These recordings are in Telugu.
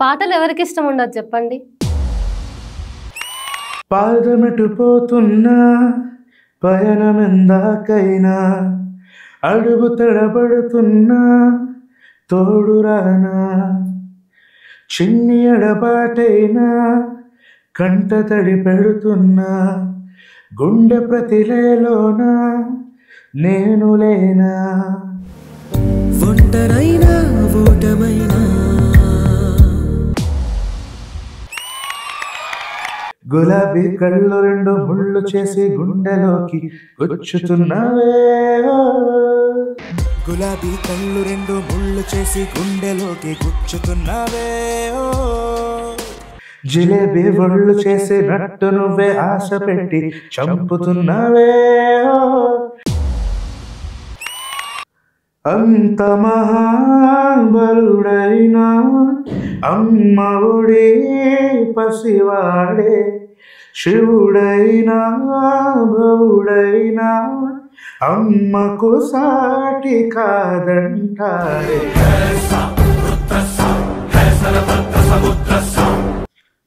పాటలు ఎవరికి ఇష్టం ఉండదు చెప్పండి? పాదమెటు పోతున్నా పయనమెందాకైనా అడుగు తడబడుతున్నా తోడురానా చిన్ని ఎడబాటైనా కంట తడి పెడుతున్నా గుండె ప్రతిలేలోనా నేను లేనా ఒంటరైనా ఓటమైనా గులాబీ కళ్ళు రెండు ముళ్ళు చేసి గుండెలోకి గుచ్చుతున్నావే గులాబీ కళ్ళు రెండు ముళ్ళు చేసి గుండెలోకి గుచ్చుతున్నావే జిలేబీ ఒళ్ళు చేసి నట్టు నువ్వే ఆశ పెట్టి చంపుతున్నావే అంత మహాబలుడైనా అమ్మ ఒడి పసివాడే శివుడైనా భవుడైనా అమ్మకు సాటి కాదంటాడే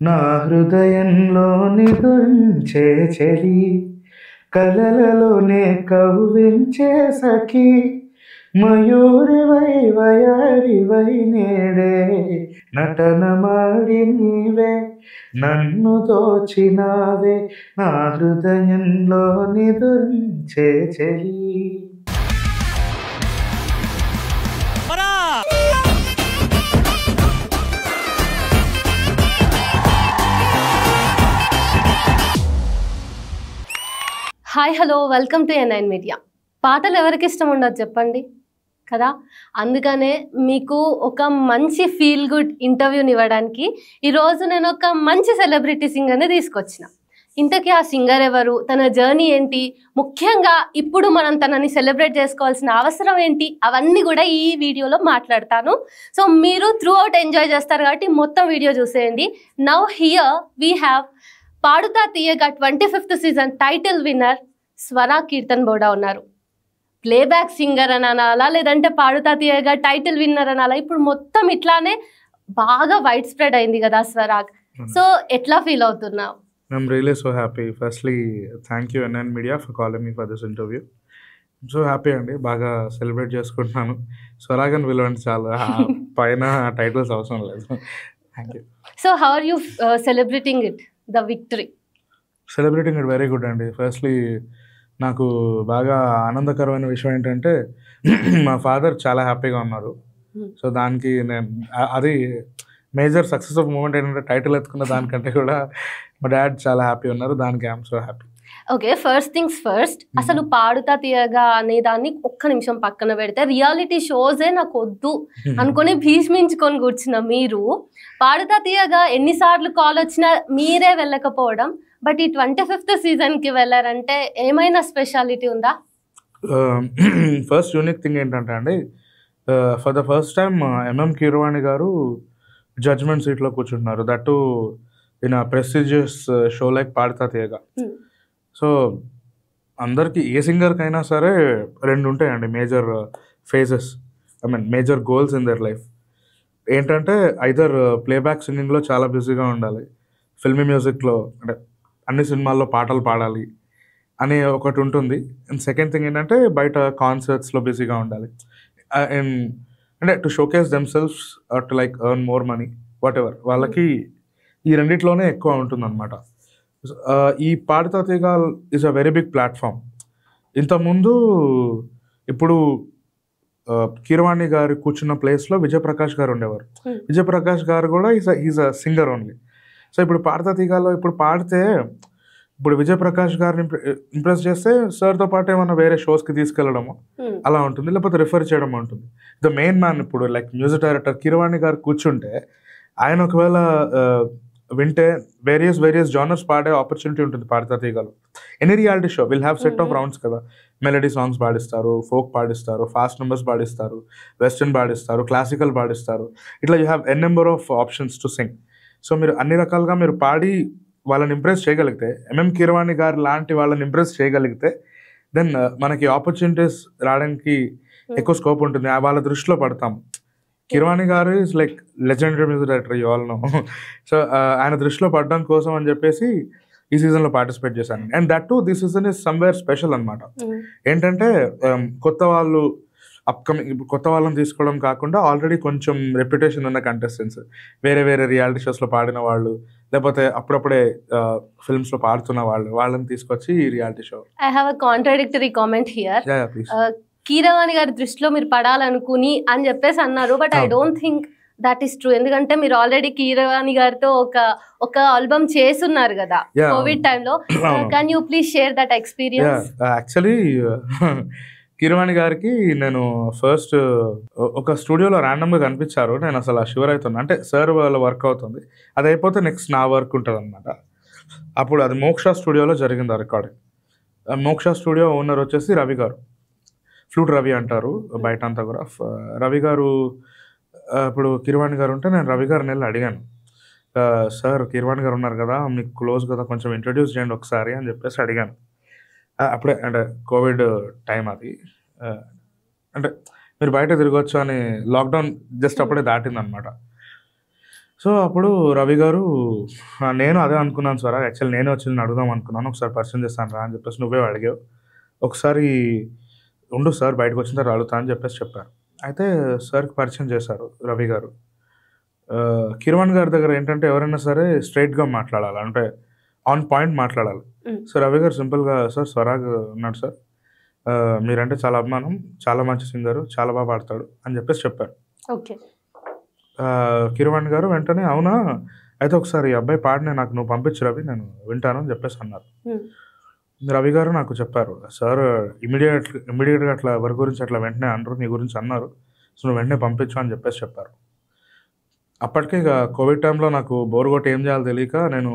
నా హృదయంలో నిదురించే చెలి కలలలోనే కవ్వించే సఖి మయూరివై వయారివై నేడే నటన మాడి నీవే నన్ను దోచినావే నా హృదయంలో నిదురించే చెలి. Hi hello welcome to N9 media. పాటలు ఎవరికి ఇష్టం ఉండదు చెప్పండి కదా. అందుకనే మీకు ఒక మంచి ఫీల్ గుడ్ ఇంటర్వ్యూని ఇవ్వడానికి ఈరోజు నేను ఒక మంచి సెలబ్రిటీ సింగర్ని తీసుకొచ్చిన. ఇంతకీ ఆ సింగర్ ఎవరు, తన జర్నీ ఏంటి, ముఖ్యంగా ఇప్పుడు మనం తనని సెలబ్రేట్ చేసుకోవాల్సిన అవసరం ఏంటి, అవన్నీ కూడా ఈ వీడియోలో మాట్లాడతాను. సో మీరు త్రూ అవుట్ ఎంజాయ్ చేస్తారు కాబట్టి మొత్తం వీడియో చూసేయండి. నౌ హియర్ వీ హ్యావ్ పాడుతా తీయగా 25th season title winner Swara kirtan Boda ఉన్నారు. ప్లేబ్యాక్ సింగర్ అని అనాలా, లేదంటే పాడుతా తీయగా టైటిల్ విన్నర్ అనాలా, ఇప్పుడు మొత్తం ఇట్లానే బాగా వైడ్ స్ప్రెడ్ అయింది కదా స్వరాగ్. సో ఎట్లా ఫీల్ అవుతున్నావు? I'm really so happy. Firstly, thank you N9 Media for calling me for this interview. I'm so happy అండి, బాగా సెలబ్రేట్ చేసుకుంటున్నాను. స్వరాగన్ విలువండి చాలా, పైన టైటిల్స్ అవసరం లేదు. Thank you. So how are you celebrating it, the victory? Celebrating it very good అండి. ఫస్ట్లీ నాకు బాగా ఆనందకరమైన విషయం ఏంటంటే మా ఫాదర్ చాలా హ్యాపీగా ఉన్నారు. సో దానికి నేను అది మేజర్ సక్సెస్ ఆఫ్ మూమెంట్ ఏంటంటే టైటిల్ ఎత్తుకున్న దానికంటే కూడా మా డాడ్ చాలా హ్యాపీ ఉన్నారు. దానికి I'm so happy. Okay, first things first, అసలు పాడుతా తీయగా అనే దాన్ని ఒక్క నిమిషం పక్కన పెడితే రియాలిటీ షోసే నాకు వద్దు అనుకుని భీష్మించుకొని కూర్చున్న మీరు పాడుతా తీయగా ఎన్నిసార్లు కాల్ వచ్చినా మీరే వెళ్ళకపోవడం, బట్ ఈ 25th సీజన్కి వెళ్ళారంటే ఏమైనా స్పెషాలిటీ ఉందా? ఫస్ట్ యూనిక్ థింగ్ ఏంటంటే అండి, for the first time MM Keeravani గారు జడ్జ్మెంట్ సీట్లో కూర్చుంటున్నారు. That in prestigious show like Paadutha Theeyaga. So అందరికి ఏ సింగర్కైనా సరే రెండు ఉంటాయండి major phases, I mean major goals in their life. ఏంటంటే ఐదర్ ప్లేబ్యాక్ సింగింగ్లో చాలా బిజీగా ఉండాలి, ఫిల్మీ మ్యూజిక్లో అంటే అన్ని సినిమాల్లో పాటలు పాడాలి అని ఒకటి ఉంటుంది. అండ్ సెకండ్ థింగ్ ఏంటంటే బయట కాన్సర్ట్స్లో బిజీగా ఉండాలి, అంటే to showcase themselves to like earn more money whatever. వాళ్ళకి ఈ రెండిట్లోనే ఎక్కువ ఉంటుందన్నమాట. ఈ Paadutha Theeyaga is a very big platform. ఇంతకుముందు ఇప్పుడు కీరవాణి గారు కూర్చున్న ప్లేస్లో విజయప్రకాష్ గారు ఉండేవారు. విజయప్రకాష్ గారు కూడా is a singer only. So ఇప్పుడు పాడుతా తీయగాలో ఇప్పుడు పాడితే ఇప్పుడు విజయప్రకాష్ గారిని ఇంప్రెస్ చేస్తే సార్తో పాటు ఏమన్నా వేరే షోస్కి తీసుకెళ్ళడము అలా ఉంటుంది, లేకపోతే రిఫర్ చేయడం ఉంటుంది. ద మెయిన్ మ్యాన్ ఇప్పుడు లైక్ మ్యూజిక్ డైరెక్టర్ కీరవాణి గారు కూర్చుంటే ఆయన ఒకవేళ వింటే వేరియస్ జానర్స్ పాడే ఆపర్చునిటీ ఉంటుంది పాడుతా తీయగాలో. Any reality show will have set of rounds కదా. మెలడీ సాంగ్స్ పాడిస్తారు, ఫోక్ పాడిస్తారు, ఫాస్ట్ నెంబర్స్ పాడిస్తారు, వెస్టర్న్ పాడిస్తారు, క్లాసికల్ పాడిస్తారు. ఇట్లా you have N number of options to sing. So మీరు అన్ని రకాలుగా మీరు పాడి వాళ్ళని ఇంప్రెస్ చేయగలిగితే, ఎంఎం కీరవాణి గారు లాంటి వాళ్ళని ఇంప్రెస్ చేయగలిగితే దెన్ మనకి ఆపర్చునిటీస్ రావడానికి ఎక్కువ స్కోప్ ఉంటుంది. వాళ్ళ దృష్టిలో పడతాం. Keeravani garu is like legendary music director, you all know. So ఆయన దృష్టిలో పడడం కోసం అని చెప్పేసి ఈ సీజన్లో పార్టిసిపేట్ చేశాను. And that to this season is somewhere special అనమాట. ఏంటంటే కొత్త వాళ్ళు అప్కమింగ్, ఇప్పుడు కొత్త వాళ్ళని తీసుకోవడం కాకుండా ఆల్రెడీ కొంచెం రెప్యుటేషన్ ఉన్న కంటెస్టెంట్స్, వేరే వేరే రియాలిటీ షోస్లో పాడిన వాళ్ళు, లేకపోతే అప్పుడప్పుడే ఫిల్మ్స్లో పాడుతున్న వాళ్ళని తీసుకొచ్చి ఈ reality show. I have a contradictory comment here. Keeravani గారి దృష్టిలో మీరు పడాలనుకుని అని చెప్పేసి అన్నారు, but I don't think that is true. ఎందుకంటే మీరు ఆల్రెడీ కీరవాణి గారితో ఒక ఆల్బమ్ చేస్తున్నారు కదా కోవిడ్ టైంలో. Can you please share that experience? Actually Keeravani గారికి నేను ఫస్ట్ ఒక స్టూడియోలో ర్యాండమ్గా కనిపించారు. నేను అసలు షివర్ అవుతున్నా, అంటే సార్ వాళ్ళ వర్క్ అవుతుంది, అది అయిపోతే నెక్స్ట్ నా వర్క్ ఉంటుంది అనమాట. అప్పుడు అది మోక్ష స్టూడియోలో జరిగింది ఆ రికార్డింగ్. మోక్ష స్టూడియో ఓనర్ వచ్చేసి రవి గారు, ఫ్లూట్ రవి అంటారు బయట అంతా కూడా. రవి గారు ఇప్పుడు కీరవాణి గారు ఉంటే నేను రవి గారిని వెళ్ళి అడిగాను, సార్ కీరవాణి గారు ఉన్నారు కదా, మీకు క్లోజ్ కదా, కొంచెం ఇంట్రడ్యూస్ చేయండి ఒకసారి అని చెప్పేసి అడిగాను. అప్పుడే అంటే కోవిడ్ టైం అది, అంటే మీరు బయట తిరగచ్చు అని లాక్డౌన్ జస్ట్ అప్పుడే దాటిందనమాట. సో అప్పుడు రవి గారు, నేను అదే అనుకున్నాను సార్, యాక్చువల్లీ నేనే వచ్చి అడుగుదాం అనుకున్నాను, ఒకసారి పరిచయం చేస్తాను రా అని చెప్పేసి నువ్వే అడిగావు, ఒకసారి ఉండు సార్ బయటకు వచ్చిన తర్వాత అడుగుతా అని చెప్పేసి చెప్పారు. అయితే సార్కి పరిచయం చేశారు రవి గారు. కిరవాణి గారి దగ్గర ఏంటంటే ఎవరైనా సరే స్ట్రైట్గా మాట్లాడాలి, అంటే ఆన్ పాయింట్ మాట్లాడాలి. సో రవి గారు సింపుల్గా, సార్ స్వరాగ్ ఉన్నాడు సార్, మీరంటే చాలా అభిమానం, చాలా మంచి సింగరు, చాలా బాగా పాడతాడు అని చెప్పేసి చెప్పారు. ఓకే. కిరవాణి గారు వెంటనే అవునా, అయితే ఒకసారి ఈ అబ్బాయి పాడిన నాకు నువ్వు పంపించు రవి, నేను వింటాను అని చెప్పేసి అన్నారు. రవి గారు నాకు చెప్పారు, సార్ ఇమీడియట్గా అట్లా ఎవరి గురించి అట్లా వెంటనే అనరు, నీ గురించి అన్నారు, సో నువ్వు వెంటనే పంపించు అని చెప్పేసి చెప్పారు. అప్పటికే ఇక కోవిడ్ టైంలో నాకు బోర్ కొట్టి ఏం చేయాలో తెలియక నేను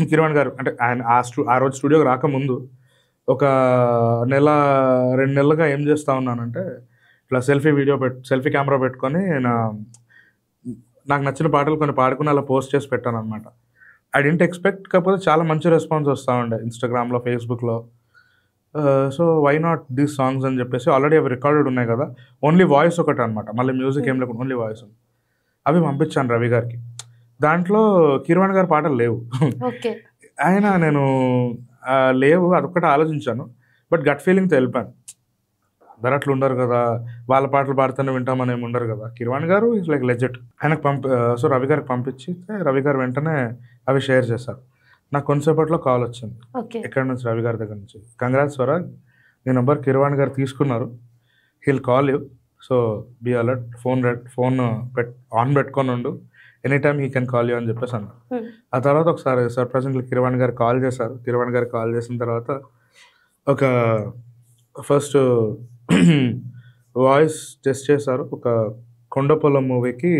కిరవాణి గారు అంటే ఆయన ఆ రోజు స్టూడియోకి రాకముందు ఒక 1-2 నెలలుగా ఏం చేస్తూ ఉన్నానంటే ఇట్లా సెల్ఫీ కెమెరా పెట్టుకొని నాకు నచ్చిన పాటలు కొన్ని పాడుకుని అలా పోస్ట్ చేసి పెట్టాను అనమాట. ఐ డెంట్ ఎక్స్పెక్ట్, కాకపోతే చాలా మంచి రెస్పాన్స్ వస్తూ ఉండే ఇన్స్టాగ్రామ్లో, ఫేస్బుక్లో. So why not these songs అని చెప్పేసి ఆల్రెడీ అవి రికార్డెడ్ ఉన్నాయి కదా, ఓన్లీ వాయిస్ ఒకటి అనమాట, మళ్ళీ మ్యూజిక్ ఏం లేకుండా ఓన్లీ వాయిస్, అవి పంపించాను రవి గారికి. దాంట్లో కిరవాణి గారి పాటలు లేవు. ఆయన నేను లేవు అదొక్కటి ఆలోచించాను, బట్ గట్ ఫీలింగ్తో వెళ్ళిపోయాను. అందరు అట్లా ఉండరు కదా, వాళ్ళ పాటలు పాడుతూనే వింటామని ఏమి ఉండరు కదా. కిరవాణి గారు ఈజ్ లైక్ లెజెండ్. ఆయనకు సో రవి గారికి పంపించి రవి గారు వెంటనే అవి షేర్ చేశారు. నాకు కొంతసేపట్లో కాల్ వచ్చింది ఎక్కడి నుంచి, రవి గారి దగ్గర నుంచి. కంగ్రాట్స్ స్వరాగ్, నీ నెంబర్ కిరవాణి గారు తీసుకున్నారు, he'll call you, so be alert, phone on పెట్టుకొని ఉండు, any time he can call you అని చెప్పేసి అన్నారు. ఆ తర్వాత ఒకసారి సర్ప్రైజింగ్లీ కిరవాణి గారు కాల్ చేశారు. కిరవాణి గారు కాల్ చేసిన తర్వాత ఒక ఫస్ట్ వాయిస్ టెస్ట్ చేశారు. ఒక కొండపొలం మూవీకి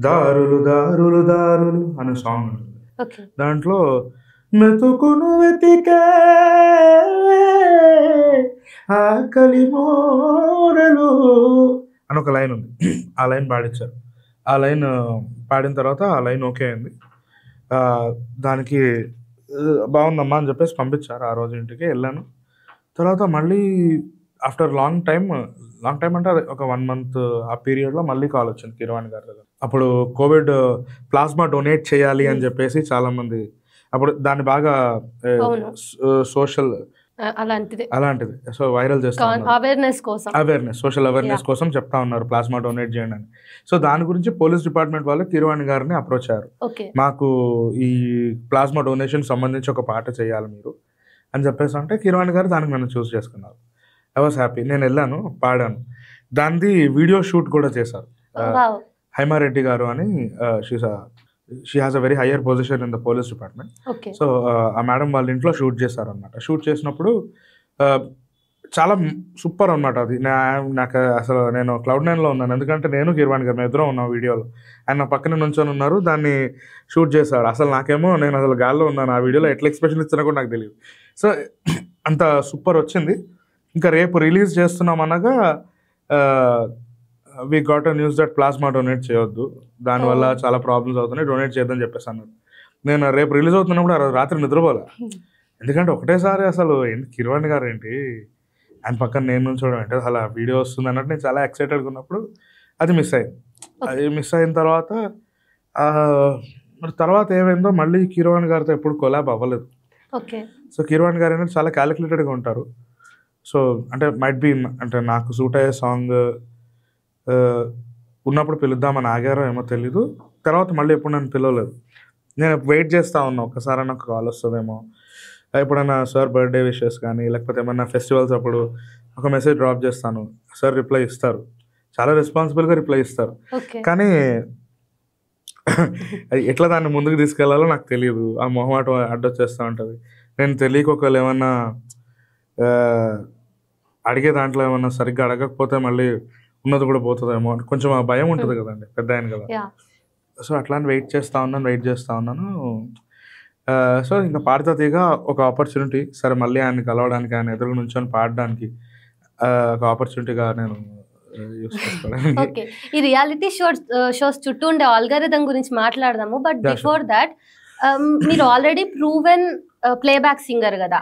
దారులు దారులు దారులు అనే సాంగ్ ఉంటుంది, దాంట్లో మెతుకును వెతికే ఆకలి మోరలు అని ఒక లైన్ ఉంది. ఆ లైన్ పాడించారు. ఆ లైన్ పాడిన తర్వాత ఆ లైన్ ఓకే అయింది. దానికి బాగుందమ్మా అని చెప్పేసి పంపించారు. ఆ రోజు ఇంటికి వెళ్ళాను. తర్వాత మళ్ళీ ఆఫ్టర్ లాంగ్ టైమ్ అంటే ఒక 1 month ఆ పీరియడ్లో మళ్ళీ కాల్ వచ్చింది కిరవాణి గారి దగ్గర. అప్పుడు కోవిడ్ ప్లాస్మా డొనేట్ చేయాలి అని చెప్పేసి చాలామంది అప్పుడు దాన్ని బాగా సోషల్ అలాంటిది సో వైరల్ చేస్తాను, సోషల్ అవేర్నెస్ కోసం చెప్తా ఉన్నారు ప్లాస్మా డొనేట్ చేయండి అని. సో దాని గురించి పోలీస్ డిపార్ట్మెంట్ వాళ్ళు కిరవాణి గారిని అప్రోచ్ అయ్యారు, మాకు ఈ ప్లాస్మా డొనేషన్ సంబంధించి ఒక పాట చేయాలి మీరు అని చెప్పేసి అంటే కిరవాణి గారు దానికి నన్ను చూస్ చేసుకున్నారు. I was happy. నేను వెళ్ళాను, పాడాను. దానిది వీడియో షూట్ కూడా చేశారు. హైమారెడ్డి గారు అని she has a very higher position in the police department. So ఆ మేడం వాళ్ళ ఇంట్లో షూట్ చేశారు అనమాట. షూట్ చేసినప్పుడు చాలా సూపర్ అనమాట అది. నాకు అసలు నేను Cloud9లో ఉన్నాను, ఎందుకంటే నేను కిరవాణి గారు ఇద్దరం ఉన్నాం వీడియోలో. ఆయన నా పక్కన నుంచొని ఉన్నారు, దాన్ని షూట్ చేశారు. అసలు నాకేమో నేను అసలు గాల్లో ఉన్నాను ఆ వీడియోలో, ఎట్లా ఎక్స్ప్రెషన్ ఇచ్చినా కూడా నాకు తెలియదు. సో అంత సూపర్ వచ్చింది. ఇంకా రేపు రిలీజ్ చేస్తున్నాం అనగా we got a news that plasma donate చేయొద్దు, దానివల్ల చాలా ప్రాబ్లమ్స్ అవుతున్నాయి, డొనేట్ చేద్దని చెప్పేసి అన్నారు. నేను రేపు రిలీజ్ అవుతున్నప్పుడు ఆ రోజు రాత్రి నిద్రపోలే, ఎందుకంటే ఒకటేసారి అసలు కిరవాణి గారు ఏంటి ఆయన పక్కన నేను నుంచోవడం అంటే అలా వీడియో వస్తుంది అన్నట్టు నేను చాలా ఎక్సైటెడ్గా ఉన్నప్పుడు అది మిస్ అయింది. అది మిస్ అయిన తర్వాత మరి తర్వాత ఏమైందో మళ్ళీ కీరవాణి గారితో ఎప్పుడు కొలాబ్ అవ్వలేదు. ఓకే. సో కీరవాణి గారు అనేది చాలా క్యాలిక్యులేటెడ్గా ఉంటారు. సో అంటే మైట్ బీ అంటే నాకు సూట్ అయ్యే సాంగ్ ఉన్నప్పుడు పిలుద్దామని ఆగారో ఏమో తెలీదు. తర్వాత మళ్ళీ ఎప్పుడు నన్ను పిలవలేదు. నేను వెయిట్ చేస్తూ ఉన్నా ఒక్కసారి నాకు కాల్ వస్తుందేమో, ఎప్పుడైనా సార్ బర్త్డే విషెస్ కానీ లేకపోతే ఏమన్నా ఫెస్టివల్స్ అప్పుడు ఒక మెసేజ్ డ్రాప్ చేస్తాను, సార్ రిప్లై ఇస్తారు, చాలా రెస్పాన్సిబుల్గా రిప్లై ఇస్తారు. కానీ ఎట్లా దాన్ని ముందుకు తీసుకెళ్లాలో నాకు తెలియదు. ఆ మొహమాటం అడ్డొచ్చేస్తూ ఉంటుంది. నేను తెలియక ఒకవేళ ఏమన్నా అడిగే దాంట్లో ఏమన్నా సరిగ్గా అడగకపోతే మళ్ళీ ఉన్నది కూడా పోతుందేమో కొంచెం ఆ భయం ఉంటుంది కదండి, పెద్ద ఆయన కదా. సో అట్లానే వెయిట్ చేస్తూ ఉన్నాను. సో ఇంకా పాడుతా తీగ ఒక ఆపర్చునిటీ, సరే మళ్ళీ ఆయన్ని కలవడానికి, ఆయన ఎదురు నుంచొని పాడడానికి ఒక ఆపర్చునిటీగా నేను యూస్ చేసుకోవడానికి. ఓకే. ఈ రియాలిటీ షోస్ చుట్టూ ఉండే ఆల్గారిథం గురించి మాట్లాడదాము. బట్ బిఫోర్ దాట్ మీరు ఆల్రెడీ ప్రూవెన్ ప్లేబ్యాక్ సింగర్ కదా.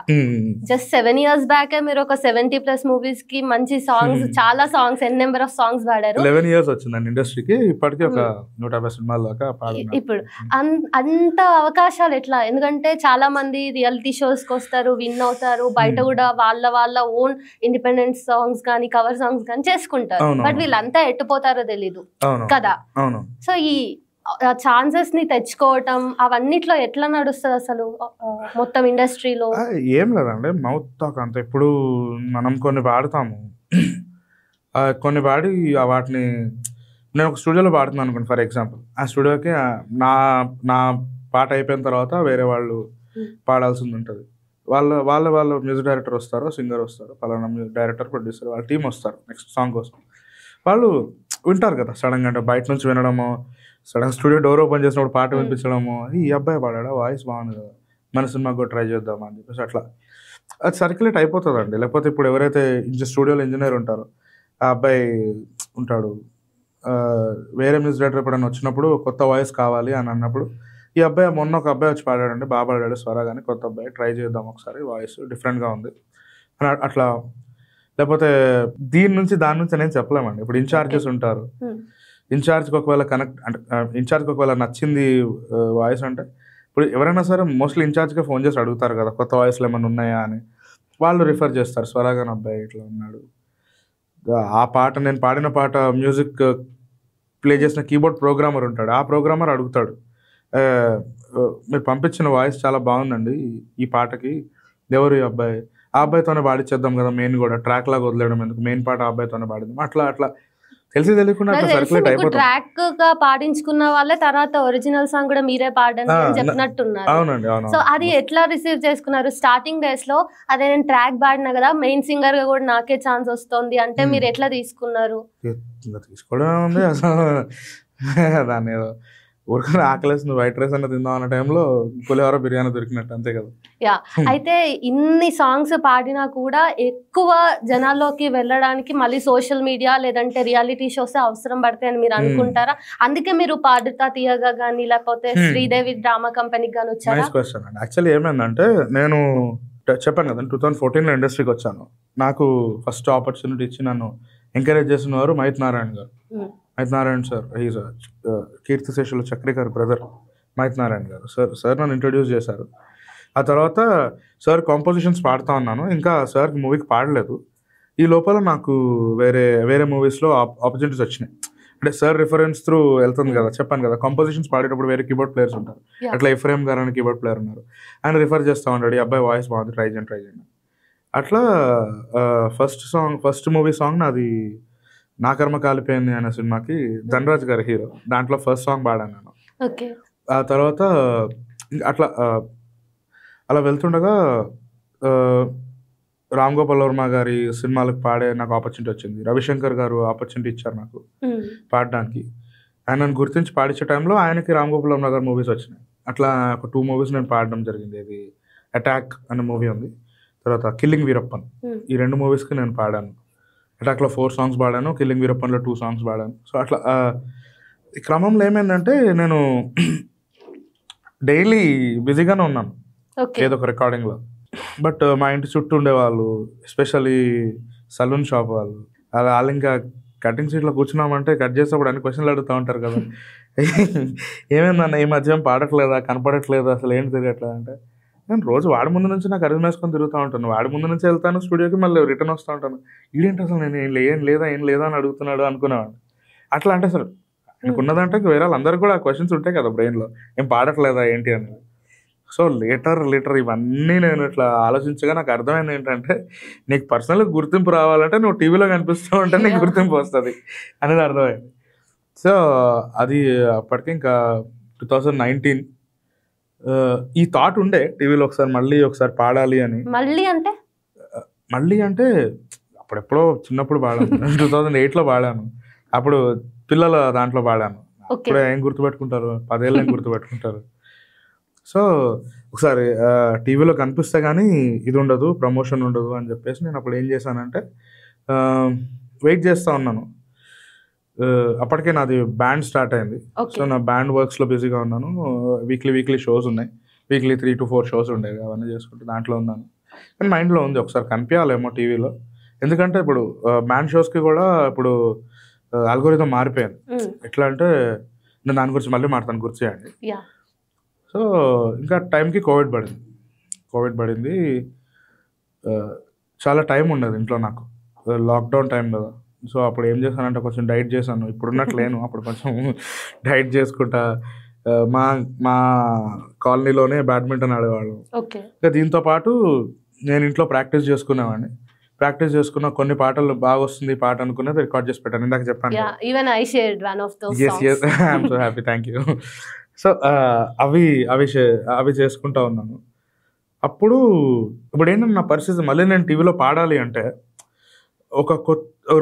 జస్ట్ 7 years బ్యాక్ మీరు ఒక 70+ మూవీస్ కి మంచి సాంగ్స్, చాలా songs, n number of songs పాడారు. 11 years వచ్చిందండి ఇండస్ట్రీకి. ఇప్పటికీ ఒక 150 సినిమాల దాకా పాడాను. ఇప్పుడు అంత అవకాశాలు ఎట్లా? ఎందుకంటే చాలా మంది రియాలిటీ షోస్ కి వస్తారు, విన్ అవుతారు, బయట కూడా వాళ్ళ ఓన్ ఇండిపెండెంట్ సాంగ్స్ కానీ కవర్ సాంగ్స్ కానీ చేసుకుంటారు. బట్ వీళ్ళంతా ఎట్టుపోతారో తెలీదు కదా. సో ఈ ఛాన్సెస్ ని తెచ్చుకోవటం అవన్నిట్లో ఎట్లా నడుస్తుంది అసలు మొత్తం ఇండస్ట్రీలో? ఏం లేదండి, మౌత్ టాక్ అంతే. ఇప్పుడు మనం కొన్ని పాడతాము, కొన్ని పాడి వాటిని నేను ఒక స్టూడియోలో పాడుతున్నాను అనుకోండి ఫర్ ఎగ్జాంపుల్. ఆ స్టూడియోకి నా పాట అయిపోయిన తర్వాత వేరే వాళ్ళు పాడాల్సింది ఉంటుంది. వాళ్ళ మ్యూజిక్ డైరెక్టర్ వస్తారు, సింగర్ వస్తారు, పలానా డైరెక్టర్, ప్రొడ్యూసర్, వాళ్ళ టీం వస్తారు నెక్స్ట్ సాంగ్ కోసం. వాళ్ళు వింటారు కదా సడన్గా, అంటే బయట నుంచి వినడము, సడన్ స్టూడియో డోర్ ఓపెన్ చేసినప్పుడు పాట వినిపించడము, ఈ అబ్బాయి పాడా, వాయిస్ బాగుంది కదా, మన సినిమాకి కూడా ట్రై చేద్దామా అని చెప్పేసి అట్లా అది సర్క్యులేట్ అయిపోతుందండి. లేకపోతే ఇప్పుడు ఎవరైతే స్టూడియోలో ఇంజనీర్ ఉంటారో ఆ అబ్బాయి ఉంటాడు, వేరే మ్యూజిక్ డైరెక్టర్ ఎప్పుడైనా వచ్చినప్పుడు కొత్త వాయిస్ కావాలి అని అన్నప్పుడు, ఈ అబ్బాయి మొన్న ఒక అబ్బాయి వచ్చి పాడాడండి, బాగా పాడాడు స్వర, కానీ కొత్త అబ్బాయి ట్రై చేద్దాం ఒకసారి, వాయిస్ డిఫరెంట్గా ఉంది అని అట్లా. లేకపోతే దాని నుంచి నేను చెప్పలేమండి. ఇప్పుడు ఇన్ఛార్జెస్ ఉంటారు, ఇన్ఛార్జ్కి ఒకవేళ ఇన్ఛార్జ్కి ఒకవేళ నచ్చింది వాయిస్ అంటే, ఇప్పుడు ఎవరైనా సరే మోస్ట్లీ ఇన్ఛార్జ్గా ఫోన్ చేసి అడుగుతారు కదా కొత్త వాయిస్లు ఏమైనా ఉన్నాయా అని. వాళ్ళు రిఫర్ చేస్తారు, స్వరాగాన్ అబ్బాయి ఇట్లా ఉన్నాడు, ఆ పాట నేను పాడిన పాట మ్యూజిక్ ప్లే చేసిన కీబోర్డ్ ప్రోగ్రామర్ ఉంటాడు, ఆ ప్రోగ్రామర్ అడుగుతాడు, మీరు పంపించిన వాయిస్ చాలా బాగుందండి ఈ పాటకి, ఎవరు ఈ అబ్బాయి, ఆ అబ్బాయితోనే పాడిచ్చేద్దాం కదా, మెయిన్ కూడా ట్రాక్ లాగా వదిలేయడం ఎందుకు, మెయిన్ పాట ఆ అబ్బాయితోనే పాడిద్దాం, అట్లా తెలియకుండా సర్క్యులేట్ అయిపోతుంది. ట్రాక్ గా పాడించుకున్న వాళ్ళే తర్వాత ఒరిజినల్ సాంగ్ కూడా మీరే పాడండి అని చెప్పినట్టున్నారు. అవునండి, అవును. సో అది ఎట్లా రిసీవ్ చేసుకున్నారు స్టార్టింగ్ డేస్ లో? అదే నేను ట్రాక్ పాడినా కదా, మెయిన్ సింగర్ గా కూడా నాకే ఛాన్స్ వస్తుంది అంటే మీరు ఎట్లా తీసుకున్నారు? తీసుకోవడం ఉంది అసలు, దాన్ని ఊరికనే ఆకలేస్తుంది, వైట్ రైస్ అన్న తిందాం అన్న టైంలో పులిహోర బిర్యానీ దొరికినట్టు, అంతే కదా. యా, అయితే ఇన్ని సాంగ్స్ పాడినా కూడా ఎక్కువ జనాల్లోకి వెళ్ళడానికి మళ్ళీ సోషల్ మీడియా లేదంటే రియాలిటీ షోస్ అవసరం పడతాయి అని మీరు అనుకుంటారా? అందుకే మీరు పాడుతా తీయగా కానీ లేకపోతే శ్రీదేవి డ్రామా కంపెనీకి కానీ వచ్చారా? నైస్ క్వశ్చన్ అండి. యాక్చువల్లీ ఏమైందంటే, నేను చెప్పాను కదా 2014లో ఇండస్ట్రీకి వచ్చాను. నాకు ఫస్ట్ ఆపర్చునిటీ ఇచ్చి నన్ను ఎంకరేజ్ చేసిన వారు మైత్ నారాయణ గారు. మైత్ నారాయణ సార్, ఈజ్ కీర్తిశేషులు చక్రి గారి బ్రదర్ మైత్ నారాయణ గారు. సార్ నన్ను ఇంట్రొడ్యూస్ చేశారు. ఆ తర్వాత సార్ కాంపోజిషన్స్ పాడుతూ ఉన్నాను, ఇంకా సార్కి మూవీకి పాడలేదు. ఈ లోపల నాకు వేరే మూవీస్లో ఆపర్చునిటీస్ వచ్చినాయి. అంటే సార్ రిఫరెన్స్ త్రూ వెళ్తుంది కదా, చెప్పాను కదా కాంపోజిషన్స్ పాడేటప్పుడు వేరే కీబోర్డ్ ప్లేయర్స్ ఉంటారు, అట్లా ఎఫ్రేమ్ గారు అని కీబోర్డ్ ప్లేయర్ ఉన్నారు, ఆయన రిఫర్ చేస్తూ ఉంటాడు, ఈ అబ్బాయి వాయిస్ బాగుంది, ట్రై చేయండి. అట్లా ఫస్ట్ మూవీ సాంగ్ నాది నా కర్మ కాలిపోయింది అనే సినిమాకి ధనరాజ్ గారి హీరో, దాంట్లో ఫస్ట్ సాంగ్ పాడాను నేను. ఆ తర్వాత అలా వెళ్తుండగా రామ్ గోపాల్ వర్మ గారి సినిమాలకు పాడే నాకు ఆపర్చునిటీ వచ్చింది. రవిశంకర్ గారు ఆపర్చునిటీ ఇచ్చారు నాకు పాడడానికి. ఆయన నన్ను గుర్తించి పాడించే టైంలో ఆయనకి రామ్ గోపాల్ వర్మ గారి మూవీస్ వచ్చినాయి. అట్లా ఒక 2 మూవీస్ నేను పాడడం జరిగింది. ఇది అటాక్ అనే మూవీ ఉంది, తర్వాత కిల్లింగ్ వీరప్పన్, ఈ 2 మూవీస్కి నేను పాడాను. అటాక్లో 4 songs పాడాను, కిల్లింగ్ వీరప్పన్లో 2 songs పాడాను. సో అట్లా ఈ క్రమంలో ఏమైందంటే, నేను డైలీ బిజీగానే ఉన్నాను ఏదో ఒక రికార్డింగ్లో. బట్ మా ఇంటి చుట్టూ ఉండేవాళ్ళు, ఎస్పెషల్లీ సలూన్ షాప్ వాళ్ళు వాళ్ళు ఇంకా కటింగ్ సీట్లో కూర్చున్నామంటే కట్ చేసేటప్పుడు అన్ని క్వశ్చన్లు అడుగుతూ ఉంటారు కదా. ఏమైందన్న ఈ మధ్య పాడట్లేదా, కనపడట్లేదా, అసలు ఏంటి తెలియట్లేదు అంటే, నేను రోజు వాడి ముందు నుంచి నాకు అరిజ్ వేసుకొని తిరుగుతూ ఉంటాను. వాడి ముందు నుంచి వెళ్తాను స్టూడియోకి, మళ్ళీ రిటర్న్ వస్తూ ఉంటాను. ఇదేంటి అసలు నేను ఏం లేదా అని అడుగుతున్నాడు అనుకునేవాడు. అట్లా అంటే అసలు అనుకున్నదంటే వేరే వాళ్ళందరికీ కూడా క్వశ్చన్స్ ఉంటాయి కదా బ్రెయిన్లో, ఏం పాడట్లేదా ఏంటి అనేది. సో లేటర్ ఇవన్నీ నేను ఇట్లా ఆలోచించగా నాకు అర్థమైంది ఏంటంటే, నీకు పర్సనల్గా గుర్తింపు రావాలంటే నువ్వు టీవీలో కనిపిస్తూ ఉంటే నీకు గుర్తింపు వస్తుంది అనేది అర్థమైంది. సో అది అప్పటికి ఇంకా 2019 ఈ థాట్ ఉండే టీవీలో ఒకసారి పాడాలి అని. మళ్ళీ అంటే అప్పుడెప్పుడో చిన్నప్పుడు పాడాను. 2008లో పాడాను. అప్పుడు పిల్లల దాంట్లో పాడాను. అప్పుడే ఏం గుర్తుపెట్టుకుంటారు, 10 ఏళ్ళు ఏం గుర్తుపెట్టుకుంటారు. సో ఒకసారి టీవీలో కనిపిస్తే కానీ ఇది ఉండదు, ప్రమోషన్ ఉండదు అని చెప్పేసి నేను అప్పుడు ఏం చేశానంటే వెయిట్ చేస్తూ ఉన్నాను. అప్పటికే నాది బ్యాండ్ స్టార్ట్ అయింది. సో నా బ్యాండ్ వర్క్స్లో బిజీగా ఉన్నాను. వీక్లీ షోస్ ఉన్నాయి. వీక్లీ 3 to 4 షోస్ ఉండేవి. అవన్నీ చేసుకుంటూ దాంట్లో ఉన్నాను. కానీ మైండ్లో ఉంది ఒకసారి కనిపించాలేమో టీవీలో. ఎందుకంటే ఇప్పుడు బ్యాండ్ షోస్కి కూడా ఇప్పుడు అల్గోరిథం మారిపోయింది. ఎట్లా అంటే నేను దాని గురించి మళ్ళీ మాట్లాడతాను, గుర్తుచేయండి. సో ఇంకా టైంకి కోవిడ్ పడింది. చాలా టైం ఉండదు ఇంట్లో నాకు, లాక్డౌన్ టైం కదా. సో అప్పుడు ఏం చేశానంటే కొంచెం డైట్ చేశాను. ఇప్పుడున్నట్టు లేను, అప్పుడు కొంచెం డైట్ చేసుకుంటా. మా కాలనీలోనే బ్యాడ్మింటన్ ఆడేవాళ్ళం. ఇంకా దీంతో పాటు నేను ఇంట్లో ప్రాక్టీస్ చేసుకునేవాడిని. ప్రాక్టీస్ చేసుకున్న కొన్ని పాటలు బాగా వస్తుంది పాట అనుకున్నది రికార్డ్ చేసి పెట్టాను. ఇందాక చెప్పాను. I'm so happy, thank you. So అవి చేసుకుంటా ఉన్నాను. అప్పుడు ఇప్పుడు ఏంటంటే నా పరిస్థితి, మళ్ళీ నేను టీవీలో పాడాలి అంటే ఒక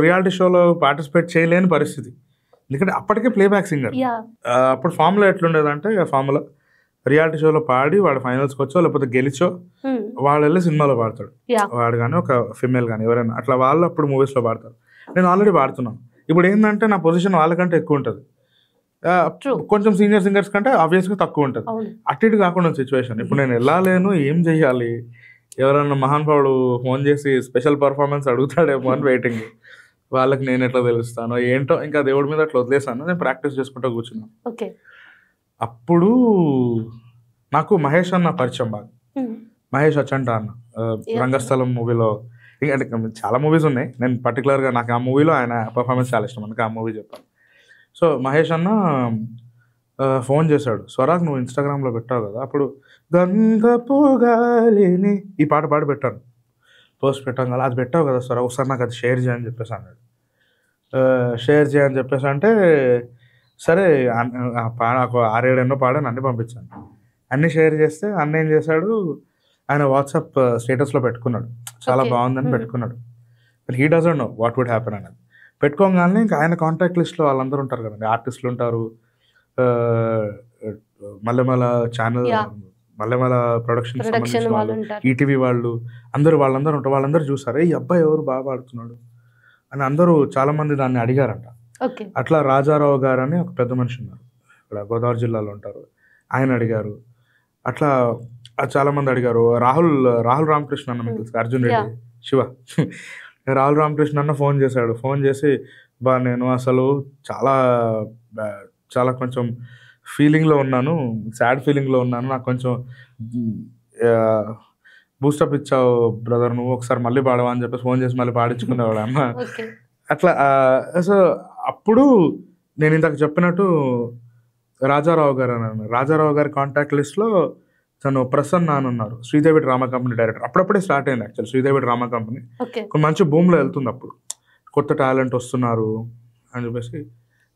రియాలిటీ షోలో పార్టిసిపేట్ చేయలేని పరిస్థితి. ఎందుకంటే అప్పటికే ప్లేబ్యాక్ సింగర్. అప్పుడు ఫామ్లో ఎట్లుండేదంటే, ఫామ్లో రియాలిటీ షోలో పాడి వాడు ఫైనల్స్కి వచ్చో లేకపోతే గెలిచో వాళ్ళు వెళ్ళి సినిమాలో పాడతాడు. వాడు కానీ ఒక ఫిమేల్ కానీ ఎవరైనా అట్లా వాళ్ళు అప్పుడు మూవీస్లో పాడతారు. నేను ఆల్రెడీ పాడుతున్నాను. ఇప్పుడు ఏంటంటే నా పొజిషన్ వాళ్ళకంటే ఎక్కువ ఉంటుంది, కొంచెం సీనియర్ సింగర్స్ కంటే ఆబ్వియస్గా తక్కువ ఉంటుంది. అటు ఇటు కాకుండా సిచ్యువేషన్. ఇప్పుడు నేను వెళ్ళలేను, ఏం చెయ్యాలి, ఎవరన్నా మహానుభావుడు ఫోన్ చేసి స్పెషల్ పర్ఫార్మెన్స్ అడుగుతాడేమో అని వెయిటింగ్. వాళ్ళకి నేను ఎట్లా తెలుస్తానో ఏంటో, ఇంకా దేవుడి మీద అట్లా వదిలేసాను. నేను ప్రాక్టీస్ చేసుకుంటూ కూర్చున్నాను. అప్పుడు నాకు మహేష్ అన్న పరిచయం బాగా. మహేష్ అచ్చంట అన్న రంగస్థలం మూవీలో, అంటే చాలా మూవీస్ ఉన్నాయి, నేను పర్టికులర్గా నాకు ఆ మూవీలో ఆయన పర్ఫార్మెన్స్ చాలా ఇష్టం, అందుకే ఆ మూవీ చెప్పాను. సో మహేష్ అన్న ఫోన్ చేశాడు, స్వరాగ్ నువ్వు ఇన్స్టాగ్రామ్లో పెట్టావు కదా, అప్పుడు గంధపు గాలిని ఈ పాట పాడి పెట్టాను. పోస్ట్ పెట్టాం కదా, అది పెట్టావు కదా స్వరాగ్, ఒకసారి నాకు అది షేర్ చేయని చెప్పేసి అన్నాడు. షేర్ చేయని చెప్పేసి అంటే సరే పాడ 6-7 ఎన్నో పాడని అన్నీ పంపించాను. అన్నీ షేర్ చేస్తే అన్న ఏం చేశాడు, ఆయన వాట్సాప్ స్టేటస్లో పెట్టుకున్నాడు, చాలా బాగుందని పెట్టుకున్నాడు. But he doesn't know what would happen అనేది. పెట్టుకోగానే ఇంకా ఆయన కాంటాక్ట్ లిస్ట్లో వాళ్ళందరూ ఉంటారు కదండి, ఆర్టిస్టులు ఉంటారు, మల్లెమల ఛానల్, మల్లెమల ప్రొడక్షన్ సంబంధించిన వాళ్ళు, ఈటీవీ వాళ్ళు, వాళ్ళందరూ ఉంటారు. వాళ్ళందరూ చూసారు, ఈ అబ్బాయి ఎవరు బాగా పాడుతున్నాడు అని అందరూ చాలామంది దాన్ని అడిగారంట. అట్లా రాజారావు గారు అని ఒక పెద్ద మనిషి ఉన్నారు, ఇక్కడ గోదావరి జిల్లాలో ఉంటారు, ఆయన అడిగారు. అట్లా చాలామంది అడిగారు. రాహుల్ రామకృష్ణ అన్న మీకు తెలుసు, అర్జున్ రెడ్డి శివ, రాహుల్ రామకృష్ణ అన్న ఫోన్ చేశాడు. ఫోన్ చేసి నేను అసలు చాలా కొంచెం ఫీలింగ్లో ఉన్నాను, సాడ్ ఫీలింగ్లో ఉన్నాను, నాకు కొంచెం బూస్టప్ ఇచ్చావు బ్రదర్, నువ్వు ఒకసారి మళ్ళీ పాడవా అని చెప్పేసి ఫోన్ చేసి మళ్ళీ పాడించుకునేవాడు అన్న. అట్లా సో అప్పుడు నేను ఇందాక చెప్పినట్టు రాజారావు గారు అని అన్నారు. రాజారావు గారి కాంటాక్ట్ లిస్ట్లో తను ప్రసన్న అని ఉన్నారు, శ్రీదేవి డ్రామా కంపెనీ డైరెక్టర్. అప్పుడప్పుడే స్టార్ట్ అయింది యాక్చువల్ శ్రీదేవి డ్రామా కంపెనీ, కొన్ని మంచి భూమిలో వెళ్తుంది. అప్పుడు కొత్త టాలెంట్ వస్తున్నారు అని చెప్పేసి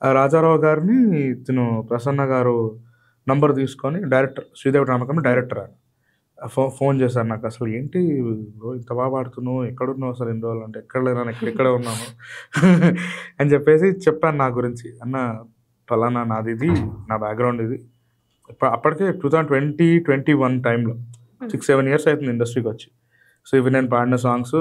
రాజారావు గారిని తను ప్రసన్న గారు నంబర్ తీసుకొని director, Sridevi drama company director ఆయన ఫోన్ చేశారు నాకు. అసలు ఏంటి ఇంత బాగా పాడుతున్నావు, ఎక్కడున్నావు అసలు ఎన్ని రోజులు అంటే, ఎక్కడ లేనా, ఎక్కడే ఉన్నాను అని చెప్పేసి చెప్పాను నా గురించి. అన్న ఫలానా నాది ఇది, నా బ్యాక్గ్రౌండ్ ఇది. అప్పటికే 2020-21 టైంలో 6-7 years అవుతుంది ఇండస్ట్రీకి వచ్చి. సో ఇవి నేను పాడిన సాంగ్స్,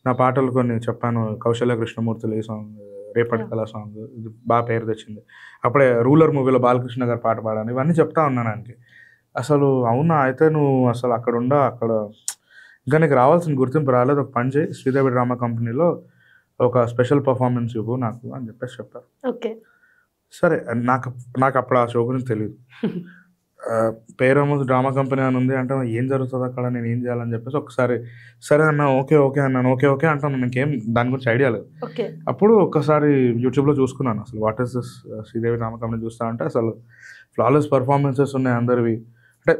నా పాటలు కొన్ని చెప్పాను. కౌశల్య కృష్ణమూర్తిలో ఈ సాంగ్ రేపటి కళ సాంగ్, ఇది బాగా పేరు తెచ్చింది. అప్పుడే రూలర్ మూవీలో బాలకృష్ణ గారు పాట పాడాను. ఇవన్నీ చెప్తా ఉన్నాను ఆయనకి. అసలు అవునా, అయితే నువ్వు అసలు అక్కడ ఇంకా నీకు రావాల్సిన గుర్తింపు రాలేదు, ఒక పని చేయి, శ్రీదేవి డ్రామా కంపెనీలో ఒక స్పెషల్ పర్ఫార్మెన్స్ ఇవ్వు నాకు అని చెప్పేసి చెప్పారు. ఓకే, సరే. నాకు అప్పుడు ఆ షో గురించి తెలియదు. పేరేమో డ్రామా కంపెనీ అని ఉంది అంటే ఏం జరుగుతుంది అక్కడ, నేను ఏం చేయాలని చెప్పేసి ఒకసారి సరే అన్న ఓకే అన్నాను. ఓకే అంటాను, ఇంకేం దాని గురించి ఐడియా లేదు. అప్పుడు ఒక్కసారి యూట్యూబ్లో చూసుకున్నాను అసలు what is this Sridevi drama company. చూస్తా అంటే అసలు ఫ్లాలెస్ పర్ఫార్మెన్సెస్ ఉన్నాయి అందరివి, అంటే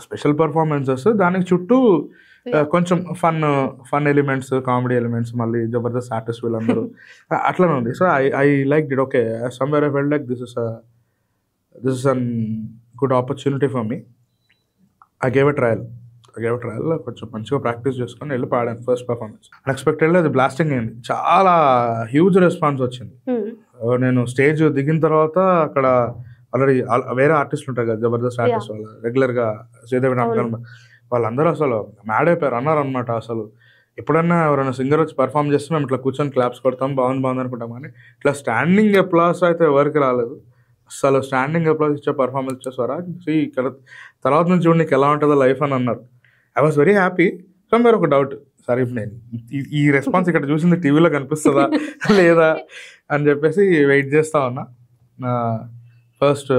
స్పెషల్ పర్ఫార్మెన్సెస్, దానికి చుట్టూ కొంచెం ఫన్ ఎలిమెంట్స్, కామెడీ ఎలిమెంట్స్, మళ్ళీ జబర్దస్త్ ఆర్టిస్ట్ వీళ్ళందరూ అట్లనే ఉంది. So I like did. Okay, somewhere I felt like this is an good opportunity for me. I gave a trial. కొంచెం మంచిగా ప్రాక్టీస్ చేసుకొని వెళ్ళి పాడాను ఫస్ట్ పర్ఫార్మెన్స్. అన్ఎక్స్పెక్టెడ్లీ అది బ్లాస్టింగ్ అయింది, చాలా హ్యూజ్ రెస్పాన్స్ వచ్చింది. నేను స్టేజ్ దిగిన తర్వాత అక్కడ ఆల్రెడీ వేరే ఆర్టిస్టులు ఉంటారు కదా, జబర్దస్త్ ఆర్టిస్ట్ వాళ్ళు రెగ్యులర్గా శ్రీదేవి నామకరణ, వాళ్ళందరూ అసలు మ్యాడ్ అయిపోయారు, అన్నారు అనమాట. అసలు ఎప్పుడన్నా ఎవరైనా సింగర్ వచ్చి పర్ఫామ్ చేస్తే మేము ఇట్లా కూర్చొని క్లాప్స్ కొడతాం, బాగుంది అనుకుంటాం, కానీ ఇట్లా స్టాండింగ్ అప్లాస్ అయితే ఎవరికి రాలేదు. అసలు స్టాండింగ్ అప్లాస్ ఇచ్చే పర్ఫార్మెన్స్ ఇచ్చేసారా, ఇక్కడ తర్వాత నుంచి చూడు నీకు ఎలా ఉంటుందో లైఫ్ అని అన్నారు. I was very happy. So మీరు ఒక డౌట్, సరే ఇప్పుడు నేను ఈ రెస్పాన్స్ ఇక్కడ చూసింది టీవీలో కనిపిస్తుందా లేదా అని చెప్పేసి వెయిట్ చేస్తా ఉన్నా. ఫస్ట్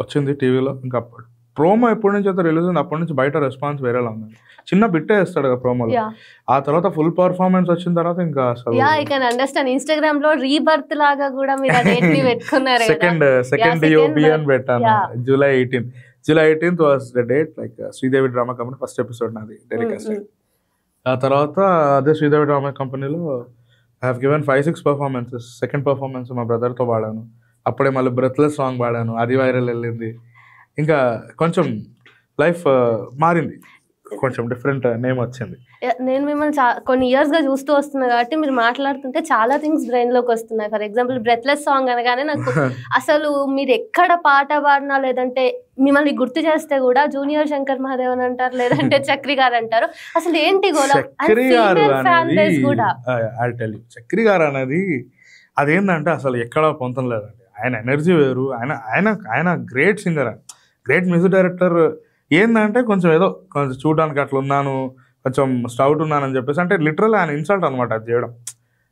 వచ్చింది టీవీలో, ఇంకా ప్రోమో ఎప్పటి నుంచి అయితే రిలీజ్ ఉంది అప్పటి నుంచి బయట రెస్పాన్స్ వేరేలా ఉంది. చిన్న బిట్టే వేస్తాడు కదా ప్రోమోలో, ఆ తర్వాత ఫుల్ పర్ఫార్మెన్స్ వచ్చిన తర్వాత ఇంకా అసలు ఇన్స్టాగ్రామ్ లో రీబర్త్ లాగా కూడా మీరు పెట్టుకున్నారు. సెకండ్ డిఓబి అని పెట్టాను. July 18th was the date. Like Sridevi drama company first episode నాది టెలికాస్ట్. ఆ తర్వాత అదే శ్రీదేవి డ్రామా కంపెనీలో I have given 5-6 performances. Second performance మా బ్రదర్తో పాడాను, అప్పుడే మళ్ళీ బ్రెత్లెస్ సాంగ్ పాడాను, అది వైరల్ వెళ్ళింది. ఇంకా కొంచెం లైఫ్ మారింది, కొంచెం డిఫరెంట్ నేమ్ వచ్చింది. నేను మిమ్మల్ని కొన్ని ఇయర్స్ గా చూస్తూ వస్తున్నా కాబట్టి మీరు మాట్లాడుతుంటే చాలా థింగ్స్ బ్రెయిన్ లోకి వస్తున్నాయి. ఫర్ ఎగ్జాంపుల్ బ్రెత్లెస్ సాంగ్ అనగానే నాకు అసలు మీరు ఎక్కడ పాట పాడినా, లేదంటే మిమ్మల్ని గుర్తు చేస్తే కూడా జూనియర్ శంకర్ మహాదేవన్ అంటారు, లేదంటే చక్రి గారు అంటారు. అసలు ఏంటి చక్రి గారు అనేది అదేంటంటే అసలు ఎక్కడ పొంతం లేదండి. ఆయన ఎనర్జీ వేరు. ఆయన great singer, great music director. ఏంటంటే కొంచెం ఏదో కొంచెం చూడడానికి అట్లా ఉన్నాను, కొంచెం స్టౌట్ ఉన్నానని చెప్పేసి అంటే లిటరల్ ఆయన ఇన్సల్ట్ అనమాట అది చేయడం.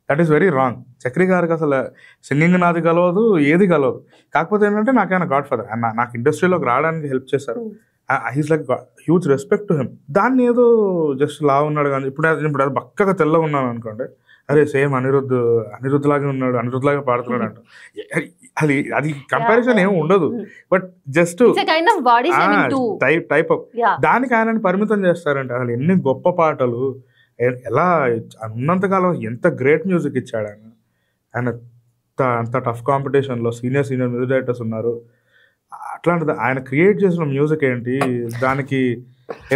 That is very wrong. Chakri గారికి అసలు సింగింగ్ నాది కలవదు, ఏది కలవదు. కాకపోతే ఏంటంటే నాకైనా గాడ్ ఫాదర్, నాకు ఇండస్ట్రీలోకి రావడానికి హెల్ప్ చేశారు. He's like huge respect to him. దాన్ని ఏదో జస్ట్ లా ఉన్నాడు కానీ ఇప్పుడు అది బక్కగా తెల్లగా ఉన్నాను అనుకోండి, అరే సేమ్ అనిరుద్ధ్ లాగే ఉన్నాడు, అనిరుద్ధ్ లాగా పాడుతున్నాడు అంట. అది కంపారిజన్ ఏమి ఉండదు, బట్ జస్ట్ టైప్ ఆఫ్ దానికి ఆయనని పరిమితం చేస్తారంటే అసలు ఎన్ని గొప్ప పాటలు, ఎలా ఉన్నంతకాలం ఎంత గ్రేట్ మ్యూజిక్ ఇచ్చాడు ఆయన. అంత టఫ్ కాంపిటీషన్లో సీనియర్ మ్యూజిక్ డైరెక్టర్స్ ఉన్నారు. అట్లాంటిది ఆయన క్రియేట్ చేసిన మ్యూజిక్ ఏంటి, దానికి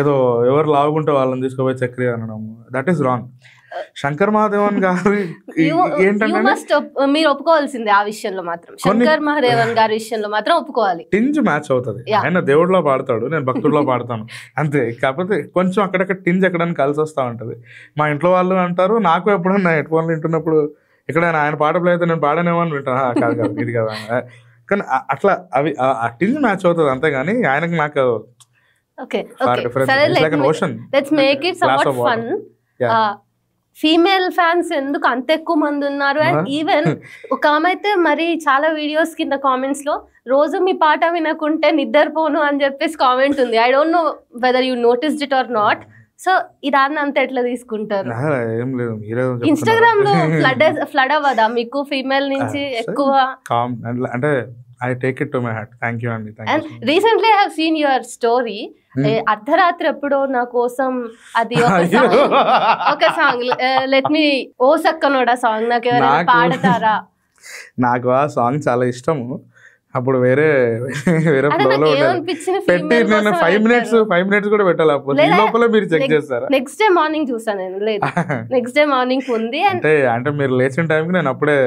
ఏదో ఎవరు లాగుంటే వాళ్ళని తీసుకుపోయి చక్రి అనడం, that is wrong. Shankar Mahadevan గారు ఏంటంటే మీరు ఒప్పుకోవాల్సిందే ఆ విషయంలో మాత్రం. శంకర్ మహాదేవన్ గారి విషయంలో మాత్రం ఒప్పుకోవాలి. టింజ్ మ్యాచ్ అవుతుంది. ఆయన దేవుడిలో పాడతాడు, నేను భక్తుడిలో పాడతాను అంతే. కాకపోతే కొంచెం అక్కడక్కడ టింజ్ ఎక్కడానికి కలిసి వస్తూ ఉంటుంది. మా ఇంట్లో వాళ్ళు అంటారు, నాకు ఎప్పుడన్నా హెడ్ ఫోన్లు వింటున్నప్పుడు ఎక్కడైనా ఆయన పాట ప్లే అయితే నేను పాడనేమో అని వింటాను. కాదు ఇది కదా, కానీ అట్లా అవి ఆ టింజ్ మ్యాచ్ అవుతుంది అంతేగాని ఆయనకి నాకు ఫీమేల్ ఫ్యాన్స్ ఎందుకు అంత ఎక్కువ మంది ఉన్నారు. అండ్ ఈవెన్ ఒక ఆమె అయితే మరి చాలా వీడియోస్ కింద కామెంట్స్ లో రోజు మీ పాట వినకుంటే నిద్రపోను అని చెప్పేసి కామెంట్ ఉంది. I don't know whether you noticed it or not. So ఇదాన్ని అంత ఎట్లా తీసుకుంటారు? ఇన్స్టాగ్రామ్ లో ఫ్లడ్ అవ్వదా మీకు ఫీమేల్ నుంచి ఎక్కువ? అంటే I take it to my heart. Thank you అండి. And recently I have seen your story. అర్ధరాత్రి ఎప్పుడో నా కోసం అది ఒక సాంగ్ లెట్ మీ ఓ సక్కనోడా సాంగ్ నాకు ఎవరైనా పాడతారా? నాకు ఆ సాంగ్ చాలా ఇష్టము. అప్పుడు వేరే ఫ్లోలో పెట్టి నేను 5 minutes కూడా పెట్టాలి. లోపల మీరు చెక్ చేస్తారా? నెక్స్ట్ డే మార్నింగ్ చూసాను నేను. లేదు నెక్స్ట్ డే మార్నింగ్ ఉంది. అంటే మీరు లేచిన టైంకి నేను అప్పుడే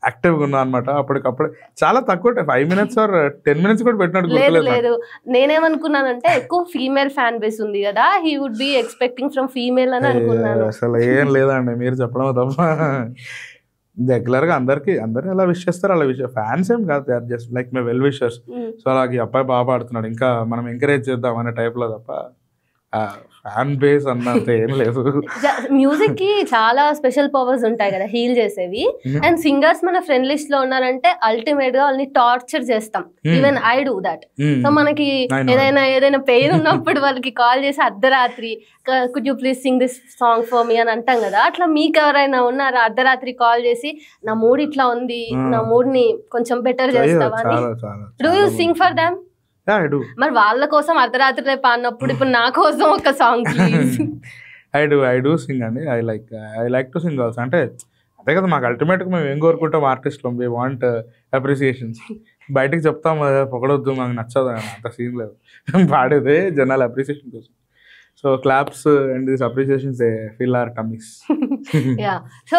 యాక్టివ్గా ఉన్నా అనమాట. అప్పటికప్పుడు చాలా తక్కువ 5 minutes or 10 minutes కూడా పెట్టినట్టు లేదు. నేనేమనుకున్నానంటే ఎక్కువ ఫీమేల్ ఫ్యాన్ బేస్ ఉంది కదా, he would be expecting from female అని అనుకున్నాను. అసలు ఏం లేదండి, మీరు చెప్పడం తప్ప. రెగ్యులర్ గా అందరు ఎలా విష్ చేస్తారు అలా విష్, ఫ్యాన్స్ ఏం కాదు, they are just like my well wishers. So అలాగే అబ్బాయి బాగా పాడుతున్నాడు, ఇంకా మనం ఎంకరేజ్ చేద్దాం అనే టైప్ లో తప్ప ఫ్యాన్ బేస్ అన్నంత ఏం లేదు. మ్యూజిక్ కి చాలా స్పెషల్ పవర్స్ ఉంటాయి కదా హీల్ చేసేవి. అండ్ సింగర్స్ మన ఫ్రెండ్ లిస్ట్ లో ఉన్నారంటే అల్టిమేట్ గా వాళ్ళని టార్చర్ చేస్తాం. Even I do that. So మనకి ఏదైనా పెయిన్ ఉన్నప్పుడు వాళ్ళకి కాల్ చేసి అర్ధరాత్రి could you please sing this song for మీ అని అంటాం కదా. అట్లా మీకు ఎవరైనా ఉన్నారా అర్ధరాత్రి కాల్ చేసి నా మూడ్ ఇట్లా ఉంది, నా మూడ్ ని కొంచెం బెటర్ చేస్తావా అని? Do you sing for them? మరి వాళ్ళ కోసం అర్ధరాత్రి రేపు అన్నప్పుడు ఇప్పుడు నా కోసం ఒక song please. I do sing అండి. I like to sing also. అంటే అదే కదా మాకు అల్టిమేట్గా మేము ఏం కోరుకుంటాం ఆర్టిస్ట్లో, వి వాంట్ అప్రిసియేషన్స్. బయటకు చెప్తాం పొగడొద్దు మాకు నచ్చదు అని, అంత సీన్ లేదు. పాడేదే జనాలు అప్రిసియేషన్ కోసం. So claps and this appreciations fill our tummies. Yeah. So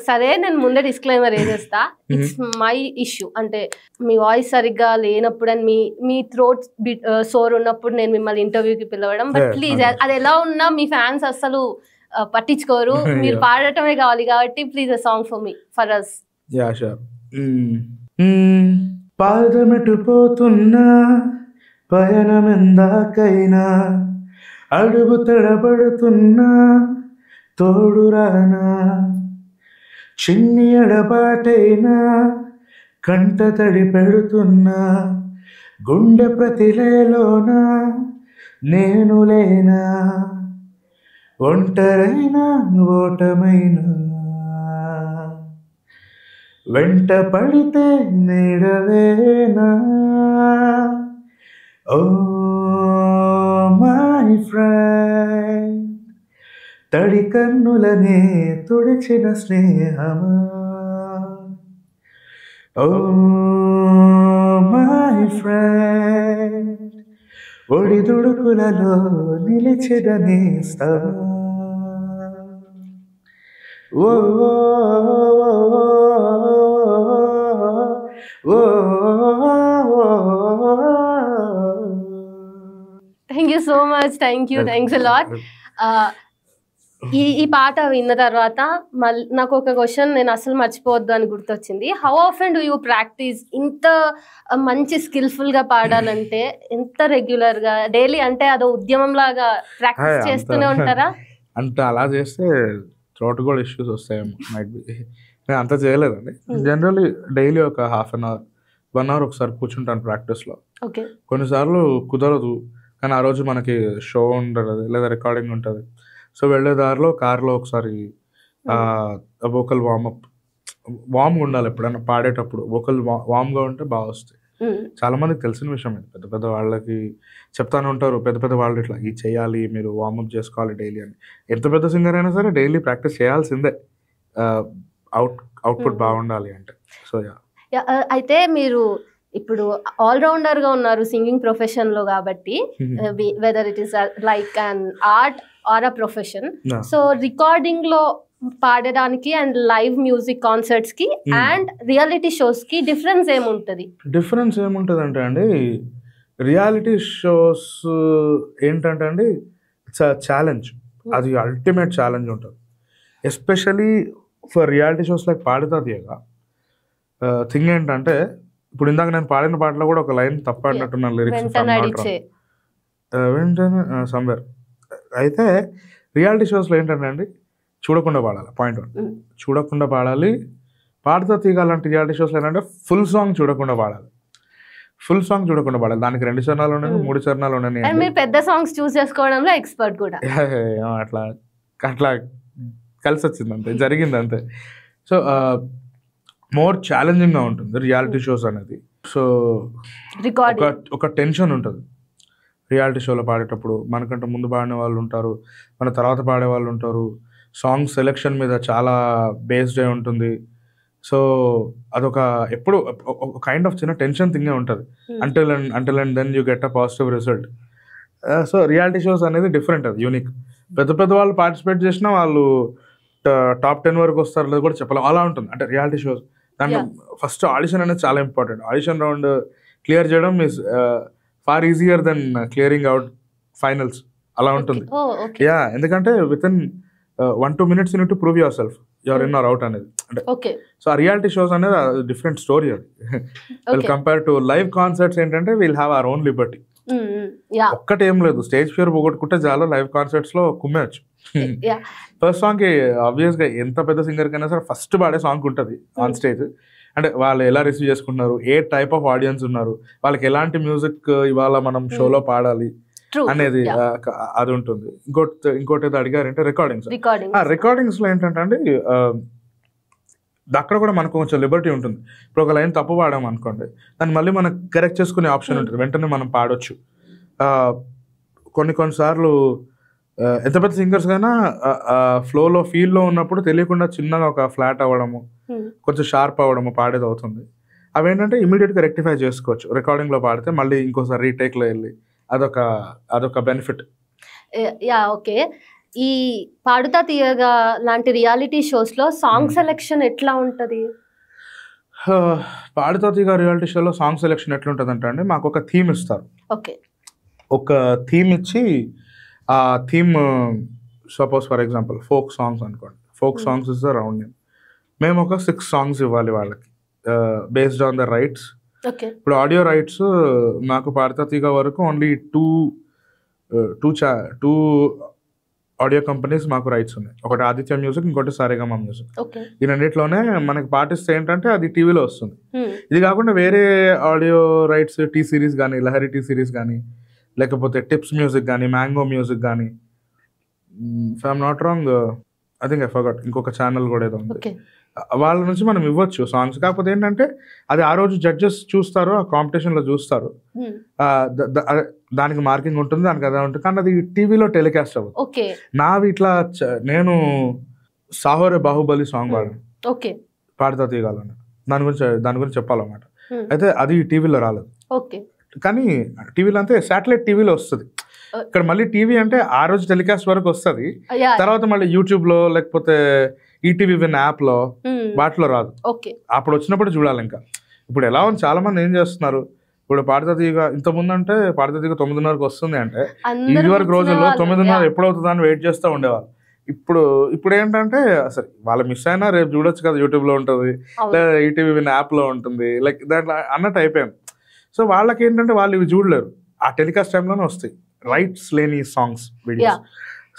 సరే నేను ముందే డిస్క్లైమర్ వేసేస్తా. It's my issue. అంటే మీ వాయిస్ సరిగ్గా లేనప్పుడు అండ్ మీ థ్రోట్ సోర్ ఉన్నప్పుడు నేను మిమ్మల్ని ఇంటర్వ్యూకి పిలవడం. బట్ ప్లీజ్ అది ఎలా ఉన్నా మీ ఫ్యాన్స్ అసలు పట్టించుకోరు. మీరు పాడటమే కావాలి కాబట్టి please a song for me, for us. Yeah sure. పాదమెటు పోతున్నా పయనమెందాకైనా అడుగు తడబడుతున్నా తోడురానా, చిన్ని ఎడబాటైనా కంట తడి పెడుతున్నా గుండె ప్రతిలేలోనా నేను లేనా, ఒంటరైనా ఓటమైనా వెంట పడితే నీడవేనా. ఓ మై ఫ్రెండ్, తడి కన్నులనే తుడిచిన స్నేహమా. ఓ మై ఫ్రెండ్, ఒడిదుడుకులలో నిలిచిన నేస్తమా. Oh thank you so much. Thanks a lot. ఈ పాట విన్న తర్వాత మళ్ళీ నాకు ఒక క్వశ్చన్ నేను అసలు మర్చిపోవద్దు అని గుర్తొచ్చింది. How often do you practice? ఇంత మంచి స్కిల్ఫుల్ గా పాడాలంటే ఎంత రెగ్యులర్ గా డైలీ, అంటే అదో ఉద్యమం లాగా ప్రాక్టీస్ చేస్తూనే ఉంటారా? అంటే అలా చేస్తే థ్రోట్ కూడా ఇష్యూస్ వస్తాయేమో, మైట్ బి. నేను అంత చేయలేదండి. జనరల్లీ డైలీ ఒక హాఫ్ అన్ అవర్ 1 hour ఒకసారి కూర్చుంటాను ప్రాక్టీస్లో. కొన్నిసార్లు కుదరదు, కానీ ఆ రోజు మనకి షో ఉంటుంది లేదా రికార్డింగ్ ఉంటుంది. సో వెళ్ళే దారిలో కార్లో ఒకసారి వోకల్ వామ్గా ఉండాలి. ఎప్పుడైనా పాడేటప్పుడు వోకల్ వామ్గా ఉంటే బాగా వస్తాయి. చాలా మందికి తెలిసిన విషయం ఇది. పెద్ద పెద్ద వాళ్ళకి చెప్తానే ఉంటారు, పెద్ద పెద్ద వాళ్ళు ఇట్లా ఇది చేయాలి, మీరు వార్మప్ చేసుకోవాలి డైలీ అని. ఎంత పెద్ద సింగర్ అయినా సరే డైలీ ప్రాక్టీస్ చేయాల్సిందే అవుట్పుట్ బాగుండాలి అంటే. సో అయితే మీరు ఇప్పుడు ఆల్రౌండర్ గా ఉన్నారు సింగింగ్ ప్రొఫెషన్ లో కాబట్టి, whether it is like an art or a profession. So recording లో పాడడానికి అండ్ లైవ్ మ్యూజిక్ కాన్సర్ట్స్ కి అండ్ రియాలిటీ షోస్ కి డిఫరెన్స్ ఏముంటది? డిఫరెన్స్ ఏముంటది అంటే అండి, రియాలిటీ షోస్ ఏంటంటే అండి ఇట్స్ అ ఛాలెంజ్. అది అల్టిమేట్ ఛాలెంజ్ ఉంటుంది. Especially for reality shows like Paadutha Theeyaga thing ఏంటంటే, ఇప్పుడు ఇందాక నేను పాడిన పాటలో కూడా ఒక లైన్ తప్ప అన్నట్టున్నాను లిరిక్స్ వెంటనే సమ్వేర్. అయితే రియాలిటీ షోస్లో ఏంటంటే అండి చూడకుండా పాడాలి. పాయింట్ 1, చూడకుండా పాడాలి. పాడుతా తీగాలంటే రియాలిటీ షోస్లో ఏంటంటే ఫుల్ సాంగ్ చూడకుండా పాడాలి. దానికి 2 చరణాలు ఉన్నాయి, 3 చరణాలు ఉన్నాయి. పెద్ద సాంగ్స్ చూస్ చేసుకోవడంలో ఎక్స్పర్ట్ కూడా. అట్లా కలిసి వచ్చింది అంతే, జరిగింది అంతే. సో మోర్ ఛాలెంజింగ్గా ఉంటుంది రియాలిటీ షోస్ అనేది. సో ఒక టెన్షన్ ఉంటుంది రియాలిటీ షోలో పాడేటప్పుడు. మనకంటే ముందు పాడిన వాళ్ళు ఉంటారు, మన తర్వాత పాడే వాళ్ళు ఉంటారు. సాంగ్ సెలెక్షన్ మీద చాలా బేస్డ్ అయి ఉంటుంది. సో అదొక ఎప్పుడు ఒక కైండ్ ఆఫ్ చిన్న టెన్షన్ థింగే ఉంటుంది until and then you get a positive result. So reality shows అనేది డిఫరెంట్, అది యూనిక్. పెద్ద వాళ్ళు పార్టిసిపేట్ చేసినా వాళ్ళు టాప్ 10 వరకు వస్తారు లేదు కూడా చెప్పలేం, అలా ఉంటుంది. అంటే రియాలిటీ షోస్ దాంట్లో ఫస్ట్ ఆడిషన్ అనేది చాలా ఇంపార్టెంట్. ఆడిషన్ రౌండ్ క్లియర్ చేయడం is far easier then clearing out finals, అలా ఉంటుంది. యా, ఎందుకంటే within 1-2 minutes you need to prove yourself, your in or out అనేది. అంటే సో ఆ రియాలిటీ షోస్ అనేది డిఫరెంట్ స్టోరీ అది. కంపేర్ టు లైవ్ కాన్సర్ట్స్ ఏంటంటే we'll have our own liberty. ఒక్కటి ఏం లేదు, స్టేజ్ ఫియర్ పోగొట్టుకుంటే చాలా లైవ్ కాన్సర్ట్స్ లో కుమ్మేయచ్చు. ఫస్ట్ సాంగ్ కి ఆబ్వియస్ గా ఎంత పెద్ద సింగర్ కైనా సరే ఫస్ట్ పాడే సాంగ్ ఉంటుంది ఆన్ స్టేజ్. అంటే వాళ్ళు ఎలా రిసీవ్ చేసుకుంటున్నారు, ఏ టైప్ ఆఫ్ ఆడియన్స్ ఉన్నారు, వాళ్ళకి ఎలాంటి మ్యూజిక్ ఇవాళ మనం షోలో పాడాలి అనేది అది ఉంటుంది. ఇంకోటి ఏదో అడిగారంటే రికార్డింగ్స్ లో ఏంటంటే అండి, అక్కడ కూడా మనకు కొంచెం లిబర్టీ ఉంటుంది. ఇప్పుడు ఒక లైన్ తప్పు పాడాం అనుకోండి, దాన్ని మళ్ళీ మనకు కరెక్ట్ చేసుకునే ఆప్షన్ ఉంటుంది, వెంటనే మనం పాడొచ్చు. కొన్నిసార్లు ఎంత పెద్ద సింగర్స్ కైనా ఫ్లోలో ఫీల్లో ఉన్నప్పుడు తెలియకుండా చిన్నగా ఒక ఫ్లాట్ అవ్వడము, కొంచెం షార్ప్ అవ్వడము పాడేది అవుతుంది. అవేంటంటే ఇమీడియట్గా రెక్టిఫై చేసుకోవచ్చు. రికార్డింగ్లో పాడితే మళ్ళీ ఇంకోసారి రీటేక్లో వెళ్ళి అదొక బెనిఫిట్. ఓకే. ఈ పాడుతా తీయగా లాంటి రియాలిటీ షోస్ లో సాంగ్ సెలెక్షన్ ఎట్లా ఉంటది? పాడుతా తీయగా రియాలిటీ షోలో సాంగ్ సెలెక్షన్ ఎట్లా ఉంటుంది అంటే అండి, మాకు ఒక థీమ్ ఇస్తారు. ఓకే. ఒక థీమ్ ఇచ్చి ఆ theme suppose for example folk songs అనుకోండి, folk songs is the round name. మేము ఒక 6 సాంగ్స్ ఇవ్వాలి వాళ్ళకి బేస్డ్ ఆన్ ద రైట్స్. ఇప్పుడు ఆడియో రైట్స్ మాకు పాడుతా తీయగా వరకు ఓన్లీ టూ ఆడియో కంపెనీస్ మాకు రైట్స్ ఉన్నాయి. ఒకటి ఆదిత్య మ్యూజిక్, ఇంకోటి సారేగామా మ్యూజిక్. ఈ రెండిట్లోనే మనకి పాటిస్తే ఏంటంటే అది టీవీలో వస్తుంది. ఇది కాకుండా వేరే ఆడియో రైట్స్ టీ సిరీస్ కానీ, లహరి టీ సిరీస్ కానీ, లేకపోతే టిప్స్ మ్యూజిక్ కానీ, మ్యాంగో మ్యూజిక్ కానీ, if I'm not wrong I think I forgot ఇంకొక ఛానల్ కూడా ఏదో ఉంది, వాళ్ళ నుంచి మనం ఇవ్వచ్చు సాంగ్స్. కాకపోతే ఏంటంటే అది ఆ రోజు జడ్జెస్ చూస్తారు, ఆ కాంపిటీషన్లో చూస్తారు, దానికి మార్కింగ్ ఉంటుంది, దానికి అదే ఉంటుంది. కానీ అది టీవీలో టెలికాస్ట్ అవ్వదు. నావి ఇట్లా నేను సాహోరే బాహుబలి సాంగ్ పాడాను పాడుతా తీయగలను, దాని గురించి చెప్పాలన్నమాట. అయితే అది టీవీలో రాలేదు, కానీ టీవీలో అంతే శాటిలైట్ టీవీలో వస్తుంది. ఇక్కడ మళ్ళీ టీవీ అంటే ఆ రోజు టెలికాస్ట్ వరకు వస్తుంది, తర్వాత మళ్ళీ యూట్యూబ్ లో లేకపోతే ఈటీవీ విన్ యాప్ లో వాటిలో రాదు. అప్పుడు వచ్చినప్పుడు చూడాలి. ఇంకా ఇప్పుడు ఎలా ఉంది, చాలా మంది ఏం చేస్తున్నారు, ఇప్పుడు పాడుతా తీయగా ఇంతకుముందు అంటే పాడుతా తీయగా 9:30కి వస్తుంది అంటే ఇది వరకు రోజుల్లో 9:30 ఎప్పుడవుతుందా అని వెయిట్ చేస్తూ ఉండేవాళ్ళు. ఇప్పుడు ఏంటంటే అసలు వాళ్ళు మిస్ అయినా రేపు చూడొచ్చు కదా, యూట్యూబ్ లో ఉంటుంది, లేదా ఈటీవీ విన్ యాప్ లో ఉంటుంది, లైక్ దాంట్లో అన్నట్టు అయిపోయింది. సో వాళ్ళకి ఏంటంటే వాళ్ళు ఇవి చూడలేరు, ఆ టెలికాస్ట్ టైంలోనే వస్తాయి రైట్స్ లేని సాంగ్స్ వీడియోస్.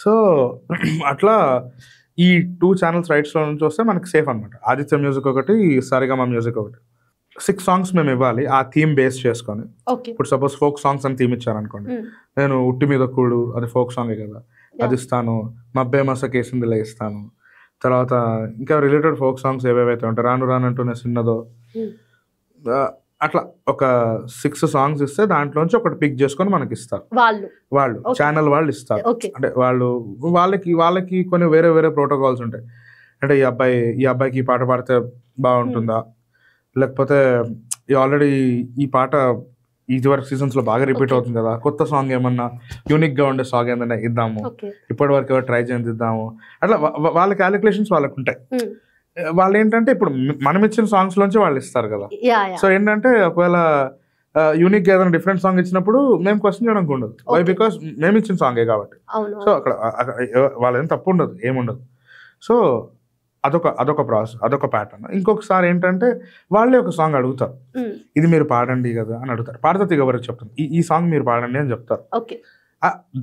సో అట్లా ఈ 2 ఛానల్స్ రైట్స్లో నుంచి వస్తే మనకి సేఫ్ అనమాట. ఆదిత్య మ్యూజిక్ ఒకటి, సారేగామా మ్యూజిక్ ఒకటి. 6 సాంగ్స్ మేము ఇవ్వాలి ఆ థీమ్ బేస్ చేసుకొని. ఇప్పుడు సపోజ్ ఫోక్ సాంగ్స్ అని థీమ్ ఇచ్చారనుకోండి, నేను ఉట్టి మీద కూడు అది ఫోక్ సాంగే కదా, అది ఇస్తాను. మబ్బే మసకేసిందిలే ఇస్తాను. తర్వాత ఇంకా రిలేటెడ్ ఫోక్ సాంగ్స్ ఏవేవైతే ఉంటాయి, రాను రానంటూనే చిన్నదో, అట్లా ఒక 6 సాంగ్స్ ఇస్తే దాంట్లోంచి ఒకటి పిక్ చేసుకొని మనకి ఇస్తారు వాళ్ళు ఛానల్ వాళ్ళు ఇస్తారు. అంటే వాళ్ళకి కొన్ని వేరే వేరే ప్రోటోకాల్స్ ఉంటాయి. అంటే ఈ అబ్బాయికి ఈ పాట పాడితే బాగుంటుందా, లేకపోతే ఆల్రెడీ ఈ పాట ఇదివరకు సీజన్స్ లో బాగా రిపీట్ అవుతుంది కదా, కొత్త సాంగ్ ఏమన్నా యూనిక్ గా ఉండే సాంగ్ ఏదైనా ఇద్దాము, ఇప్పటి వరకు ఎవరు ట్రై చేసి ఇద్దాము, అట్లా వాళ్ళ క్యాలిక్యులేషన్స్ వాళ్ళకు ఉంటాయి. వాళ్ళు ఏంటంటే ఇప్పుడు మనం ఇచ్చిన సాంగ్స్ లోంచి వాళ్ళు ఇస్తారు కదా. సో ఏంటంటే ఒకవేళ యూనిక్ గా ఏదైనా డిఫరెంట్ సాంగ్ ఇచ్చినప్పుడు మేము క్వశ్చన్ చేయడానికి ఉండదు, వై బికాస్ మేము ఇచ్చిన సాంగే కాబట్టి. సో అక్కడ వాళ్ళేం తప్పు ఉండదు, ఏముండదు. సో అదొక ప్రాసెస్, అదొక ప్యాటర్న్. ఇంకొకసారి ఏంటంటే వాళ్ళే ఒక సాంగ్ అడుగుతారు, ఇది మీరు పాడండి కదా అని అడుగుతారు. పాడుతా తీయగా వరకు చెప్తాను, ఈ సాంగ్ మీరు పాడండి అని చెప్తారు.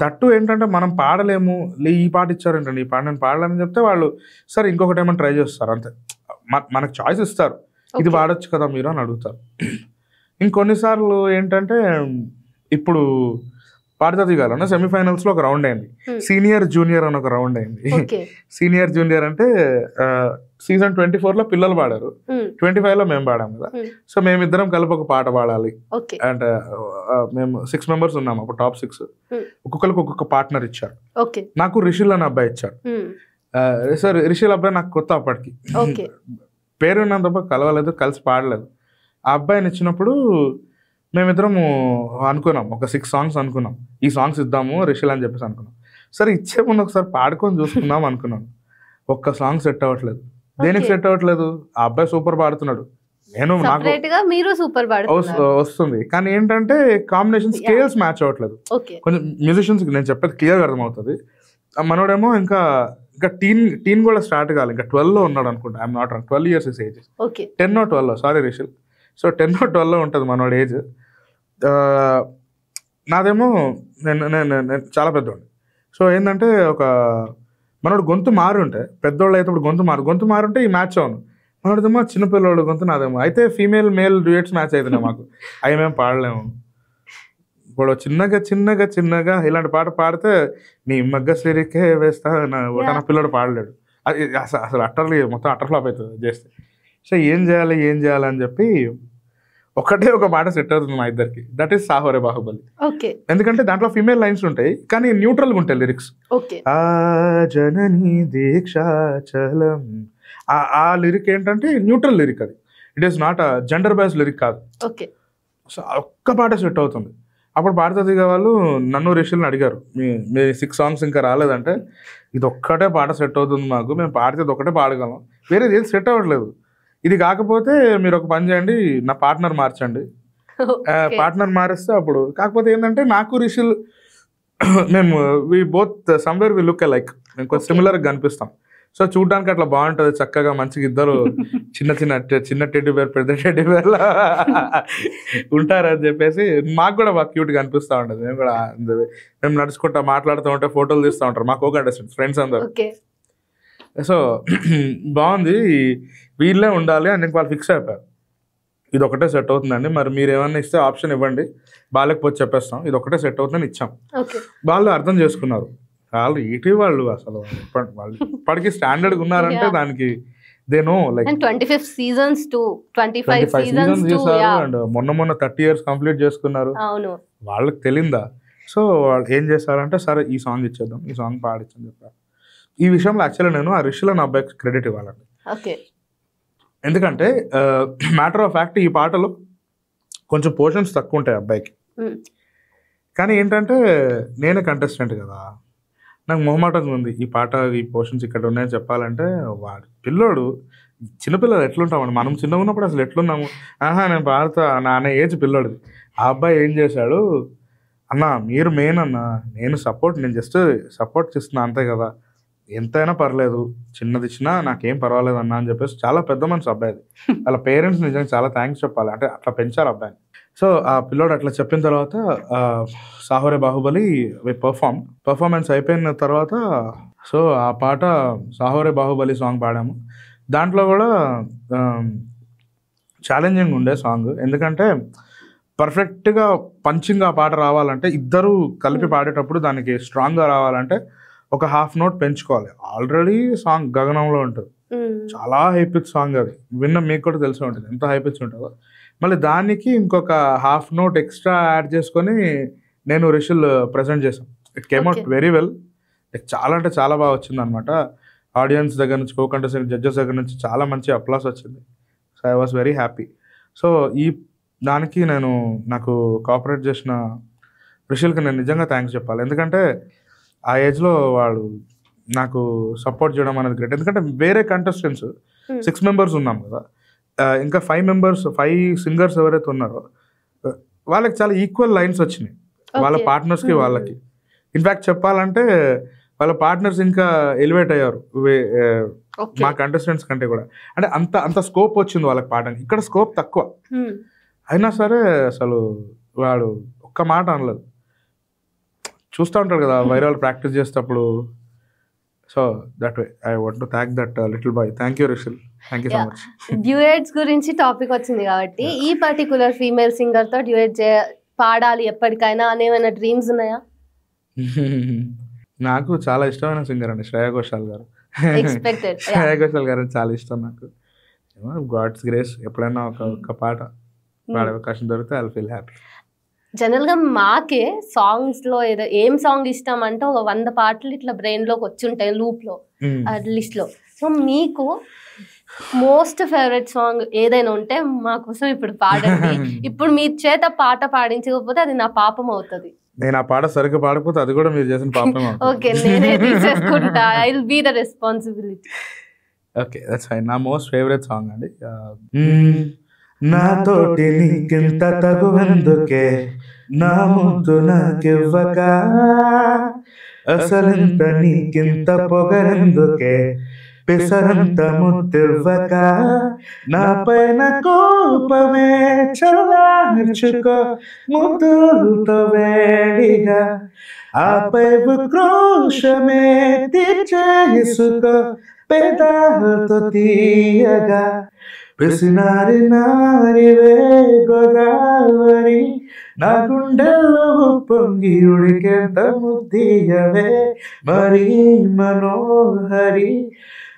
దట్టు ఏంటంటే మనం పాడలేము, ఈ పాట ఇచ్చారేంటండి, ఈ పాట నేను పాడలేని చెప్తే వాళ్ళు సరే ఇంకొకటి ఏమైనా ట్రై చేస్తారు, అంతే. మనకు చాయిస్ ఇస్తారు, ఇది పాడొచ్చు కదా మీరు అని అడుగుతారు. ఇంకొన్నిసార్లు ఏంటంటే ఇప్పుడు పాడుతా తీయగాలన్న సెమీఫైనల్స్ లో ఒక రౌండ్ అయింది, సీనియర్ జూనియర్ అని ఒక రౌండ్ అయింది. సీనియర్ జూనియర్ అంటే సీజన్ 24 లో పిల్లలు పాడారు, 25 లో మేము పాడాం కదా. సో మేమిద్దరం కలిపి ఒక పాట పాడాలి అంటే మేము 6 మెంబర్స్ ఉన్నాము, అప్పుడు టాప్ 6. ఒక్కొక్కరికి ఒక్కొక్క పార్ట్నర్ ఇచ్చారు. నాకు రిషిల్ అనే అబ్బాయి ఇచ్చాడు. సార్ రిషిల్ అబ్బాయి నాకు కొత్త, అప్పటికి పేరు ఉన్నంత కలవలేదు, కలిసి పాడలేదు. ఆ అబ్బాయిని ఇచ్చినప్పుడు మేమిద్దరము అనుకున్నాం, ఒక 6 సాంగ్స్ అనుకున్నాం, ఈ సాంగ్స్ ఇద్దాము రిషిల్ అని చెప్పేసి అనుకున్నాం. సరే ఇచ్చే ముందు ఒకసారి పాడుకొని చూసుకుందాం అనుకున్నాను. ఒక్క సాంగ్ సెట్ అవ్వట్లేదు. దేనికి సెట్ అవ్వట్లేదు, ఆ అబ్బాయి సూపర్ పాడుతున్నాడు, నేను వస్తుంది, కానీ ఏంటంటే కాంబినేషన్ స్కేల్స్ మ్యాచ్ అవ్వట్లేదు. కొంచెం మ్యూజిషియన్స్ నేను చెప్పేది క్లియర్గా అర్థమవుతుంది. మనోడేమో ఇంకా టీన్ కూడా స్టార్ట్ కావాలి, ఇంకా 12 లో ఉన్నాడు అనుకుంటా, I'm not wrong, 12 years age, 10 or 12, sorry Rishil. So 10 or 12 ఉంటుంది మనోడు ఏజ్. నాదేమో నేను చాలా పెద్దవాడిని. సో ఏంటంటే ఒక మనోడు గొంతు మారుంటే పెద్దోళ్ళు అయితే ఇప్పుడు గొంతు మారుంటే ఈ మ్యాచ్ అవును. మనోడిదేమో చిన్నపిల్లవాడు గొంతు, నాదేమో అయితే ఫీమేల్ మేల్ డ్యూయట్స్ మ్యాచ్ అవుతున్నాయి మాకు. అవి మేము పాడలేము. ఇప్పుడు చిన్నగా ఇలాంటి పాట పాడితే నీ మగ్గ సిరికే వేస్తా నా పిల్లడు పాడలేడు. అది అసలు మొత్తం అటర్ ఫ్లాప్ అవుతుంది చేస్తే. సో ఏం చేయాలి అని చెప్పి ఒకటే ఒక పాట సెట్ అవుతుంది మా ఇద్దరికి. That is Saahore Baahubali. ఎందుకంటే దాంట్లో ఫీమేల్ లైన్స్ ఉంటాయి కానీ న్యూట్రల్గా ఉంటాయి లిరిక్స్. ఆ జనని దీక్షాచలం ఆ లిరిక్ ఏంటంటే న్యూట్రల్ లిరిక్. అది it is not gender based lyric కాదు. సో ఒక్క పాట సెట్ అవుతుంది. అప్పుడు పాడుతా దిగే వాళ్ళు నన్ను రిషుల్ని అడిగారు, మీ 6 songs ఇంకా రాలేదంటే ఇది ఒక్కటే పాట సెట్ అవుతుంది మాకు, మేము పాడితే ఇది ఒక్కటే పాడగలం, వేరేది ఏది సెట్ అవ్వట్లేదు. ఇది కాకపోతే మీరు ఒక పని చేయండి, నా పార్ట్నర్ మార్చండి. పార్ట్నర్ మారిస్తే అప్పుడు కాకపోతే ఏంటంటే నాకు రిషుల్ మేము we both somewhere we look like, మేము కొంచెం సిమిలర్గా కనిపిస్తాం. సో చూడడానికి అట్లా బాగుంటుంది, చక్కగా మంచిగా ఇద్దరు చిన్న టెడ్డీ బేర్ పెద్ద టెడ్డీ బేర్లా ఉంటారని చెప్పేసి మాకు కూడా బాగా క్యూట్గా అనిపిస్తూ ఉంటుంది. మేము నడుచుకుంటా మాట్లాడుతూ ఉంటే ఫోటోలు తీస్తూ ఉంటారు మాకు కంటెస్టెంట్స్ ఫ్రెండ్స్ అందరు. సో బాగుంది, వీళ్ళే ఉండాలి అని వాళ్ళు ఫిక్స్ అయిపోయారు. ఇది ఒకటే సెట్ అవుతుందండి, మరి మీరు ఏమన్నా ఇస్తే ఆప్షన్ ఇవ్వండి, బాగాలేకపోతే చెప్పేస్తాం, ఇది ఒకటే సెట్ అవుతుందని ఇచ్చాం. వాళ్ళు అర్థం చేసుకున్నారు. వాళ్ళు వాళ్ళు అసలు వాళ్ళు ఇప్పటికీ స్టాండర్డ్గా ఉన్నారంటే దానికి they know like 25 seasons to 25 seasons చేశారు. అండ్ మొన్న 30 years కంప్లీట్ చేసుకున్నారు. వాళ్ళకి తెలిందా? సో వాళ్ళు ఏం చేశారంటే సరే ఈ సాంగ్ ఇచ్చేద్దాం, ఈ సాంగ్ పాడించని చెప్పారు. ఈ విషయంలో యాక్చువల్లీ నేను ఆ రిషులో నా అబ్బాయికి క్రెడిట్ ఇవ్వాలండి. ఎందుకంటే మ్యాటర్ ఆఫ్ ఫ్యాక్ట్ ఈ పాటలో కొంచెం పోర్షన్స్ తక్కువ ఉంటాయి అబ్బాయికి. కానీ ఏంటంటే నేనే కంటెస్టెంట్ కదా, నాకు మొహమాటంగా ఉంది ఈ పాట ఈ పోర్షన్స్ ఇక్కడ ఉన్నాయని చెప్పాలంటే. వాడు పిల్లోడు, చిన్నపిల్లలు ఎట్లుంటామండి మనం, చిన్నగా ఉన్నప్పుడు అసలు ఎట్లున్నాము, నేను పాడతా అనే ఏజ్ పిల్లోడిది. ఆ అబ్బాయి ఏం చేశాడు, అన్న మీరు మెయిన్ అన్న, నేను జస్ట్ సపోర్ట్ చేస్తున్నా అంతే కదా, ఎంతైనా పర్లేదు చిన్నది ఇచ్చినా నాకేం పర్వాలేదు అన్న అని చెప్పేసి చాలా పెద్ద మనసు అబ్బాయిది. వాళ్ళ పేరెంట్స్ నిజంగా చాలా థ్యాంక్స్ చెప్పాలి, అంటే అట్లా పెంచారు అబ్బాయిని. సో ఆ పిల్లోడు అట్లా చెప్పిన తర్వాత సాహోరే బాహుబలి పర్ఫార్మెన్స్ అయిపోయిన తర్వాత సో ఆ పాట సాహోరే బాహుబలి సాంగ్ పాడాము. దాంట్లో కూడా ఛాలెంజింగ్ ఉండే సాంగ్, ఎందుకంటే పర్ఫెక్ట్గా పంచింగ్ ఆ పాట రావాలంటే ఇద్దరు కలిపి పాడేటప్పుడు దానికి స్ట్రాంగ్గా రావాలంటే ఒక హాఫ్ నోట్ పెంచుకోవాలి. ఆల్రెడీ సాంగ్ గగనంలో ఉంటుంది, చాలా హై పిచ్ సాంగ్, అది విన్న మీకు కూడా తెలిసి ఉంటుంది ఎంత హై పిచ్ ఉంటుందో. మళ్ళీ దానికి ఇంకొక హాఫ్ నోట్ ఎక్స్ట్రా యాడ్ చేసుకొని నేను రిషుల్ ప్రజెంట్ చేశాను. It came out very well, చాలా అంటే చాలా బాగా వచ్చింది అనమాట. ఆడియన్స్ దగ్గర నుంచి, కో కంటెస్టెంట్ జడ్జెస్ దగ్గర నుంచి చాలా మంచి అప్లాస్ వచ్చింది. So I was very happy. So ఈ దానికి నాకు కోఆపరేట్ చేసిన రిషుల్కి నేను నిజంగా థ్యాంక్స్ చెప్పాలి. ఎందుకంటే ఆ ఏజ్లో వాడు నాకు సపోర్ట్ చేయడం అనేది గ్రేట్. ఎందుకంటే వేరే కంటెస్టెంట్స్ 6 members ఉన్నాం కదా, ఇంకా 5 సింగర్స్ ఎవరైతే ఉన్నారో వాళ్ళకి చాలా ఈక్వల్ లైన్స్ వచ్చినాయి వాళ్ళ పార్ట్నర్స్కి వాళ్ళకి. ఇన్ఫ్యాక్ట్ చెప్పాలంటే వాళ్ళ పార్ట్నర్స్ ఇంకా ఎలివేట్ అయ్యారు మా కంటెస్టెంట్స్ కంటే కూడా. అంటే అంత స్కోప్ వచ్చింది వాళ్ళకి పాడడానికి, ఇక్కడ స్కోప్ తక్కువ అయినా సరే అసలు వాడు ఒక్క మాట అనలేదు. చూస్తూ ఉంటాడు కదా వైరల్ ప్రాక్టీస్ చేసేటప్పుడు. So that way I want to thank that little boy. Thank you Rishul, thank you so much. Duets గురించి టాపిక్ వచ్చింది కాబట్టి ఈ పర్టికులర్ ఫీమేల్ సింగర్ తో డ్యూయట్ పాడాలి ఎప్పటికైనా అనేమైనా డ్రీమ్స్ ఉన్నాయా? నాకు చాలా ఇష్టమైన సింగర్ అండి శ్రేయా ఘోషాల్ గారు. శ్రేయా ఘోషాల్ గారు చాలా ఇష్టం నాకు. గాడ్స్ గ్రేస్, ఎప్పుడైనా ఒక పాట పాడే అవకాశం దొరికితే ఐ విల్ ఫీల్ హ్యాపీ. జనరల్గా మాకే సాంగ్స్లో ఏం సాంగ్ ఇష్టం అంటే ఒక 100 పాటలు ఇట్లా బ్రెయిన్లోకి వచ్చి ఉంటాయి లూప్లో, లిస్ట్లో. సో మీకు మోస్ట్ ఫేవరెట్ సాంగ్ ఏదైనా ఉంటే మా కోసం ఇప్పుడు పాడండి. ఇప్పుడు మీ చేత పాట పాడించకపోతే అది నా పాపం అవుతుంది. నేను ఆ పాట సరిగ్గా పాడకపోతే అది కూడా మీరు చేసిన పాపం. ఓకే, నేనే తీసేసుకుంటా. I will be the responsibility. Okay, that's fine. నా మోస్ట్ ఫేవరెట్ సాంగ్ అండి. నాతోటి నీకింత తగువెందుకే, నా ముద్దు నాకివ్వక, అసలింత నీకింత పొగరెందుకే, పెసరంత ముద్దివ్వక నా పైన కోపమే చల్లార్చుకో ముద్దులతో వేడిగా ఆపై క్రోషమే తీర్చేసుకో పెదాలతో తీయగా పిసినారి నారివే గోదావరి నా గుండెల్లో పొంగి ఉడికెంత ముద్దీయవే మరీ మనోహరి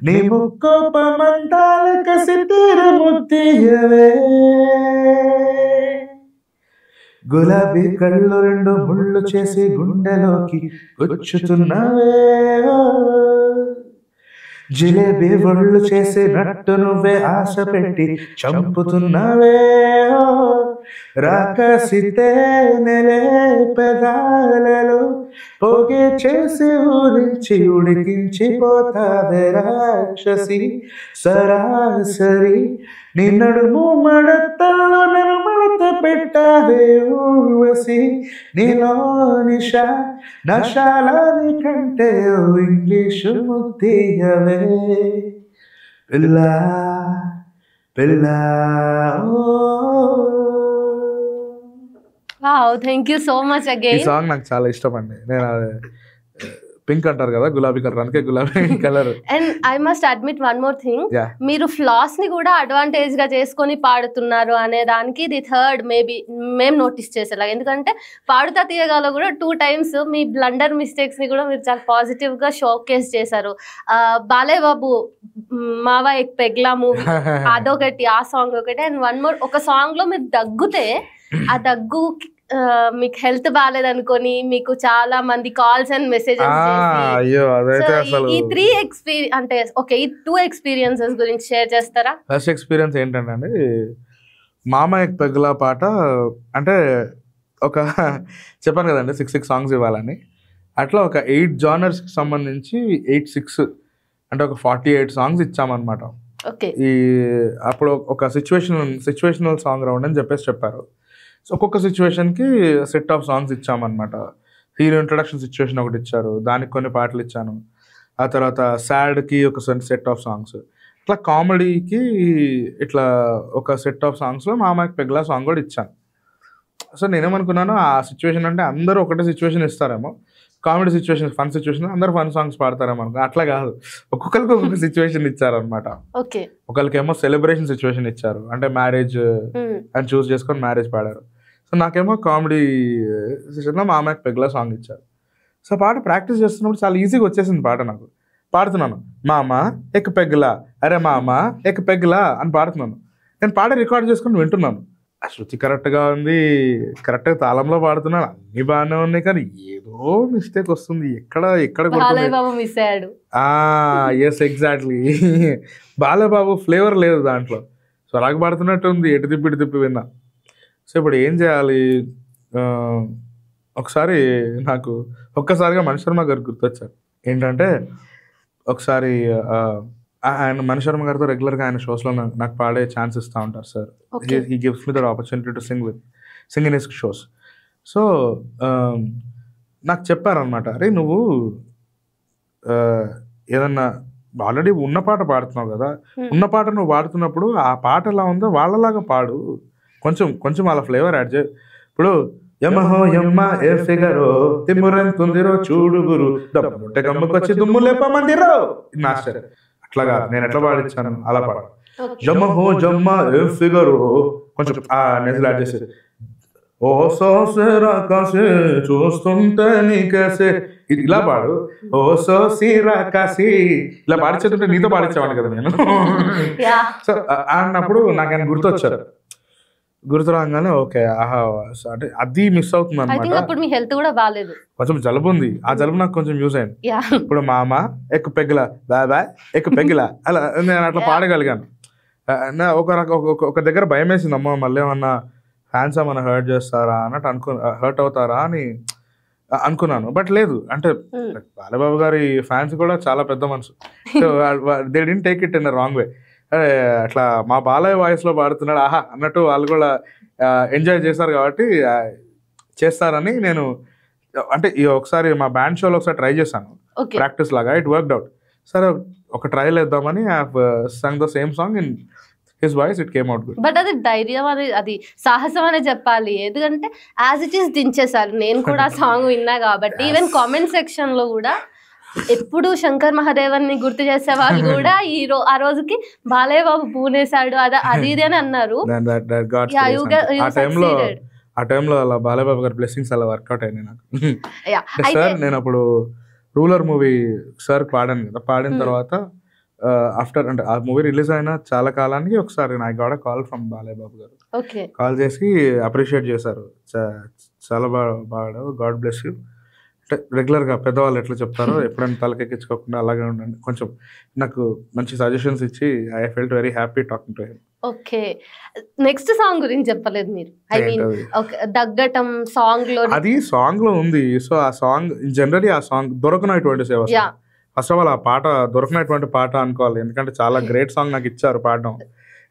నీ ముక్కోపమంతాల కసి తీర ముద్దీయవే గులాబీ కళ్ళు రెండు ముళ్ళు చేసి గుండెలోకి గుచ్చుతున్నవే జిలేబీ ఒళ్ళు చేసి నట్టు నువ్వే ఆశ పెట్టి చంపుతున్నవే రాకసితే నెలే పెదాలలో పొగే చేసి ఊరించి ఉడికించి పోతావే రాక్షసి సరాసరి నీ నడుము మడతల్లో నన్ను మడత పెట్టావే ఊర్వశి నీలో నిషా నశాలని కంటే ఇంగ్లీషు ముద్దీయవే పిల్ల పిల్ల wow, thank you so much ఈ అగైన్. సాంగ్ నాకు చాలా ఇష్టం అండి. నేను పింక్ అంటారు కదా, గులాబీ కలర్, అందుకే గులాబీ colour. And I must admit one more thing, Yeah. మీరు ఫ్లాస్ ని కూడా అడ్వాంటేజ్ గా చేసుకొని పాడుతున్నారు అనే దానికి ది థర్డ్ మేబీ మేము నోటీస్ చేసేలాగా. ఎందుకంటే పాడుతా తీయగాలో కూడా 2 times మీ బ్లండర్ మిస్టేక్స్ ని కూడా మీరు చాలా పాజిటివ్ గా షోకేస్ చేశారు. బాలయ్య బాబు మావా ఎక్ పెగ్లా మూవీ అదొకటి, ఆ సాంగ్ ఒకటి. అండ్ వన్ మోర్, ఒక సాంగ్ లో మీరు దగ్గుతే ఆ దగ్గు మీకు హెల్త్ బాగాలేదు అనుకొని మీకు చాలా మంది కాల్స్ అండ్ మెసేజెస్ అయ్యో అదైతే అసలు ఈ 3 ఎక్స్పీరియన్స్ అంటే ఓకే, ఈ 2 ఎక్స్పీరియన్సెస్ గురించి షేర్ చేస్తారా? ఫస్ట్ ఎక్స్పీరియన్స్ ఏంటంటే అండి, మామ ఎక్ పెగ్లా పాట అంటే ఒక చెప్పాను కదండి 6 సాంగ్స్ ఇవ్వాలని. అట్లా ఒక 8 జానర్స్కి సంబంధించి 8 అంటే ఒక 48 సాంగ్స్ ఇచ్చామన్నమాట. ఓకే, ఈ అప్పుడు ఒక సిచ్యువేషనల్ సాంగ్ రౌండ్ అని చెప్పారు. సో ఒక్కొక్క సిచ్యువేషన్కి సెట్ ఆఫ్ సాంగ్స్ ఇచ్చామన్నమాట. హీరో ఇంట్రొడక్షన్ సిచ్యువేషన్ ఒకటి ఇచ్చారు, దానికి కొన్ని పాటలు ఇచ్చాను. ఆ తర్వాత సాడ్కి ఒక సెట్ ఆఫ్ సాంగ్స్, ఇట్లా కామెడీకి ఇట్లా ఒక సెట్ ఆఫ్ సాంగ్స్లో మామకి పెగ్లా సాంగ్ కూడా ఇచ్చాను. సో నేనేమనుకున్నాను, ఆ సిచ్యువేషన్ అంటే అందరూ ఒకటే సిచ్యువేషన్ ఇస్తారేమో, కామెడీ సిచ్యువేషన్, ఫన్ సిచ్యువేషన్ అందరూ ఫన్ సాంగ్స్ పాడతారేమో అనుకో. అట్లా కాదు, ఒక్కొక్కరికి ఒక్కొక్క సిచ్యువేషన్ ఇచ్చారనమాట. ఓకే, ఒకరికేమో సెలబ్రేషన్ సిచ్యువేషన్ ఇచ్చారు, అంటే మ్యారేజ్ అని చూస్ చేసుకొని మ్యారేజ్ పాడారు. సో నాకేమో కామెడీ సిచ్యువేషన్లో మామకి పెగ్లా సాంగ్ ఇచ్చారు. సో పాట ప్రాక్టీస్ చేస్తున్నప్పుడు చాలా ఈజీగా వచ్చేసింది పాట. నాకు పాడుతున్నాను, మామ ఎక్ పెగ్లా, అరే మామ ఎక్ పెగ్లా అని పాడుతున్నాను. నేను పాట రికార్డ్ చేసుకుని వింటున్నాను, ఆ శృతి కరెక్ట్గా ఉంది, కరెక్ట్గా తాళంలో పాడుతున్నాను, అన్ని బాగానే ఉన్నాయి, కానీ ఏదో మిస్టేక్ వస్తుంది. ఎక్కడ బాలయ్య బాబు మిస్ అయ్యాడు. Yes exactly, Balayya Babu flavour లేదు దాంట్లో. సో అలాగ పాడుతున్నట్టు ఉంది, ఎటు తిప్పి విన్నా. సో ఇప్పుడు ఏం చేయాలి, ఒకసారి నాకు ఒక్కసారిగా మణి శర్మ గారు గుర్తొచ్చారు. ఏంటంటే ఒకసారి ఆయన మణి శర్మ గారితో రెగ్యులర్గా ఆయన షోస్లో నాకు పాడే ఛాన్స్ ఇస్తూ ఉంటారు sir. He gives me that opportunity to sing in his shows. So నాకు చెప్పారనమాట, అరే నువ్వు ఏదన్నా ఆల్రెడీ ఉన్న పాట పాడుతున్నావు కదా, ఉన్న పాట నువ్వు పాడుతున్నప్పుడు ఆ పాట ఎలా ఉందో వాళ్ళలాగా పాడు, కొంచెం వాళ్ళ ఫ్లేవర్ యాడ్ చేయి. ఇప్పుడు యమహో యమ్మ ఏ ఫిగరో తిమ్మురెంతుందిరో చూడు గురు దమ్ముంటే గమ్ముకొచ్చి దుమ్ము లేపమందిరో మాస్టర్. అట్లాగా నేను ఎట్లా పాడించాను అలా పాడు. జమ్మహో జమ్మ ఏ ఫిగరో కొంచెం ఆ నెజల్ యాడ్ చేసి, ఓ సోసరాకాశే చూస్తుంటే నీకేసే, ఇది ఇలా పాడు. ఓ సోసిరాకాశి ఇలా పాడించేస్తుంటే నీతో పాడించేవాడిని కదా నేను. సో అన్నప్పుడు నాకు ఆయన గుర్తొచ్చారు. గుర్తు రాగానే ఓకే, ఆహా, అంటే అది మిస్ అవుతుంది అనమాట. మీ హెల్త్ కూడా బాగాలేదు, కొంచెం జలుబు ఉంది, ఆ జలుబు నాకు కొంచెం యూజ్ అయింది. ఇప్పుడు మామ ఎక్కు పెగ్గిలా బాయ్ ఎక్కు పెగ్గిలా అలా నేను అట్లా పాడగలిగాను. ఒక దగ్గర భయం వేసింది, అమ్మ మళ్ళీ ఏమన్నా ఫ్యాన్స్ ఏమన్నా హర్ట్ చేస్తారా అన్నట్టు హర్ట్ అవుతారా అని అనుకున్నాను. బట్ లేదు, అంటే బాలబాబు గారి ఫ్యాన్స్ కూడా చాలా పెద్ద మనసు. They didn't take it in a wrong way. అట్లా మా బాలయ్య వాయిస్లో పాడుతున్నాడు ఆహా అన్నట్టు వాళ్ళు కూడా ఎంజాయ్ చేస్తారు కాబట్టి చేస్తారని నేను అంటే ఒకసారి మా బ్యాండ్ షోలో ఒకసారి ట్రై చేశాను ప్రాక్టీస్ లాగా. It worked out. సరే ఒక ట్రయల్ వేద్దామని I have Sung the same song in his voice, it came out good. But అది ధైర్యం అని, అది సాహసం అనే చెప్పాలి. ఎందుకంటే యాజ్ ఇట్ ఈస్ దించేశారు. నేను కూడా ఆ సాంగ్ విన్నా కాబట్టి ఈవెన్ కామెంట్ సెక్షన్ లో కూడా ఎప్పుడు శంకర్ మహాదేవన్ ని గుర్తు చేసే వాళ్ళు కూడా ఆ రోజుకి బాలయ్య బాబు పూనేశాడు అది ఇది అని అన్నారు. ఆ టైంలో అలా బాలయ్య బాబు గారి బ్లెస్సింగ్స్ అలా వర్కౌట్ అయినాయి నాకు. సార్ నేను అప్పుడు రూలర్ మూవీ సార్ పాడాను కదా, పాడిన తర్వాత ఆఫ్టర్ అంటే ఆ మూవీ రిలీజ్ అయిన చాలా కాలానికి ఒకసారి I got a call from Balayya Babu గారు. కాల్ చేసి అప్రిషియేట్ చేశారు, చాలా బాగా గాడ్ బ్లెస్ యూ. అంటే రెగ్యులర్గా పెద్దవాళ్ళు ఎట్లా చెప్తారో ఎప్పుడైనా తలకెక్కించుకోకుండా అలాగే ఉండండి, కొంచెం నాకు మంచి సజెషన్స్ ఇచ్చి I felt very happy talking to him. Okay, next song గురించి చెప్పలేదు మీరు. ఐ మీన్ దగ్గటం సాంగ్ లో, అది సాంగ్ లో ఉంది. సో ఆ సాంగ్ జనరలీ ఆ సాంగ్ దొరకనటువంటి సేవ. ఫస్ట్ ఆఫ్ ఆల్ ఆ పాట దొరకనటువంటి పాట అనుకోవాలి, ఎందుకంటే చాలా గ్రేట్ సాంగ్ నాకు ఇచ్చారు పాడడం.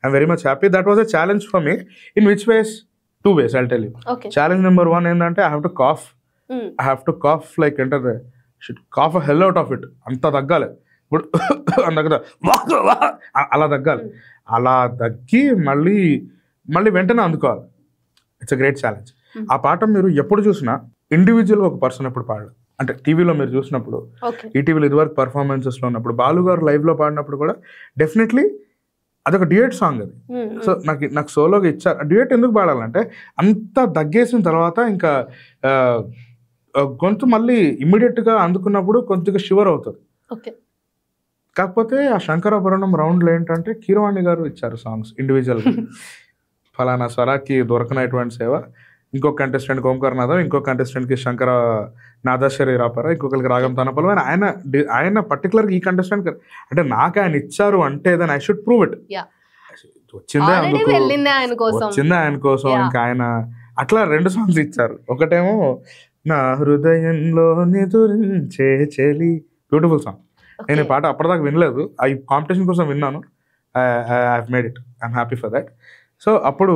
I'm very much happy. That was a challenge for me. In which ways? 2 ways I'll tell you. Challenge number 1 ఏంటంటే I have to cough like అంటే cough a hell out of it. అంత తగ్గాలి. ఇప్పుడు అలా తగ్గాలి. అలా తగ్గి మళ్ళీ వెంటనే అందుకోవాలి. It's a great challenge. ఆ పాట మీరు ఎప్పుడు చూసినా ఇండివిజువల్ ఒక పర్సన్ ఎప్పుడు పాడదు. అంటే టీవీలో మీరు చూసినప్పుడు, ఈటీవీలో ఇదివరకు పర్ఫార్మెన్సెస్లో ఉన్నప్పుడు, బాలు గారు లైవ్లో పాడినప్పుడు కూడా డెఫినెట్లీ అదొక డ్యూయట్ సాంగ్ అది. సో నాకు సోలోగా ఇచ్చారు. డ్యూయట్ ఎందుకు పాడాలంటే అంత దగ్గేసిన తర్వాత ఇంకా గొంతు మళ్ళీ ఇమ్మీడియట్గా అందుకున్నప్పుడు కొద్దిగా షివర్ అవుతుంది. కాకపోతే ఆ శంకరాభరణం రౌండ్లో ఏంటంటే కీరవాణి గారు ఇచ్చారు సాంగ్స్ ఇండివిజువల్గా. ఫలానా స్వరాకి దొరకనటువంటి సేవ, ఇంకొక కంటెస్టెంట్కి ఓంకారనాథం, ఇంకొక కంటెస్టెంట్కి శంకర నాదాశ్వరి రాపర, ఇంకొకరికి రాగం తనపలం. ఆయన పర్టికులర్గా ఈ కంటెస్టెంట్ అంటే నాకు ఆయన ఇచ్చారు అంటే then I should prove it. వచ్చిందే ఆయన కోసం. ఇంకా ఆయన అట్లా 2 సాంగ్స్ ఇచ్చారు. ఒకటేమో నా హృదయంలో నిదురించే చెలి, బ్యూటిఫుల్ సాంగ్. నేను ఈ పాట అప్పటిదాకా వినలేదు, ఈ కాంపిటీషన్ కోసం విన్నాను. I have made it, I'm happy for that. So అప్పుడు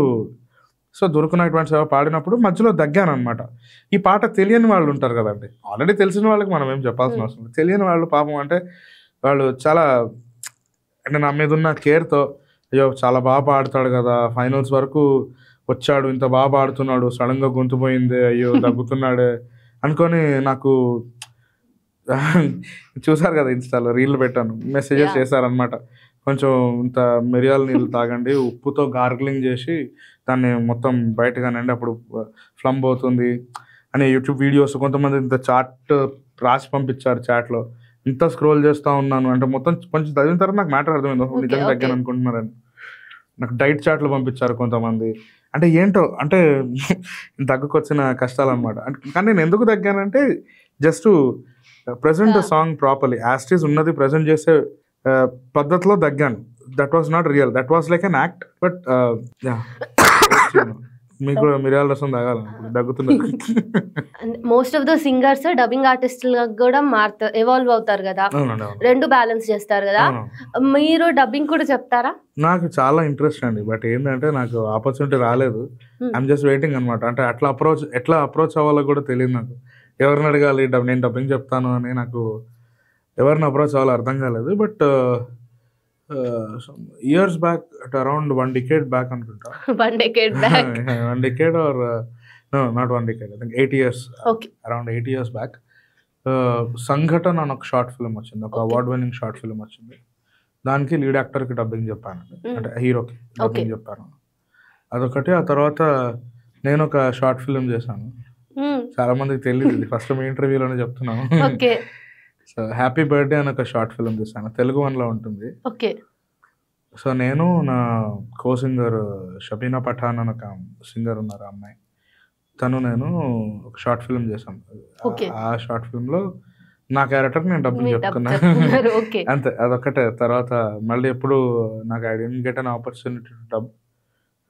దొరుకున్నటువంటి సేవ పాడినప్పుడు మధ్యలో దగ్గాను అనమాట. ఈ పాట తెలియని వాళ్ళు ఉంటారు కదండి, ఆల్రెడీ తెలిసిన వాళ్ళకి మనం ఏం చెప్పాల్సిన అవసరం లేదు. తెలియని వాళ్ళు పాపం అంటే వాళ్ళు చాలా అంటే నా మీద ఉన్న కేర్తో, అయ్యో చాలా బాగా పాడతాడు కదా, ఫైనల్స్ వరకు వచ్చాడు, ఇంత బాగా పాడుతున్నాడు, సడన్గా గొంతు పోయింది, అయ్యో దగ్గుతున్నాడే అనుకొని నాకు చూసారు కదా ఇన్స్టాలో రీల్ పెట్టాను, మెసేజెస్ చేశారనమాట. కొంచెం ఇంత మిరియాల నీళ్ళు తాగండి, ఉప్పుతో గార్గిలింగ్ చేసి దాన్ని మొత్తం బయటగానండి, అప్పుడు ఫ్లమ్ అవుతుంది అనే యూట్యూబ్ వీడియోస్. కొంతమంది ఇంత చాట్ రాసి పంపించారు చాట్లో. ఇంత స్క్రోల్ చేస్తూ ఉన్నాను అంటే మొత్తం కొంచెం చదివిన తర్వాత నాకు మ్యాటర్ అర్థమైంది, నిజంగా తగ్గాను అనుకుంటున్నారని. నాకు డైట్ చాట్లు పంపించారు కొంతమంది. అంటే ఏంటో అంటే తగ్గుకొచ్చిన కష్టాలు అనమాట. కానీ నేను ఎందుకు తగ్గానంటే just present song properly as it is ఉన్నది ప్రజెంట్ చేసే పద్ధతిలో తగ్గాను. That was not real, that was like an act. But మీకు కూడా మిరియాల రసం తాగాలి, దగ్గుతున్నారు. Most of the singers dubbing ఆర్టిస్టులుగా కూడా మారుతారు, ఎవాల్వ్ అవుతారు కదా, 2 బ్యాలెన్స్ చేస్తారు కదా. మీరు డబ్బింగ్ కూడా చెప్తారా? నాకు చాలా ఇంట్రెస్ట్ అండి, బట్ ఏంటంటే నాకు ఆపర్చునిటీ రాలేదు. ఐఎమ్ జస్ట్ వెయిటింగ్ అనమాట. అంటే ఎట్లా అప్రోచ్ అవ్వాలో కూడా తెలియదు నాకు. ఎవరిని అడగాలి, నేను డబ్బింగ్ చెప్తాను అని నాకు ఎవరిని అప్రోచ్ అవ్వాలో అర్థం కాలేదు. But years back at around 1 decade back అనుకుంటా. 1 decade back? 1 decade or no, not 1 decade, I think 8 years. Okay. Around 8 years back సంఘటన అని ఒక షార్ట్ ఫిల్మ్ వచ్చింది, ఒక అవార్డ్ విన్నింగ్ షార్ట్ ఫిల్మ్ వచ్చింది. దానికి లీడ్ యాక్టర్కి డబ్బింగ్ చెప్పాను, అంటే హీరోకి డబ్బింగ్ చెప్పాను. అదొకటి. ఆ తర్వాత నేను ఒక షార్ట్ ఫిల్మ్ చేశాను, చాలా మందికి తెలియదు, ఫస్ట్ మీ ఇంటర్వ్యూలోనే చెప్తున్నాను. సో హ్యాపీ బర్త్డే అని ఒక షార్ట్ ఫిల్మ్ తీసాను, తెలుగు 1లో ఉంటుంది. సో నేను నా కో సింగర్ షబీనా పఠాన్ అని ఒక సింగర్ ఉన్నారు, అమ్మాయి, నేను ఒక షార్ట్ ఫిల్మ్ చేశాను. ఆ షార్ట్ ఫిల్మ్లో నా క్యారెక్టర్ నేను డబ్బింగ్ చెప్పుకున్నాను అంతే, అదొక్కటే. తర్వాత మళ్ళీ ఎప్పుడు నాకు I didn't get an opportunity to dub.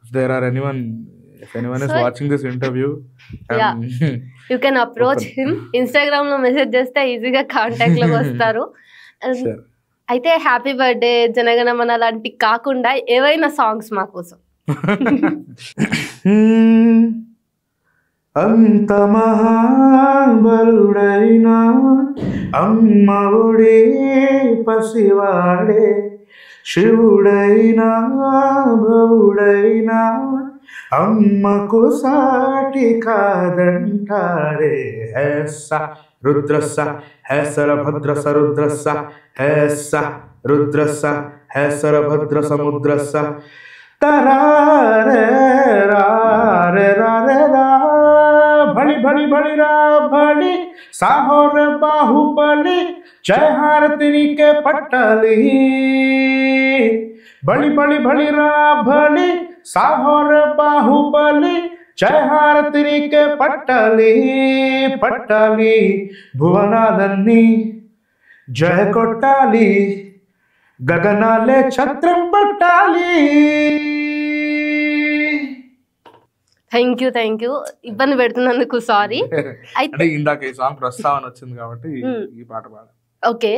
If there are if anyone is watching this interview, you can approach him. Instagram లో మెసేజ్ చేస్తే ఈజీగా కాంటాక్ట్ లోకి వస్తారు. అయితే హ్యాపీ బర్త్డే, జనగణమన లాంటి కాకుండా ఏవైనా సాంగ్స్ మా కోసం. అంత మహాబలుడైనా అమ్మఒడే పసివాడే శివుడైనా భవుడైనా అమ్మకు సాటి కాదంటారే హేస రుద్రస్స హేసర భద్రస రుద్రస్స హేస రుద్రస్స హేసర భద్ర సముద్రస్స తరారే రారే రారే రా భళి భళి భళి రా భళి సాహోర బాహుబలి జయ హారతినికే పట్టాలి బలి బలి బలి రా బలి సాహోర బాహుబలి జయ హారతినికే పట్టాలి పట్టాలి భువనాలన్నీ జయ కొట్టాలి గగనాలే ఛత్రం పట్టాలి. థ్యాంక్ యూ ఇబ్బంది పెడుతున్నందుకు సారీ. అంటే ఇందాక ఈ సాంగ్ ప్రస్తావన వచ్చింది కాబట్టి ఈ పాట పాడాలి. ఓకే,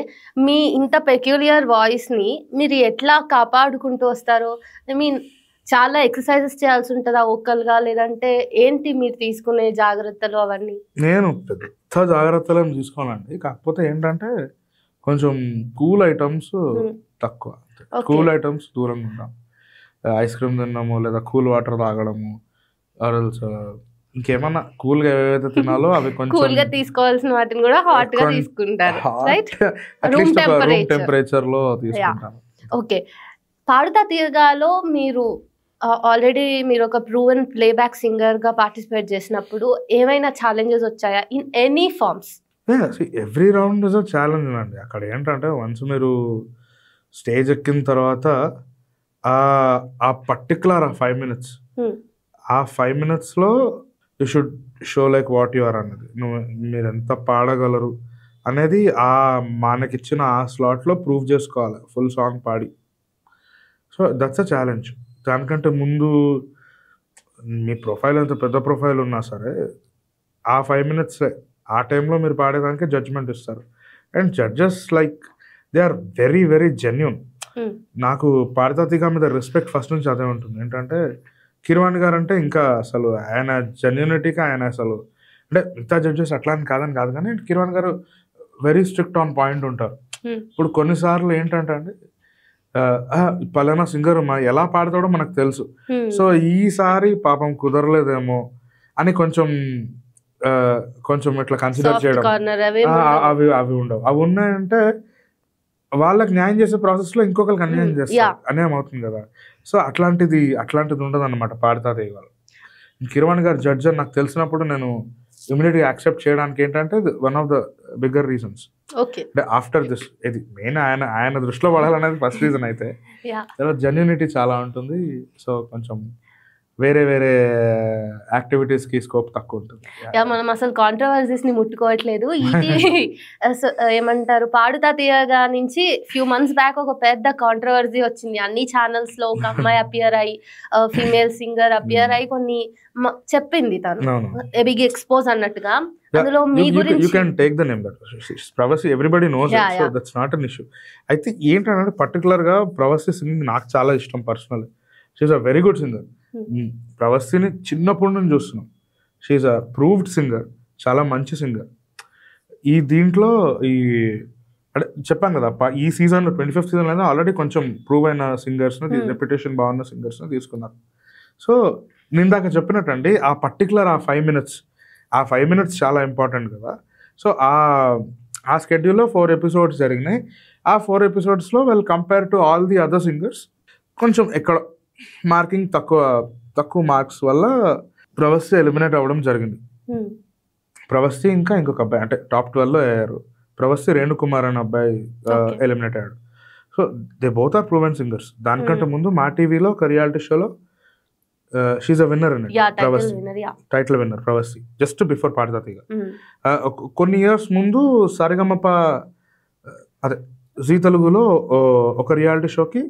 మీ ఇంత పెక్యులియర్ వాయిస్ ని మీరు ఎట్లా కాపాడుకుంటూ వస్తారు? ఐ మీన్ చాలా ఎక్సర్సైజెస్ చేయాల్సి ఉంటుందా వోకల్ గా, లేదంటే ఏంటి మీరు తీసుకునే జాగ్రత్తలు అవన్నీ? నేను పెద్ద జాగ్రత్తలు ఏం తీసుకోనండి, కాకపోతే ఏంటంటే కొంచెం కూల్ ఐటమ్స్ తక్కువ, కూల్ ఐటమ్స్ దూరంగా ఉంటాం. ఐస్ క్రీమ్ తిన్నాము లేదా కూల్ వాటర్ తాగడము, ఇంకేమన్నా కూల్ గా ఏవైతే తినాలో అవి కొంచెం కూల్ గా తీసుకోవాల్సిన వాటిని కూడా హాట్ గా తీసుకుంటారు, రైట్? రూమ్ టెంపరేచర్ లో తీసుకుంటాను. ఓకే, పాడుతా తీయగాలో మీరు ఆల్రెడీ మీరు ఒక ప్రూవెన్ ప్లేబ్యాక్ సింగర్ గా పార్టిసిపేట్ చేసినప్పుడు ఏమైనా ఛాలెంజెస్ వచ్చాయా in any forms? Every round is a challenge అండి. అక్కడ ఏంటంటే వన్స్ మీరు స్టేజ్ ఎక్కిన తర్వాత ఆ పర్టికులర్ 5 minutes, ఆ 5 minutesలో you should show like what you are అనేది, మీరు ఎంత పాడగలరు అనేది మనకిచ్చిన ఆ స్లాట్లో ప్రూవ్ చేసుకోవాలి ఫుల్ సాంగ్ పాడి. So that's a challenge. దానికంటే ముందు మీ ప్రొఫైల్ ఎంత పెద్ద ప్రొఫైల్ ఉన్నా సరే ఆ 5 minutes ఆ టైంలో మీరు పాడేదానికి జడ్జ్మెంట్ ఇస్తారు. And judges like they are very very genuine. నాకు పాడతాతిగా మీద రెస్పెక్ట్ ఫస్ట్ నుంచి అదే ఉంటుంది. ఏంటంటే కీరవాణి గారు అంటే ఇంకా అసలు ఆయన జెన్యూనిటీకి ఆయన అసలు అంటే మిగతా జడ్జెస్ అట్లా అని కాదని కాదు, కానీ కీరవాణి గారు వెరీ స్ట్రిక్ట్ ఆన్ పాయింట్ ఉంటారు. ఇప్పుడు కొన్నిసార్లు ఏంటంటే అండి పలానా సింగర్ ఎలా పాడతాడో మనకు తెలుసు, సో ఈసారి పాపం కుదరలేదేమో అని కొంచెం ఇట్లా కన్సిడర్ చేయడం అవి ఉండవు. అవి ఉన్నాయంటే వాళ్ళకి న్యాయం చేసే ప్రాసెస్ లో ఇంకొకరికి అన్యాయం చేస్తారు, అన్యాయం అవుతుంది కదా. సో అట్లాంటిది ఉండదు అనమాట పాడతాది. వాళ్ళు కీరవాణి గారు జడ్జ్ అని నాకు తెలిసినప్పుడు నేను ఇమీడియట్ గా యాక్సెప్ట్ చేయడానికి ఏంటంటే one of the bigger reasons. అంటే ఆఫ్టర్ దిస్ ఇది మెయిన్ ఆయన దృష్టిలో పడాలనేది ఫస్ట్ రీజన్ అయితే జెన్యూనిటీ చాలా ఉంటుంది. సో కొంచెం వేరే యాక్టివిటీస్ కి స్కోప్ తక్కువ ఉంటుంది. మనం అసలు కాంట్రవర్సీస్ ని ముట్టుకోవట్లేదు. ఇది ఏమంటారు, పాడుతా తీయగా నుంచి ఫ్యూ మంత్స్ బ్యాక్ ఒక పెద్ద కాంట్రవర్సీ వచ్చింది. అన్ని ఛానల్స్ లో ఒక అమ్మాయి అపియర్ అయ్యి, ఫీమేల్ సింగర్ అపియర్ అయ్యి కొన్ని చెప్పింది, తను బిగ్ ఎక్స్పోజ్ అన్నట్టుగా. అందులో మీ గురించి you can take the name Pravasthi, everybody knows it, so that's not an issue. అయితే ఏంటంటే పర్టికులర్ గా ప్రవసి సింగింగ్ నాకు చాలా ఇష్టం personal. She is a very good singer. ప్రవస్తిని చిన్నప్పటి నుంచి చూస్తున్నాం. She is a proved singer, చాలా మంచి సింగర్. దీంట్లో అంటే చెప్పాను కదా, ఈ సీజన్లో 25th సీజన్లో ఆల్రెడీ కొంచెం ప్రూవ్ అయిన సింగర్స్ని, రెప్యుటేషన్ బాగున్న సింగర్స్ని తీసుకున్నారు. సో నిందాక చెప్పినట్టండి ఆ పర్టికులర్ ఆ 5 minutes చాలా ఇంపార్టెంట్ కదా. సో ఆ స్కెడ్యూల్లో 4 episodes జరిగినాయి. ఆ 4 episodes well compare to all the other singers కొంచెం ఎక్కడ మార్కింగ్ తక్కువ మార్క్స్ వల్ల ప్రవస్తి ఎలిమినేట్ అవ్వడం జరిగింది. ప్రవస్తి ఇంకా ఇంకొక అబ్బాయి అంటే టాప్ 12లో అయ్యారు. ప్రవస్తి రేణుకుమార్ అనే అబ్బాయి ఎలిమినేట్ అయ్యాడు. So they both are proven singers. దానికంటే ముందు మా టీవీలో ఒక రియాలిటీ షోలో షీఈ్ అ విన్నర్ అండి, Pravasthi title winner Pravasthi, just before పాడతాతిగా. కొన్ని ఇయర్స్ ముందు సరిగమప అదే జీ తెలుగులో ఒక రియాలిటీ షోకి,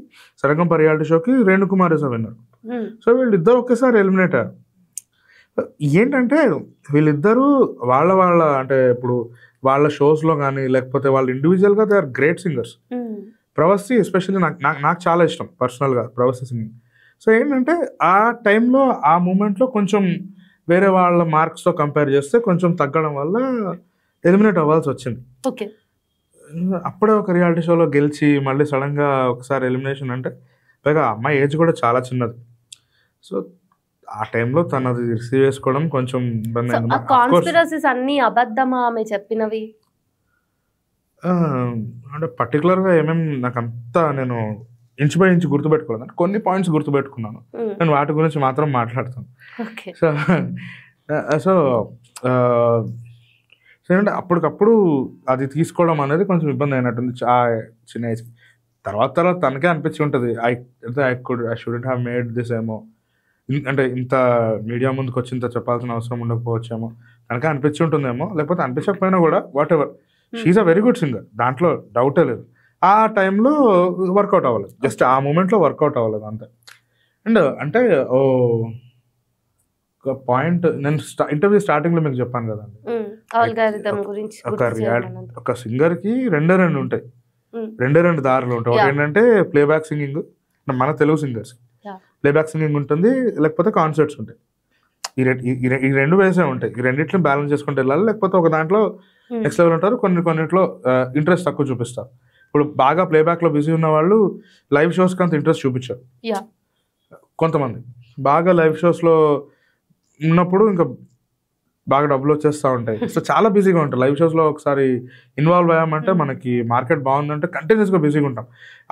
సరిగమప రియాలిటీ షోకి Renukumar is a winner. So వీళ్ళిద్దరు ఒకేసారి ఎలిమినేట్ అయ్యారు. ఏంటంటే వీళ్ళిద్దరూ వాళ్ళ అంటే ఇప్పుడు వాళ్ళ షోస్లో కానీ లేకపోతే వాళ్ళు ఇండివిజువల్గా they are great singers. Pravasthi especially నాకు చాలా ఇష్టం పర్సనల్గా ప్రవస్తి సింగింగ్. సో ఏంటంటే ఆ టైంలో ఆ మూమెంట్లో కొంచెం వేరే వాళ్ళ మార్క్స్తో కంపేర్ చేస్తే కొంచెం తగ్గడం వల్ల ఎలిమినేట్ అవ్వాల్సి వచ్చింది. ఓకే. అప్పుడే ఒక రియాలిటీ షోలో గెలిచి మళ్ళీ సడన్గా ఒకసారి ఎలిమినేషన్ అంటే, పైగా అమ్మాయి ఏజ్ కూడా చాలా చిన్నది. సో ఆ టైంలో తనది రిసీవ్ చేసుకోవడం కొంచెం ఇబ్బంది అయింది. కాన్స్పిరసీస్ అన్ని అబద్ధమా ఆమె చెప్పినవి? అంటే పర్టికులర్గా ఏమేమి నాకు అంతా నేను ఇంచు బై ఇంచు గుర్తుపెట్టుకోలేదు. అంటే కొన్ని పాయింట్స్ గుర్తుపెట్టుకున్నాను, నేను వాటి గురించి మాత్రం మాట్లాడతాను. సో సో ఏంటంటే అప్పటికప్పుడు అది తీసుకోవడం అనేది కొంచెం ఇబ్బంది అయినట్టుంది చిన్న ఏజ్. తర్వాత తనకే అనిపించి ఉంటుంది, I shouldn't have made this ఏమో, అంటే ఇంత మీడియా ముందుకు వచ్చి ఇంత చెప్పాల్సిన అవసరం ఉండకపోవచ్చేమో, తనకే అనిపించి ఉంటుందేమో. లేకపోతే అనిపించకపోయినా కూడా whatever, she's a very good singer, దాంట్లో డౌటే లేదు. ఆ టైంలో వర్కౌట్ అవ్వలేదు, జస్ట్ ఆ మూమెంట్లో వర్కౌట్ అవ్వలేదు అంతే. అండ్ అంటే ఒక పాయింట్ నేను ఇంటర్వ్యూ స్టార్టింగ్లో మీకు చెప్పాను కదండి, ఒక సింగర్కి రెండే రెండు ఉంటాయి, రెండు దారులు ఉంటాయి. ఒకటి ఏంటంటే ప్లేబ్యాక్ సింగింగ్, మన తెలుగు సింగర్స్ ప్లేబ్యాక్ సింగింగ్ ఉంటుంది, లేకపోతే కాన్సర్ట్స్ ఉంటాయి. ఈ రెండు వేసే ఉంటాయి. ఈ రెండింటిని బ్యాలెన్స్ చేసుకుంటూ వెళ్ళాలి. లేకపోతే ఒక దాంట్లో నెక్స్ట్ లెవెల్ ఉంటారు, కొన్నిట్లో ఇంట్రెస్ట్ తక్కువ చూపిస్తారు. ఇప్పుడు బాగా ప్లేబ్యాక్లో బిజీ ఉన్న వాళ్ళు లైవ్ షోస్కి అంత ఇంట్రెస్ట్ చూపించారు. కొంతమంది బాగా లైవ్ షోస్లో ఉన్నప్పుడు ఇంకా బాగా డబ్బులు వచ్చేస్తూ ఉంటాయి. సో చాలా బిజీగా ఉంటారు లైవ్ షోస్లో. ఒకసారి ఇన్వాల్వ్ అయ్యామంటే మనకి మార్కెట్ బాగుందంటే కంటిన్యూస్గా బిజీగా ఉంటాం.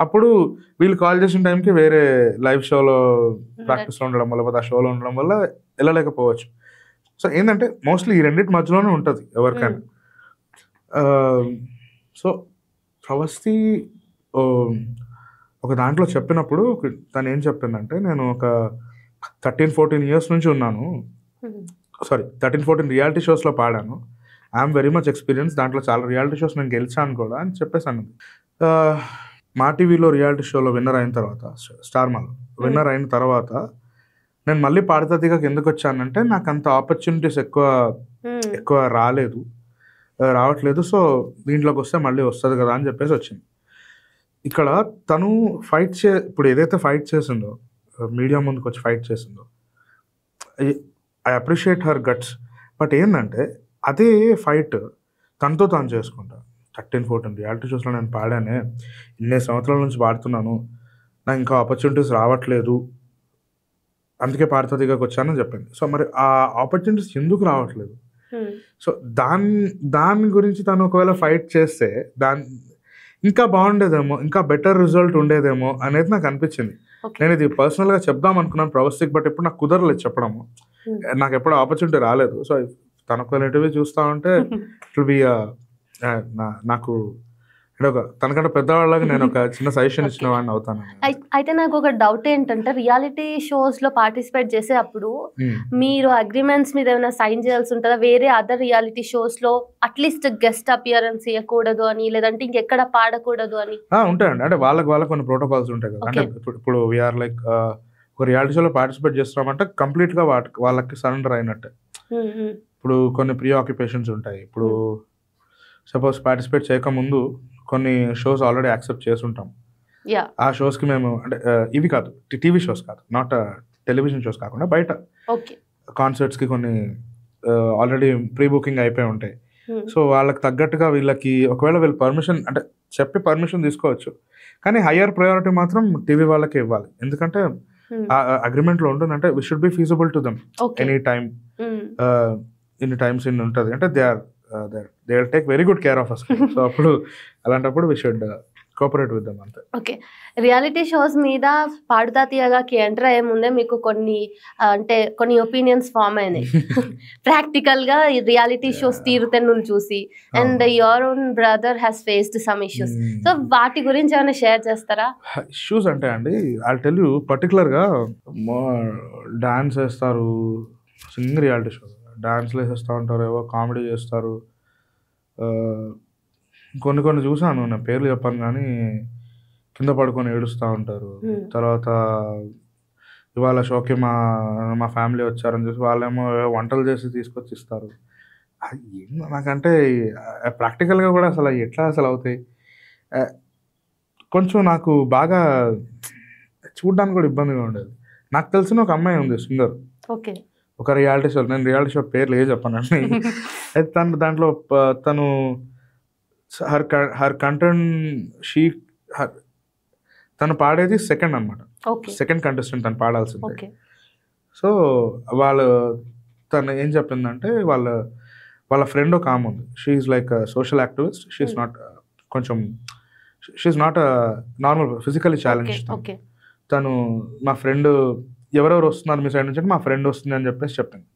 అప్పుడు వీళ్ళు కాల్ చేసిన టైంకి వేరే లైవ్ షోలో ప్రాక్టీస్లో ఉండడం వల్ల, లేకపోతే ఆ షోలో ఉండడం వల్ల వెళ్ళలేకపోవచ్చు. సో ఏంటంటే మోస్ట్లీ ఈ రెండింటి మధ్యలోనే ఉంటుంది ఎవరికైనా. సో ప్రవస్తి ఒక దాంట్లో చెప్పినప్పుడు తను ఏం చెప్పిందంటే, నేను ఒక 13-14 ఇయర్స్ నుంచి ఉన్నాను, 13-14 రియాలిటీ షోస్లో పాడాను, ఐఎమ్ వెరీ మచ్ ఎక్స్పీరియన్స్, దాంట్లో చాలా రియాలిటీ షోస్ నేను గెలిచాను కూడా అని చెప్పేసాను. మా టీవీలో రియాలిటీ షోలో విన్నర్ అయిన తర్వాత, స్టార్ మాలో విన్నర్ అయిన తర్వాత నేను మళ్ళీ పాడతా తీగకి ఎందుకు వచ్చానంటే, నాకు అంత ఆపర్చునిటీస్ ఎక్కువ రావట్లేదు. సో దీంట్లోకి వస్తే మళ్ళీ వస్తుంది కదా అని చెప్పేసి వచ్చింది. ఇక్కడ తను ఇప్పుడు ఏదైతే ఫైట్ చేసిందో, మీడియా ముందుకు వచ్చి ఫైట్ చేసిందో, I appreciate her guts. But ఏంటంటే అదే ఫైట్ తనతో తాను చేసుకుంటా. 13-14 రియాలిటీ షోస్లో నేను పాడానే, ఇన్ని సంవత్సరాల నుంచి పాడుతున్నాను, నాకు ఇంకా ఆపర్చునిటీస్ రావట్లేదు, అందుకే పాడతా దిగకు వచ్చానని చెప్పింది. సో మరి ఆ ఆపర్చునిటీస్ ఎందుకు రావట్లేదు? సో దాని గురించి తను ఒకవేళ ఫైట్ చేస్తే ఇంకా బాగుండేదేమో, ఇంకా బెటర్ రిజల్ట్ ఉండేదేమో అనేది నాకు అనిపించింది. నేను ఇది పర్సనల్గా చెప్దాం అనుకున్నాను ప్రవస్తికి, బట్ ఎప్పుడు నాకు కుదరలేదు చెప్పడము, నాకు ఎప్పుడు ఆపర్చునిటీ రాలేదు. సో తనకు ఇంటర్వ్యూ చూస్తూ ఉంటే ఇట్ విల్ బి నాకు తనకంటే పెద్దవాళ్ళగా నేను ఒక చిన్న సజెషన్ ఇచ్చిన వాడిని అవుతాను. అయితే నాకు ఒక డౌట్ ఏంటంటే, రియాలిటీ షోస్ లో పార్టిసిపేట్ చేసేటప్పుడు మీరు అగ్రిమెంట్స్ మీద ఏమైనా సైన్ చేయాల్సి ఉంటుందా? వేరే అదర్ రియాలిటీ షోస్ లో అట్లీస్ట్ గెస్ట్ అపియరెన్స్ ఇవ్వకూడదు అని, లేదంటే ఇంకెక్కడ పాడకూడదు అని ఉంటాయండి. అంటే వాళ్ళకి కొన్ని ప్రోటోకాల్స్ ఉంటాయి కదా. అంటే ఇప్పుడు వీఆర్ లైక్ ఒక రియాలిటీ షోలో పార్టిసిపేట్ చేస్తున్నామంటే కంప్లీట్ గా వాళ్ళకి సరెండర్ అయినట్టే. ఇప్పుడు కొన్ని ప్రీ ఆక్యుపేషన్స్ ఉంటాయి. ఇప్పుడు సపోజ్ పార్టిసిపేట్ చేయకముందు కొన్ని షోస్ ఆల్రెడీ యాక్సెప్ట్ చేసుంటాం. ఆ షోస్కి మేము అంటే ఇవి కాదు, టీవీ షోస్ కాదు, నాట్ టెలివిజన్ షోస్ కాకుండా బయట కాన్సర్ట్స్కి కొన్ని ఆల్రెడీ ప్రీ బుకింగ్ అయిపోయి ఉంటాయి. సో వాళ్ళకి తగ్గట్టుగా వీళ్ళకి ఒకవేళ వీళ్ళు పర్మిషన్ అంటే చెప్పి పర్మిషన్ తీసుకోవచ్చు, కానీ హయ్యర్ ప్రయారిటీ మాత్రం టీవీ వాళ్ళకి ఇవ్వాలి. ఎందుకంటే అగ్రిమెంట్లో ఉంటుంది, అంటే we should be feasible to them any time, ఇన్ని టైమ్స్ ఇన్ని ఉంటుంది, అంటే they will take very good care of us. So అప్పుడు అలాంటప్పుడు we should cooperate with them అంతే. ఓకే, రియాలిటీ షోస్ మీద పాడుతా తీయగాకి ఎంటర్ అయ్యే ముందే మీకు కొన్ని ఒపీనియన్స్ ఫామ్ అయినాయి ప్రాక్టికల్ గా రియాలిటీ షోస్ తీరుతెన్నులు చూసి, and your own brother has faced some issues. So వాటి గురించి ఏమైనా షేర్ చేస్తారా? ఇష్యూస్ అంటే అండి, ఐ టెల్ యూ పర్టికులర్గా డాన్స్ వేస్తారు, సింగింగ్ రియాలిటీ షో డాన్స్లు వేసేస్తూ ఉంటారు, ఏవో కామెడీ చేస్తారు. కొన్ని చూసాను, నేను పేర్లు చెప్పాను కానీ కింద పడుకొని ఏడుస్తూ ఉంటారు. తర్వాత ఇవాళ షోకి మా ఫ్యామిలీ వచ్చారని చూసి వాళ్ళేమో వంటలు చేసి తీసుకొచ్చి ఇస్తారు. నాకంటే ప్రాక్టికల్గా కూడా అసలు ఎట్లా అవుతాయి, కొంచెం నాకు బాగా చూడడానికి కూడా ఇబ్బందిగా ఉండేది. నాకు తెలిసిన ఒక అమ్మాయి ఉంది సింగర్, ఒక రియాలిటీ షో, నేను రియాలిటీ షో పేర్లు ఏ చెప్పానండి. అయితే దాంట్లో తను హర్ కంటెంట్ తను పాడేది సెకండ్ అనమాట, సెకండ్ కంటెస్టెంట్ తను పాడాల్సిందే. సో తను ఏం చెప్పిందంటే వాళ్ళ ఫ్రెండ్ ఒక ఆమె ఉంది, she's like social activist, she's not కొంచెం she's not normal physically challenge. తను మా ఫ్రెండ్ ఎవరెవరు వస్తున్నారు మీ సైడ్ నుంచి అంటే మా ఫ్రెండ్ వస్తుంది అని చెప్పేసి చెప్పింది.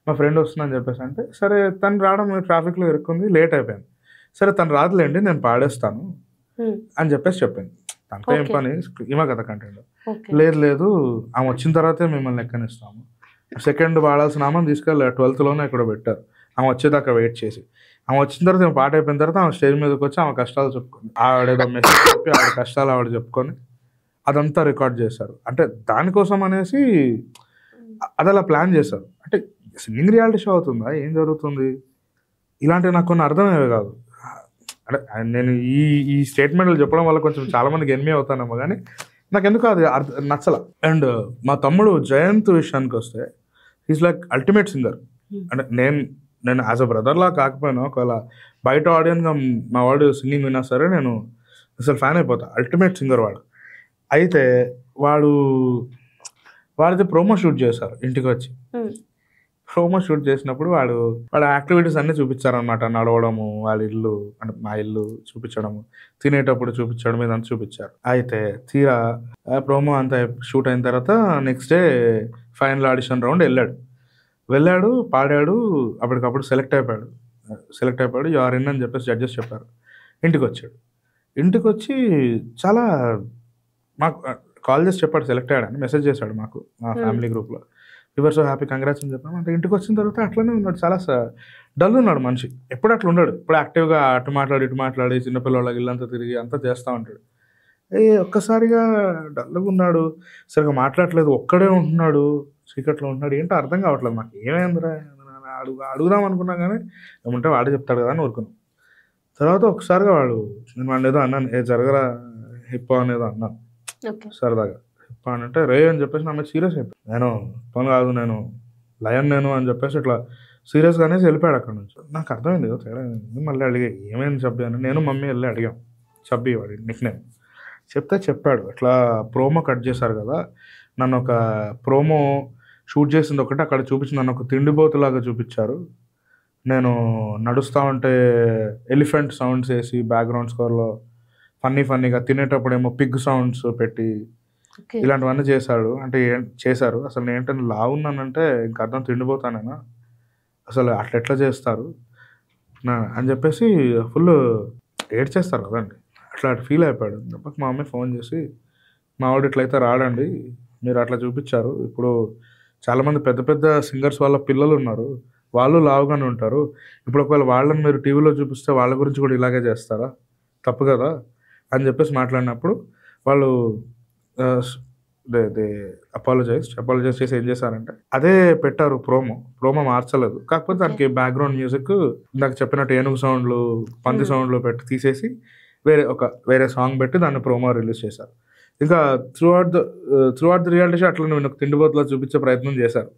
మా ఫ్రెండ్ వస్తుంది అని చెప్పేసి అంటే సరే తను రావడం ట్రాఫిక్లో ఇరుక్కుంది, లేట్ అయిపోయింది. సరే తను రాదులేండి నేను పాడేస్తాను అని చెప్పేసి చెప్పింది. తనతో ఏం పని, ఈమె కదా కంటెంట్. లేదు ఆమె వచ్చిన తర్వాతే మిమ్మల్ని లెక్కనిస్తాము. సెకండ్ పాడాల్సిన ఆమెను తీసుకెళ్ళి 12th ఇక్కడ పెట్టారు. ఆమె వచ్చేదాకా వెయిట్ చేసి, ఆమె వచ్చిన తర్వాత పాట అయిపోయిన తర్వాత ఆమె స్టేజ్ మీదకి వచ్చి ఆమె కష్టాలు చెప్పుకొని, ఆవిడేదో మెసేజ్ చెప్పి ఆవిడ కష్టాలు ఆవిడ చెప్పుకొని అదంతా రికార్డ్ చేశారు. అంటే దానికోసం అనేసి అది అలా ప్లాన్ చేశారు. అంటే సింగింగ్ రియాలిటీ షో అవుతుందా, ఏం జరుగుతుంది, ఇలాంటివి నాకు కొన్ని అర్థమయ్యేవి కాదు. అంటే నేను ఈ స్టేట్మెంట్లు చెప్పడం వల్ల కొంచెం చాలా మందికి ఎనిమి అవుతానేమో, కానీ నాకు ఎందుకు అది నచ్చల. అండ్ మా తమ్ముడు జయంత్ విషయానికి వస్తే ఈజ్ లైక్ అల్టిమేట్ సింగర్. అంటే నేను యాజ్ అ బ్రదర్లా కాకపోయినా ఒకవేళ బయట ఆడియన్గా మా వాడు సింగింగ్ విన్నా సరే నేను అసలు ఫ్యాన్ అయిపోతా. అల్టిమేట్ సింగర్ వాడు. అయితే వాడిది ప్రోమో షూట్ చేశారు ఇంటికి వచ్చి. ప్రోమో షూట్ చేసినప్పుడు వాడు యాక్టివిటీస్ అన్నీ చూపించారనమాట. నడవడము, వాళ్ళ ఇల్లు అంటే మా ఇల్లు చూపించడము, తినేటప్పుడు చూపించడం, ఇదంతా చూపించారు. అయితే తీరా ప్రోమో అంతా షూట్ అయిన తర్వాత next day final audition round వెళ్ళాడు, పాడాడు, అప్పటికప్పుడు సెలెక్ట్ అయిపోయాడు. యు ఆర్ ఇన్ అని చెప్పేసి జడ్జెస్ చెప్పారు. ఇంటికి వచ్చి చాలా మాకు కాల్ చేసి చెప్పాడు సెలెక్ట్ అయ్యాడని, మెసేజ్ చేశాడు మాకు మా ఫ్యామిలీ గ్రూప్లో. యువర్ సో హ్యాపీ, కంగ్రాట్స్ అని చెప్పాము. అంటే ఇంటికి వచ్చిన తర్వాత అట్లనే ఉన్నాడు, చాలా డల్ ఉన్నాడు మనిషి. ఎప్పుడు అట్లా ఉన్నాడు, ఇప్పుడు యాక్టివ్గా అటు మాట్లాడి చిన్నపిల్లలకి ఇల్లంతా తిరిగి అంతా చేస్తూ ఉంటాడు. ఒక్కసారిగా డల్గా ఉన్నాడు, సరిగా మాట్లాడట్లేదు, ఒక్కడే ఉంటున్నాడు, చీకట్లో ఉంటున్నాడు. ఏంటో అర్థం కావట్లేదు నాకు. ఏమైందిరా అడుగుదాం అనుకున్నా కానీ ఏమంటే వాడే చెప్తాడు కదా అని ఊరుకున్నాం. తర్వాత ఒకసారిగా నేను ఏదో అన్నాను, జరగరా హిప్పో అనేదో అన్నాను సరదాగా. హిప్పో అని అంటే రే అని చెప్పేసి నా మీద సీరియస్ అయిపోయి, నేను పని కాదు, నేను లయన్ అని చెప్పేసి ఇట్లా సీరియస్గానే వెళ్ళిపోయాడు అక్కడ నుంచి. నాకు అర్థమైంది కదా తేడా. మళ్ళీ అడిగా ఏమైంది చబ్బి అని. నేను మమ్మీ వెళ్ళి అడిగాం, చబ్బి వాడి నిక్నేమ్ చెప్పాడు. ఇట్లా ప్రోమో కట్ చేశారు కదా, నన్ను ఒక ప్రోమో షూట్ చేసింది ఒకటి అక్కడ చూపించి నన్ను ఒక తిండిబోతులాగా చూపించారు. నేను నడుస్తూ ఉంటే ఎలిఫెంట్ సౌండ్స్ వేసి బ్యాక్గ్రౌండ్ స్కోర్లో ఫన్నీగా, తినేటప్పుడు ఏమో పిగ్ సౌండ్స్ పెట్టి ఇలాంటివన్నీ చేశారు. అసలు నేను ఏంటంటే లావున్నానంటే ఇంక అర్థం తిండిపోతానేనా, అసలు ఎట్లా చేస్తారు అని చెప్పేసి ఫుల్ ఏడ్చేస్తారు కదండి. అట్లా ఫీల్ అయిపోయాడు. మా మమ్మీ ఫోన్ చేసి, మా వాడు ఇట్లయితే రాడండి, మీరు అట్లా చూపించారు, ఇప్పుడు చాలామంది పెద్ద పెద్ద సింగర్స్ వాళ్ళ పిల్లలు ఉన్నారు, వాళ్ళు లావుగానే ఉంటారు, ఇప్పుడు ఒకవేళ వాళ్ళని మీరు టీవీలో చూపిస్తే వాళ్ళ గురించి కూడా ఇలాగే చేస్తారా, తప్పు కదా అని చెప్పేసి మాట్లాడినప్పుడు వాళ్ళు అపాలజైజ్ చేసి ఏం చేశారంటే అదే పెట్టారు, ప్రోమో మార్చలేదు. కాకపోతే దానికి బ్యాక్గ్రౌండ్ మ్యూజిక్ నాకు చెప్పినట్టు ఏనుగు సౌండ్లు, పంది సౌండ్లు పెట్టి తీసేసి వేరే సాంగ్ పెట్టి దాన్ని ప్రోమో రిలీజ్ చేశారు. ఇంకా through out the reality show అట్లా నాకు తిండిబోతులా చూపించే ప్రయత్నం చేశారు.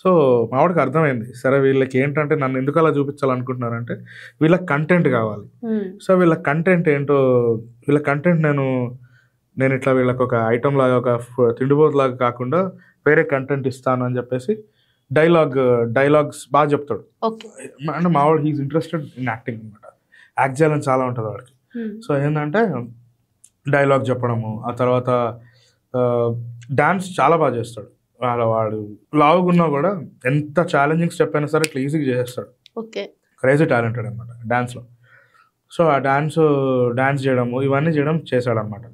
సో మావాడికి అర్థమైంది, సరే వీళ్ళకి ఏంటంటే నన్ను ఎందుకు అలా చూపించాలనుకుంటున్నారంటే వీళ్ళకి కంటెంట్ కావాలి. సో వీళ్ళ కంటెంట్ ఏంటో, వీళ్ళ కంటెంట్ నేను ఇట్లా వీళ్ళకి ఒక ఐటమ్ లాగా, ఒక తిండిబోతులాగా కాకుండా వేరే కంటెంట్ ఇస్తాను అని చెప్పేసి డైలాగ్స్ బాగా చెప్తాడు. అంటే మావాడు హీఈస్ ఇంట్రెస్టెడ్ ఇన్ యాక్టింగ్ అనమాట. యాక్ట్ చేయాలని చాలా ఉంటుంది వాడికి. సో ఏంటంటే డైలాగ్ చెప్పడము, ఆ తర్వాత డాన్స్ చాలా బాగా చేస్తాడు. వాడు లావుగున్నా కూడా ఎంత ఛాలెంజింగ్ స్టెప్ అయినా సరే ఇట్లా ఈజీగా చేసేస్తాడు. క్రేజీ టాలెంటెడ్ అనమాట డాన్స్లో. సో ఆ డాన్స్ చేయడము ఇవన్నీ చేశాడనమాట.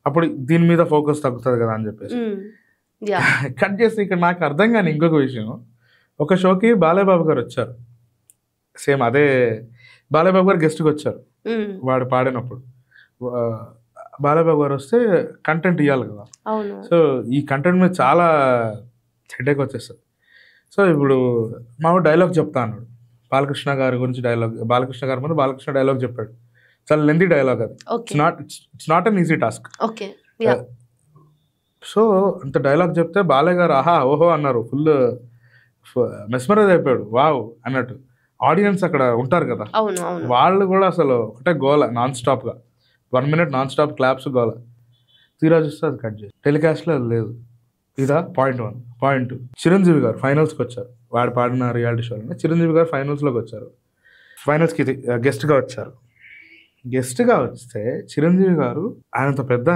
అప్పుడు దీని మీద ఫోకస్ తగ్గుతుంది కదా అని చెప్పేసి కట్ చేసి ఇక్కడ నాకు అర్థం కాని ఇంకొక విషయం, ఒక షోకి బాలయ్యబాబు గారు వచ్చారు. సేమ్ అదే బాలయ్యబాబు గారు గెస్ట్కి వచ్చారు వాడు పాడినప్పుడు. బాలయ్యబాబు గారు వస్తే కంటెంట్ ఇవ్వాలి కదా. సో ఈ కంటెంట్ మీద చాలా హెడేక్ వచ్చేస్తుంది. సో ఇప్పుడు మావాడు డైలాగ్ చెప్తా అన్నాడు, బాలకృష్ణ గారి గురించి డైలాగ్. బాలకృష్ణ గారి ముందు బాలకృష్ణ డైలాగ్ చెప్పాడు, చాలా లెంతీ డైలాగ్ అది. It's not an easy task. So అంత డైలాగ్ చెప్తే బాలయ్య గారు ఆహా ఓహో అన్నారు, ఫుల్ మెస్మరైజ్ అయిపోయాడు, వావ్ అన్నట్టు. ఆడియన్స్ అక్కడ ఉంటారు కదా, అవును అవును వాళ్ళు కూడా అసలు ఒకటే గోల నాన్ స్టాప్గా, 1 minute నాన్ స్టాప్ క్లాప్స్ గోల. తీరా చూస్తే అది కట్ చేసి టెలికాస్ట్లో అది లేదు. ఇదా పాయింట్ 1. పాయింట్ 2, చిరంజీవి గారు ఫైనల్స్కి వచ్చారు. వాడు పాడిన రియాలిటీ షోలోనే చిరంజీవి గారు ఫైనల్స్లోకి వచ్చారు. ఫైనల్స్కి గెస్ట్గా వచ్చారు. గెస్ట్గా వస్తే చిరంజీవి గారు ఆయనంత పెద్ద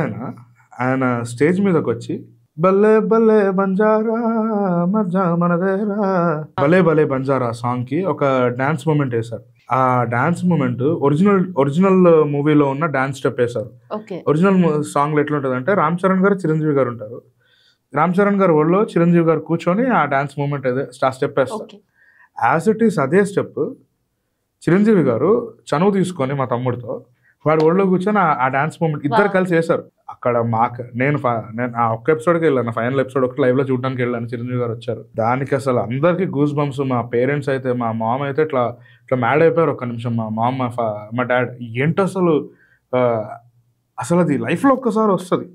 ఆయన స్టేజ్ మీదకి వచ్చి బల్లే బల్లే బంజారా మజా మనదేరా భలే భలే బంజారా సాంగ్కి ఒక డాన్స్ మూమెంట్ వేశారు. ఆ డాన్స్ మూమెంట్ ఒరిజినల్ మూవీలో ఉన్న డాన్స్ స్టెప్ వేశారు. ఒరిజినల్ సాంగ్లో ఎట్లా ఉంటుంది అంటే రామ్ చరణ్ గారు చిరంజీవి గారు ఉంటారు. రామ్ చరణ్ గారు ఒళ్ళో చిరంజీవి గారు కూర్చొని ఆ డాన్స్ మూమెంట్ స్టెప్ వేస్తారు. యాజ్ ఇట్ ఈస్ అదే స్టెప్ చిరంజీవి గారు చనువు తీసుకొని మా తమ్ముడితో వాడు ఒళ్ళో కూర్చొని ఆ డాన్స్ మూమెంట్ ఇద్దరు కలిసి వేశారు. అక్కడ నేను ఆ ఒక్క ఎపిసోడ్కి వెళ్ళాను, ఫైనల్ ఎపిసోడ్ ఒకటి లైవ్లో చూడడానికి వెళ్ళాను. చిరంజీవి గారు వచ్చారు. దానికి అసలు అందరికీ గూస్ బంప్స్. మా పేరెంట్స్ అయితే, మా మామ్ అయితే ఇట్లా మ్యాడ్ అయిపోయారు. ఒక్క నిమిషం మా మామ్ మా డాడ్ ఏంటో అసలు అది లైఫ్లో ఒక్కసారి వస్తుంది,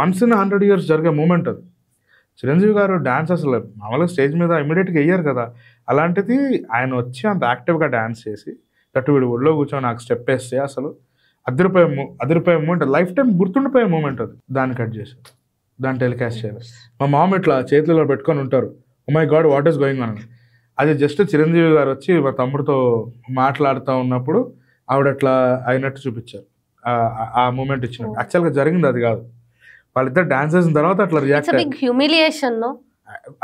వన్స్ ఇన్ 100 years జరిగే మూమెంట్ అది. చిరంజీవి గారు డాన్స్ అసలు మామూలుగా స్టేజ్ మీద ఇమీడియట్గా వెయ్యారు కదా, అలాంటిది ఆయన వచ్చి అంత యాక్టివ్గా డాన్స్ చేసి దట్టు వీడు ఒళ్ళో కూర్చొని నాకు స్టెప్ వేస్తే అసలు అదిరిపోయే మూమెంట్, లైఫ్ టైం గుర్తుండిపోయే మూమెంట్ అది. దాన్ని కట్ చేశారు, దాన్ని టెలికాస్ట్ చేయాలి. మా మామ ఇట్లా చేతిలో పెట్టుకొని ఉంటారు, oh my god what is going on. అది జస్ట్ చిరంజీవి గారు వచ్చి మా తమ్ముడితో మాట్లాడుతూ ఉన్నప్పుడు ఆవిడ అట్లా అయినట్టు చూపించారు, ఆ మూమెంట్ ఇచ్చినట్టు. యాక్చువల్గా జరిగింది అది కాదు, వాళ్ళిద్దరు డాన్స్ చేసిన తర్వాత అట్లా react.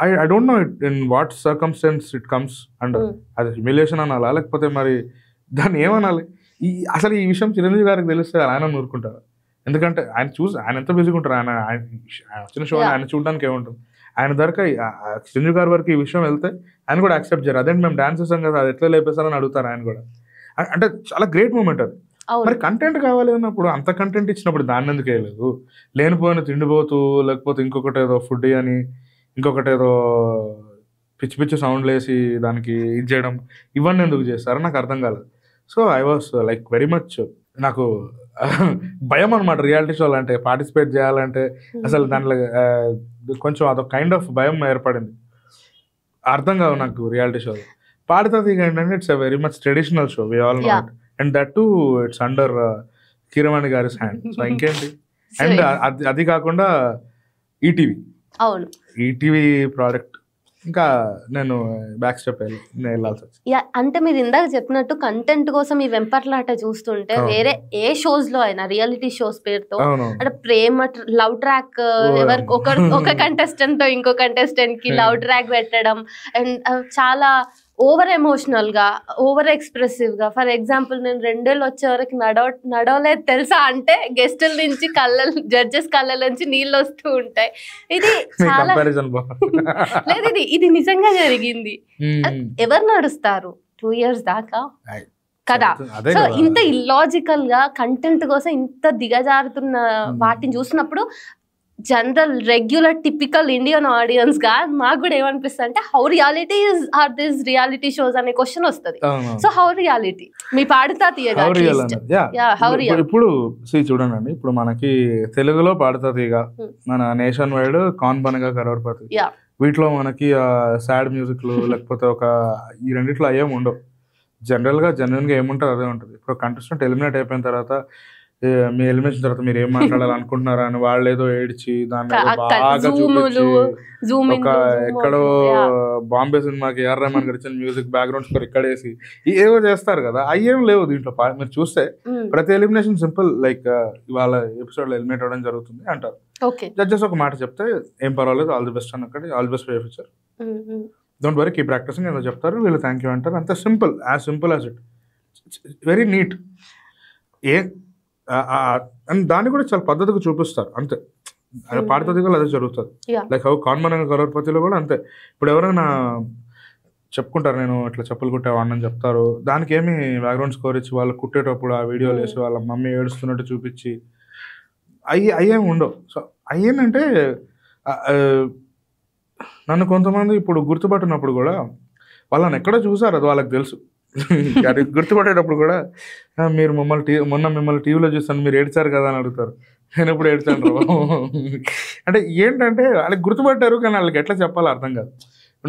I don't no in what circumstance it comes and అది హ్యూమిలియేషన్ అనాలా లేకపోతే మరి దాన్ని ఏమనాలి. అసలు ఈ విషయం చిరంజీవి గారికి తెలిస్తే ఆయన నూరుకుంటారు. ఎందుకంటే ఆయన ఎంత బిజీగా ఉంటారు, ఆయన వచ్చిన షో ఆయన చూడడానికి ఏముంటుంది. ఆయన ధరకు చిరంజీవి గారి వరకు ఈ విషయం వెళ్తే ఆయన కూడా యాక్సెప్ట్ చేయరు. అదేంటి మేము డాన్స్ చేసాం కదా అది ఎట్లా లేపేస్తారని అడుగుతారు ఆయన కూడా. అంటే చాలా గ్రేట్ మూమెంట్ అది. మరి కంటెంట్ కావాలి అన్నప్పుడు అంత కంటెంట్ ఇచ్చినప్పుడు దాన్ని ఎందుకు వేయలేదు? లేనిపోయిన తిండిపోతూ లేకపోతే ఇంకొకటి ఏదో ఫుడ్ అని ఇంకొకటి ఏదో పిచ్చి పిచ్చి సౌండ్లు వేసి దానికి ఇది చేయడం, ఇవన్నీ ఎందుకు చేస్తారో నాకు అర్థం కాలేదు. So I was like very much, నాకు భయం అనమాట రియాలిటీ షోలు అంటే, పార్టిసిపేట్ చేయాలంటే అసలు దాంట్లో కొంచెం అదొక కైండ్ ఆఫ్ భయం ఏర్పడింది. అర్థం కావు నాకు రియాలిటీ షోలు. పాడుతుంది ఏంటంటే it's a very much traditional show, we all know it, and that too it's under Keeravani గారి హ్యాండ్. సో ఇంకేంటి, అండ్ అది కాకుండా ఈటీవీ ప్రోడక్ట్, ఇంకా నేను బ్యాక్ స్టెప్ వెళ్ళాల్సి వచ్చింది. అంటే మీరు ఇందాక చెప్పినట్టు కంటెంట్ కోసం ఈ వెంపర్లాట చూస్తుంటే వేరే ఏ షోస్ లో అయినా రియాలిటీ షోస్ పేరుతో అంటే ప్రేమ లవ్ ట్రాక్, ఎవరికి ఒక కంటెస్టెంట్ తో ఇంకో కంటెస్టెంట్ కి లవ్ ట్రాక్ పెట్టడం, అండ్ చాలా ఓవర్ ఎమోషనల్ గా, ఓవర్ ఎక్స్ప్రెసివ్ గా. ఫర్ ఎగ్జాంపుల్ నేను 2 ఏళ్ళు వచ్చే వరకు నడవలేదు తెలుసా అంటే గెస్టుల నుంచి జడ్జెస్ కళ్ళ నుంచి నీళ్ళు వస్తూ ఉంటాయి. ఇది చాలా లేదు, ఇది నిజంగా జరిగింది. ఎవరు నడుస్తారు 2 years దాకా కదా? సో ఇంత ఇల్లాజికల్ గా కంటెంట్ కోసం ఇంత దిగజారుతున్న వాటిని చూసినప్పుడు general regular typical Indian audience గా మాకు కూడా ఏమనిపిస్తుంది అంటే how reality are this reality shows అనే క్వశ్చన్ వస్తుంది. సో హౌ రియాలిటీ మీ పాడుతా తీయగా ఇప్పుడు చూడండి, ఇప్పుడు మనకి తెలుగులో పాడుతా తీయగా, మన నేషన్ వైడ్ కాన్ బనగా కరోడ్పతి, వీటిలో మనకి సాడ్ మ్యూజిక్లు లేకపోతే ఈ రెండిట్లో అయ్యేం ఉండవు. జనరల్గా జెన్యున్గా ఏముంటుంది అదే ఉంటుంది. ఇప్పుడు కంటెస్టెంట్ ఎలిమినేట్ అయిపోయిన తర్వాత మీ ఎలిమినేషన్ తర్వాత మీరు ఏం మాట్లాడాలనుకుంటున్నారా అని వాళ్ళు ఏదో ఏడ్చి దాన్ని బాగా చూపించి ఒక ఎక్కడో బాంబే సినిమాకి AR రెహమాన్ గారు ఇచ్చిన మ్యూజిక్ బ్యాక్గ్రౌండ్ స్కోర్ ఇక్కడ వేసి ఏవో చేస్తారు కదా, అయ్యేం లేవు దీంట్లో. మీరు చూస్తే ప్రతి ఎలిమినేషన్ సింపుల్, లైక్ ఇవాళ ఎపిసోడ్ లో ఎలిమినేట్ అవ్వడం జరుగుతుంది అంటారు. జడ్జెస్ ఒక మాట చెప్తే ఏం పర్వాలేదు, ఆల్ ది బెస్ట్ అని అక్కడ, all the best for future, don't worry keep practising ఏదో చెప్తారు, వీళ్ళు థ్యాంక్ యూ అంటారు. అంత simple as it, very neat. And దాన్ని కూడా చాలా పద్ధతిగా చూపిస్తారు అంతే. పాడుతుంది కూడా అదే జరుగుతుంది. లైక్ హౌ కాన్మన్ కరోడ్పతిలో కూడా అంతే. ఇప్పుడు ఎవరైనా చెప్పుకుంటారు నేను ఇట్లా చెప్పులు కుట్టేవాడిని చెప్తారు, దానికి ఏమి బ్యాక్గ్రౌండ్ స్కోర్ ఇచ్చి వాళ్ళు కుట్టేటప్పుడు ఆ వీడియోలు వేసి వాళ్ళ మమ్మీ ఏడుస్తున్నట్టు చూపించి అయ్యేమి ఉండవు. సో అయ్యేంటంటే నన్ను కొంతమంది ఇప్పుడు గుర్తుపట్టినప్పుడు కూడా వాళ్ళని ఎక్కడో చూసారు, అది వాళ్ళకి తెలుసు. గుర్తుపట్టేటప్పుడు కూడా మీరు మొన్న మిమ్మల్ని టీవీలో చూస్తాను మీరు ఏడ్చారు కదా అని అడుగుతారు. నేను ఎప్పుడు ఏడ్చాను రా బాబు. అంటే ఏంటంటే వాళ్ళకి గుర్తుపట్టారు కానీ వాళ్ళకి ఎట్లా చెప్పాలో అర్థం కాదు.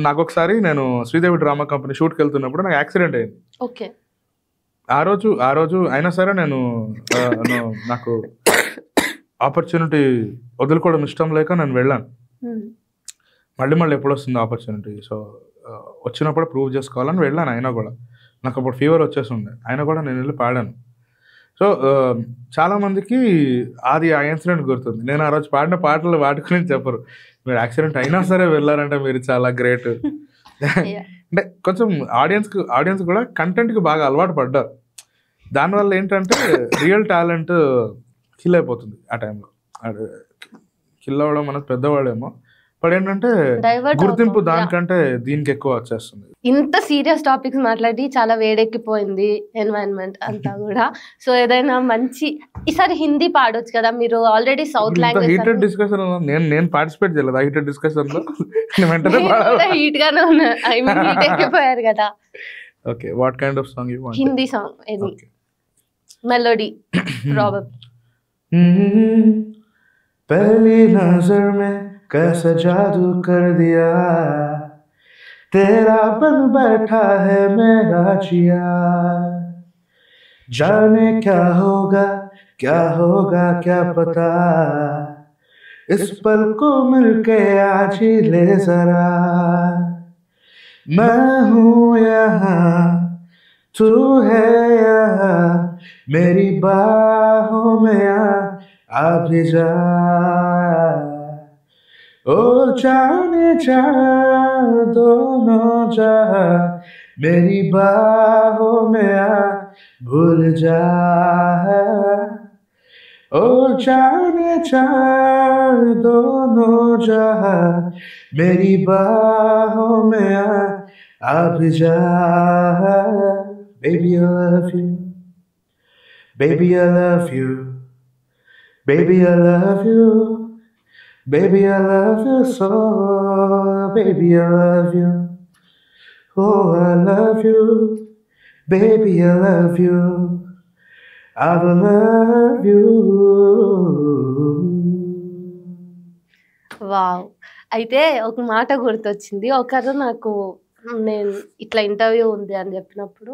నాకు ఒకసారి నేను శ్రీదేవి డ్రామా కంపెనీ షూట్కి వెళ్తున్నప్పుడు నాకు యాక్సిడెంట్ అయింది. ఓకే. ఆ రోజు అయినా సరే నాకు ఆపర్చునిటీ వదులుకోవడం ఇష్టం లేక నేను వెళ్ళాను. మళ్ళీ ఎప్పుడు వస్తుంది ఆపర్చునిటీ, సో వచ్చినప్పుడు ప్రూవ్ చేసుకోవాలని వెళ్ళాను. అయినా కూడా నాకు అప్పుడు ఫీవర్ వచ్చేసిండే, అయినా కూడా నేను వెళ్ళి పాడాను. సో చాలామందికి అది ఆ ఇన్సిడెంట్ గుర్తుంది. నేను ఆ రోజు పాడిన పాటలు వాటికి చెప్పరు. మీరు యాక్సిడెంట్ అయినా సరే వెళ్ళారంటే మీరు చాలా గ్రేట్. అంటే కొంచెం ఆడియన్స్ కూడా కంటెంట్కి బాగా అలవాటు పడ్డారు. దానివల్ల ఏంటంటే రియల్ టాలెంట్ కిల్ అయిపోతుంది ఆ టైంలో. కిల్ అవ్వడం మనకు పెద్దవాడేమో, బట్ ఏంటంటే గుర్తింపు దానికంటే దీనికి ఎక్కువ వచ్చేస్తుంది. ఇంత సీరియస్ టాపిక్స్ మాట్లాడి చాలా వేడెక్కిపోయింది ఎన్వైరన్మెంట్ అంతా కూడా. సో ఏదైనా మంచి ఈసారి హిందీ పాడొచ్చు కదా, మీరు already south language. Heated discussion నేను పార్టిసిపేట్ చేయలేదు ఆ హీటెడ్ డిస్కషన్ లో. హీట్ గానే ఉన్నారు, ఐ మీన్ హీట్ ఎక్కిపోయారు కదా. Okay, what kind of song you want? Hindi song any melody probably. पहली नजर में कैसा जादू कर दिया, तेरा बन बैठा है मेरा जिया, जाने क्या होगा क्या पता, इस पल को मिलके आज ही ले जरा, मैं हूँ यहाँ तू है यहाँ, मेरी बाहों में आ भी जा, ओ जाने जा दोनों जा, मेरी बाहों में आ भूल जा, ओ जाने जा दोनों जा, मेरी बाहों में आ भी जा, baby I love you, baby I love you, baby I love you, baby I love you so, baby I love you, oh I love you, baby I love you, I will love you. Wow. అయితే ఒక మాట గుర్తొచ్చింది. ఒకరు నాకు నేను ఇట్లా ఇంటర్వ్యూ ఉంది అని చెప్పినప్పుడు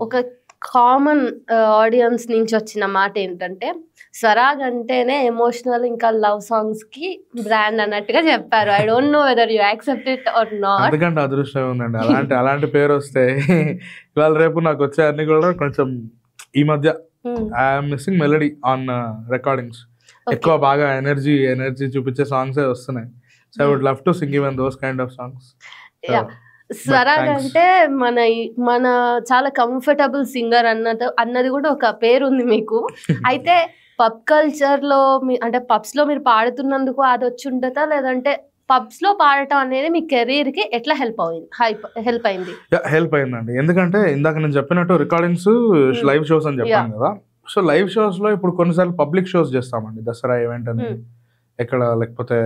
ఒక కామన్ ఆడియన్స్ నుంచి వచ్చిన మాట ఏంటంటే, స్వరాగ్ అంటేనే ఎమోషనల్, ఇంకా లవ్ సాంగ్స్ కి బ్రాండ్ అన్నట్టుగా చెప్పారు. I don't know whether you accept it or not. ఎందుకంటే అదృష్టం ఉందండి, అలాంటి పేరు వస్తే ఇవాళ రేపు నాకు వచ్చే అన్ని కూడా కొంచెం ఈ మధ్య I'm missing melody on recordings. ఎక్కువ బాగా ఎనర్జీ చూపించే సాంగ్స్ వస్తున్నాయి. So I would love to sing even those kind of songs. Swarag అంటే మన చాలా కంఫర్టబుల్ సింగర్ అన్నది కూడా ఒక పేరు ఉంది మీకు. అయితే పబ్ కల్చర్ లో అంటే పబ్స్ లో మీరు పాడుతున్నందుకు అది వచ్చి ఉంటుందా, లేదంటే పబ్స్ లో పాడటం అనేది మీ కెరీర్ కి ఎట్లా హెల్ప్ అయింది? హెల్ప్ అయిందండి, ఎందుకంటే ఇందాక నేను చెప్పినట్టు రికార్డింగ్స్ లైవ్ షోస్ అని చెప్పాను కదా. సో లైవ్ షోస్ లో ఇప్పుడు కొన్నిసార్లు పబ్లిక్ షోస్ చేస్తామండి, దసరా ఈవెంట్ అని ఎక్కడ, లేకపోతే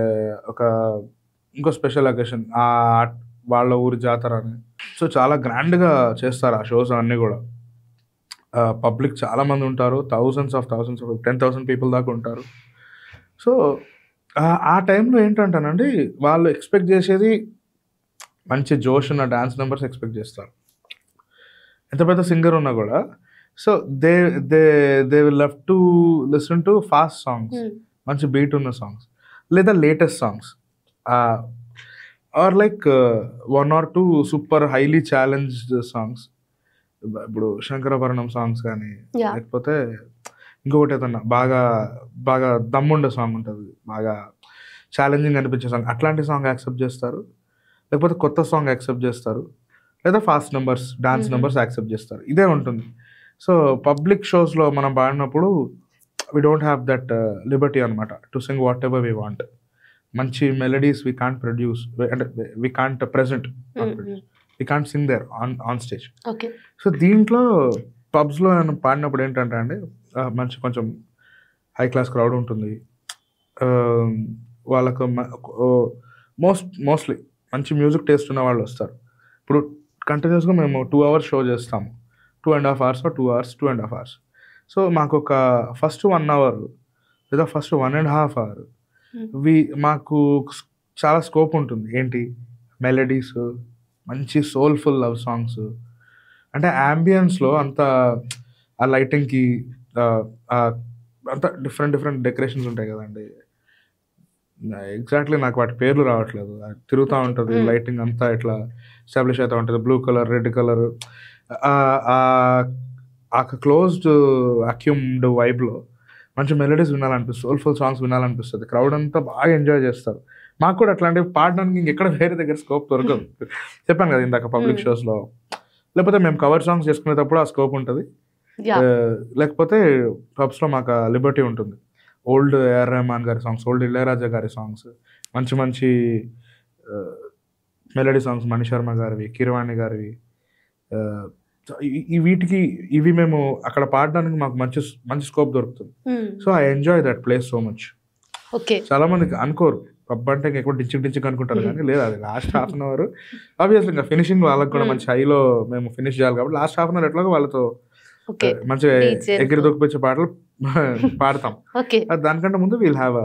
ఇంకో స్పెషల్ అకేషన్ వాళ్ళ ఊరి జాతర అని. సో చాలా గ్రాండ్గా చేస్తారు ఆ షోస్ అన్నీ కూడా. పబ్లిక్ చాలామంది ఉంటారు, థౌజండ్స్ ఆఫ్ 10,000 పీపుల్ దాకా ఉంటారు. సో ఆ టైంలో ఏంటంటానండి, వాళ్ళు ఎక్స్పెక్ట్ చేసేది మంచి జోష్ ఉన్న డాన్స్ నెంబర్స్ ఎక్స్పెక్ట్ చేస్తారు, ఎంత పెద్ద సింగర్ ఉన్నా కూడా. So they will love to listen to fast songs, మంచి బీట్ ఉన్న సాంగ్స్, లేదా latest songs, or like 1 or 2 super highly challenged songs. ఇప్పుడు శంకరాభరణం సాంగ్స్ కానీ, లేకపోతే ఇంకొకటి ఏదన్నా బాగా దమ్ముండే సాంగ్ ఉంటుంది, బాగా ఛాలెంజింగ్ అనిపించే సాంగ్, అట్లాంటి సాంగ్ యాక్సెప్ట్ చేస్తారు. లేకపోతే కొత్త సాంగ్ యాక్సెప్ట్ చేస్తారు, లేదా fast numbers, dance numbers accept చేస్తారు. ఇదే ఉంటుంది. సో పబ్లిక్ షోస్లో మనం పాడినప్పుడు we don't have that liberty అనమాట to sing whatever we want. మంచి మెలడీస్ వీ కాంట్ ప్రొడ్యూస్, అంటే we can't present, we can't sing there on stage. So దీంట్లో పబ్స్లో పాడినప్పుడు ఏంటంటే అండి, మంచి కొంచెం హై క్లాస్ క్రౌడ్ ఉంటుంది, వాళ్ళకు మోస్ట్లీ మంచి మ్యూజిక్ టేస్ట్ ఉన్న వాళ్ళు వస్తారు. ఇప్పుడు కంటిన్యూస్గా మేము 2 hours షో చేస్తాము, 2.5 hours or 2 hours, 2.5 hours. So మాకు ఒక ఫస్ట్ 1 hour లేదా ఫస్ట్ 1.5 hour మాకు చాలా స్కోప్ ఉంటుంది. ఏంటి మెలడీస్, మంచి సోల్ఫుల్ లవ్ సాంగ్స్, అంటే అంబియన్స్లో అంత ఆ లైటింగ్కి అంత డిఫరెంట్ డెకరేషన్స్ ఉంటాయి కదండి. ఎగ్జాక్ట్లీ నాకు వాటి పేర్లు రావట్లేదు. తిరుగుతూ ఉంటుంది లైటింగ్ అంతా ఇట్లా ఎస్టాబ్లిష్ అవుతూ ఉంటుంది. బ్లూ కలర్, రెడ్ కలర్, ఆ క్లోజ్డ్ అక్యూమ్డ్ వైబ్లో మంచి మెలడీస్ వినాలనిపిస్తుంది, సోల్ఫుల్ సాంగ్స్ వినాలనిపిస్తుంది. క్రౌడ్ అంతా బాగా ఎంజాయ్ చేస్తారు. మాకు కూడా అట్లాంటివి పాడడానికి ఇంకెక్కడ వేరే దగ్గర స్కోప్ దొరకదు. చెప్పాను కదా ఇందాక పబ్లిక్ షోస్లో, లేకపోతే మేము కవర్ సాంగ్స్ చేసుకునేటప్పుడు ఆ స్కోప్ ఉంటుంది. లేకపోతే పబ్స్లో మాకు లిబర్టీ ఉంటుంది. ఓల్డ్ ఏఆర్ రెహమాన్ గారి సాంగ్స్, ఓల్డ్ ఇళయరాజా గారి సాంగ్స్, మంచి మెలడీ సాంగ్స్, మణి శర్మ గారివి, కీరవాణి గారివి, ఇవి మేము అక్కడ పాడడానికి మాకు మంచి స్కోప్ దొరుకుతుంది. So I enjoy that place so much. చాలా మందికి అనుకోరు పబ్ అంటే ఎక్కువ డించిక్ అనుకుంటారు, కానీ లేదు, అది last half an hour obviously ఇంకా ఫినిషింగ్ వాళ్ళకి కూడా మంచి హైలో మేము ఫినిష్ చేయాలి కాబట్టి లాస్ట్ హాఫ్ అన్ అవర్ ఎట్లాగో వాళ్ళతో మంచిగా ఎగిరి దొక్కిపించే పాటలు పాడతాం. దానికంటే ముందు వీల్ హ్యావ్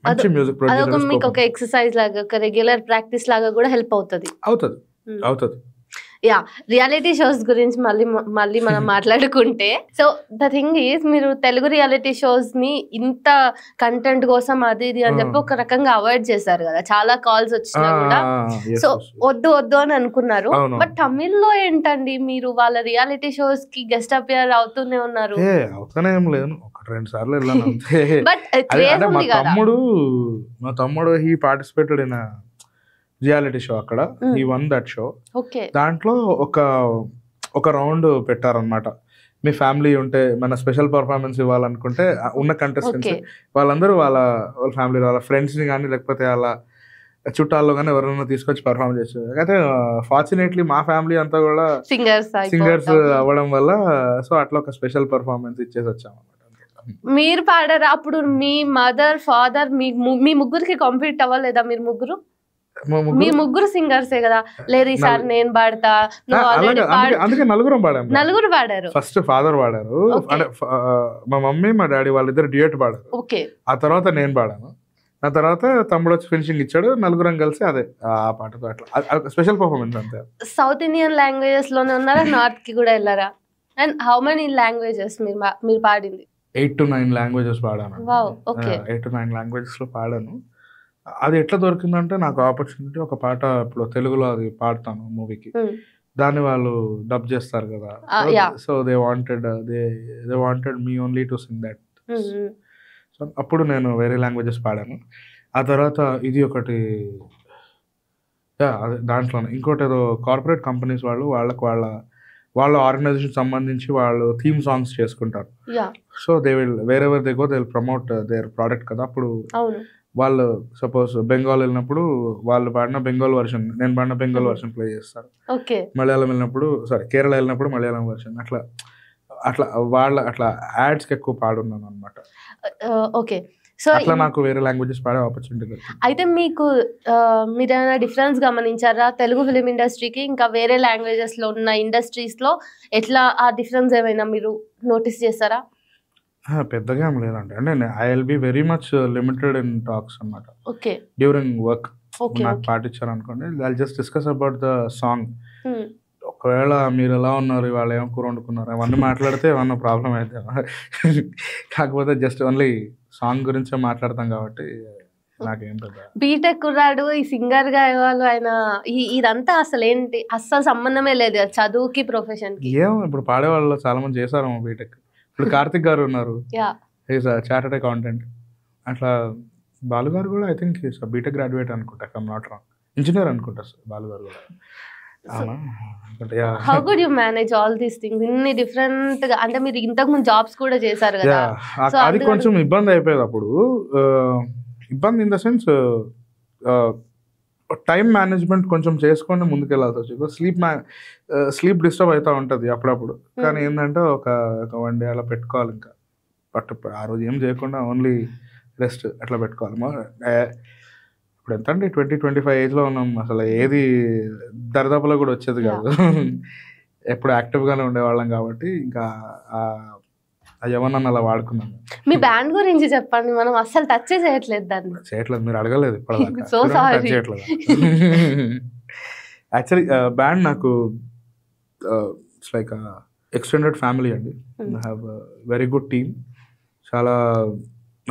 మంచి మ్యూజిక్ ప్రొడ్యూసర్. మీకు ఒక ఎక్సర్సైజ్ లాగా, ఒక రెగ్యులర్ ప్రాక్టీస్ లాగా కూడా హెల్ప్ అవుతుంది. యా, రియాలిటీ షోస్ గురించి మళ్ళీ మనం మాట్లాడుకుంటే, సో ద థింగ్ ఈజ్, మీరు తెలుగు రియాలిటీ షోస్ ని ఇంత కంటెంట్ కోసం అది ఇది అని చెప్పి ఒక రకంగా అవాయిడ్ చేశారు కదా, చాలా కాల్స్ వచ్చినా కూడా. సో వద్దు అని అనుకున్నారు. బట్ తమిళ్లో ఏంటండి, మీరు వాళ్ళ రియాలిటీ షోస్ కి గెస్ట్ అపియర్ అవుతూనే ఉన్నారు. బట్ మా తమ్ముడు he participated in reality show. అక్కడ ఈ వన్ దట్ షో. దాంట్లో ఒక రౌండ్ పెట్టారనమాట. మీ ఫ్యామిలీ ఉంటే మన స్పెషల్ పర్ఫార్మెన్స్ ఇవ్వాలనుకుంటే ఉన్న కంటెస్టెంట్స్ వాళ్ళందరూ వాళ్ళ ఫ్యామిలీ, వాళ్ళ ఫ్రెండ్స్ని కానీ లేకపోతే వాళ్ళ చుట్టాల్లో కానీ ఎవరైనా తీసుకొచ్చి పర్ఫార్మ్ చేస్తారు. అయితే ఫార్చునేట్లీ మా ఫ్యామిలీ అంతా కూడా సింగర్స్ అవ్వడం వల్ల సో అట్లా ఒక స్పెషల్ పర్ఫార్మెన్స్ ఇచ్చేసి వచ్చాము. మీరు పాడారా అప్పుడు? మీ మదర్, ఫాదర్, మీ ముగ్గురికి కాంపీట్ అవ్వలేదా? మీ ముగ్గురు సింగర్సే కదా. లేదు ఈసారి నేను పాడతా, అందుకే నలుగురు పాడారు. ఫస్ట్ ఫాదర్ పాడారు, అంటే మా మమ్మీ మా డాడీ వాళ్ళిద్దరు డ్యూయట్ పాడారు. ఆ తర్వాత నేను పాడాను. ఆ తర్వాత తమ్ముడు వచ్చి ఫినిషింగ్ ఇచ్చాడు. నలుగురం కలిసి అదే ఆ పాటతో అట్లా స్పెషల్ పర్ఫార్మెన్స్ అంతే. సౌత్ ఇండియన్ లాంగ్వేజెస్ లోనే ఉన్నారా, నార్త్ కి కూడా వెళ్ళారా? అండ్ హౌ మెనీ లాంగ్వేజెస్ మీరు పాడింది? 8 to 9 లాంగ్వేజెస్ పాడాను. 8 to 9 లాంగ్వేజెస్ లో పాడాను. అది ఎట్లా దొరికిందంటే నాకు ఆపర్చునిటీ, ఒక పాట ఇప్పుడు తెలుగులో అది పాడతాను మూవీకి, దాన్ని వాళ్ళు డబ్ చేస్తారు కదా. So they wanted me only to sing that. So అప్పుడు నేను వేరే లాంగ్వేజెస్ పాడాను. ఆ తర్వాత ఇది ఒకటి దాంట్లోనే ఇంకోటి ఏదో కార్పొరేట్ కంపెనీస్ వాళ్ళ ఆర్గనైజేషన్ సంబంధించి వాళ్ళు థీమ్ సాంగ్స్ చేసుకుంటారు. So they will wear ever they go they will promote their product కదా. అప్పుడు వాళ్ళు సపోజ్ బెంగాల్ వెళ్ళినప్పుడు వాళ్ళు పాడిన బెంగాల్ వర్షన్, నేను పాడిన బెంగాల్ వర్షన్ ప్లే చేస్తారు. మలయాళం వెళ్ళినప్పుడు కేరళ వెళ్ళినప్పుడు మలయాళం వర్షన్, అట్లా యాడ్స్కి ఎక్కువ పాడున్నాను అనమాట. సో అట్లా నాకు వేరే లాంగ్వేజెస్ పాడే ఆపర్చునిటీ దొరికింది. అయితే మీరు ఏమైనా డిఫరెన్స్ గమనించారా తెలుగు ఫిలిం ఇండస్ట్రీకి ఇంకా వేరే లాంగ్వేజెస్ లో ఉన్న ఇండస్ట్రీస్ లో? ఎట్లా ఆ డిఫరెన్స్ ఏమైనా మీరు నోటీస్ చేస్తారా? పెద్దగా ఏం లేదండి. అంటే I will be very much limited in talks అన్నమాట. డ్యూరింగ్ వర్క్ నాకు పాటించారు అనుకోండి, I just discuss about the song. ఒకవేళ మీరు ఎలా ఉన్నారు, ఇవాళ ఏం కూర వండుకున్నారు, అవన్నీ మాట్లాడితే ఏమన్నా ప్రాబ్లం అయితే, కాకపోతే జస్ట్ ఓన్లీ సాంగ్ గురించే మాట్లాడతాం కాబట్టి నాకేం పెద్ద. బీటెక్ కుర్రాడు ఈ సింగర్ గా ఇవ్వాలి ఆయన, ఇదంతా అసలు ఏంటి, అస్సలు సంబంధమే లేదు చదువుకి ప్రొఫెషన్ కి. ఏమో ఇప్పుడు పాడే వాళ్ళు చాలా మంది చేశారు బీటెక్. ఇప్పుడు కార్తిక్ గారు ఉన్నారు, ఈజ్ చార్టెడ్ అకౌంటెంట్. అట్లా బాలు గారు కూడా ఐ థింక్ బీటెక్ గ్రాడ్యుయేట్ అనుకుంటా, I am not wrong, engineer అనుకుంటా బాలు గారు కూడా. How could you manage all these things ఇన్ని డిఫరెంట్ గా? అంటే మీరు ఇంతకు ముందు జాబ్స్ కూడా చేశారు కదా. అది కొంచెం ఇబ్బంది అయిపోయేది అప్పుడు. ఇబ్బంది in the sense time management కొంచెం చేసుకొని ముందుకెళ్ళాల్సి వచ్చి, స్లీప్ డిస్టర్బ్ అవుతూ ఉంటుంది అప్పుడప్పుడు. కానీ ఏంటంటే ఒక 1 day అలా పెట్టుకోవాలి. ఇంకా బట్ ఆ రోజు ఏం చేయకుండా ఓన్లీ రెస్ట్ అట్లా పెట్టుకోవాలి. ఇప్పుడు ఎంత అంటే 20-25 ఏజ్లో ఉన్నాం, అసలు ఏది దరిదాపులో కూడా వచ్చేది కాదు. ఎప్పుడు యాక్టివ్గానే ఉండేవాళ్ళం కాబట్టి ఇంకా అది ఏమన్నా అలా వాడుకున్నాను. మీ బ్యాండ్ గురించి చెప్పండి, మనం అస్సలు టచ్ చేయట్లేదు దాన్ని. చేయట్లేదు, మీరు అడగలేదు ఇప్పటిదాకా. So sorry. టచ్ చేయట్లేదు. యాక్చువల్లీ బ్యాండ్ నాకు ఇట్స్ లైక్ ఎక్స్టెండెడ్ ఫ్యామిలీ అండి. I have very good team, చాలా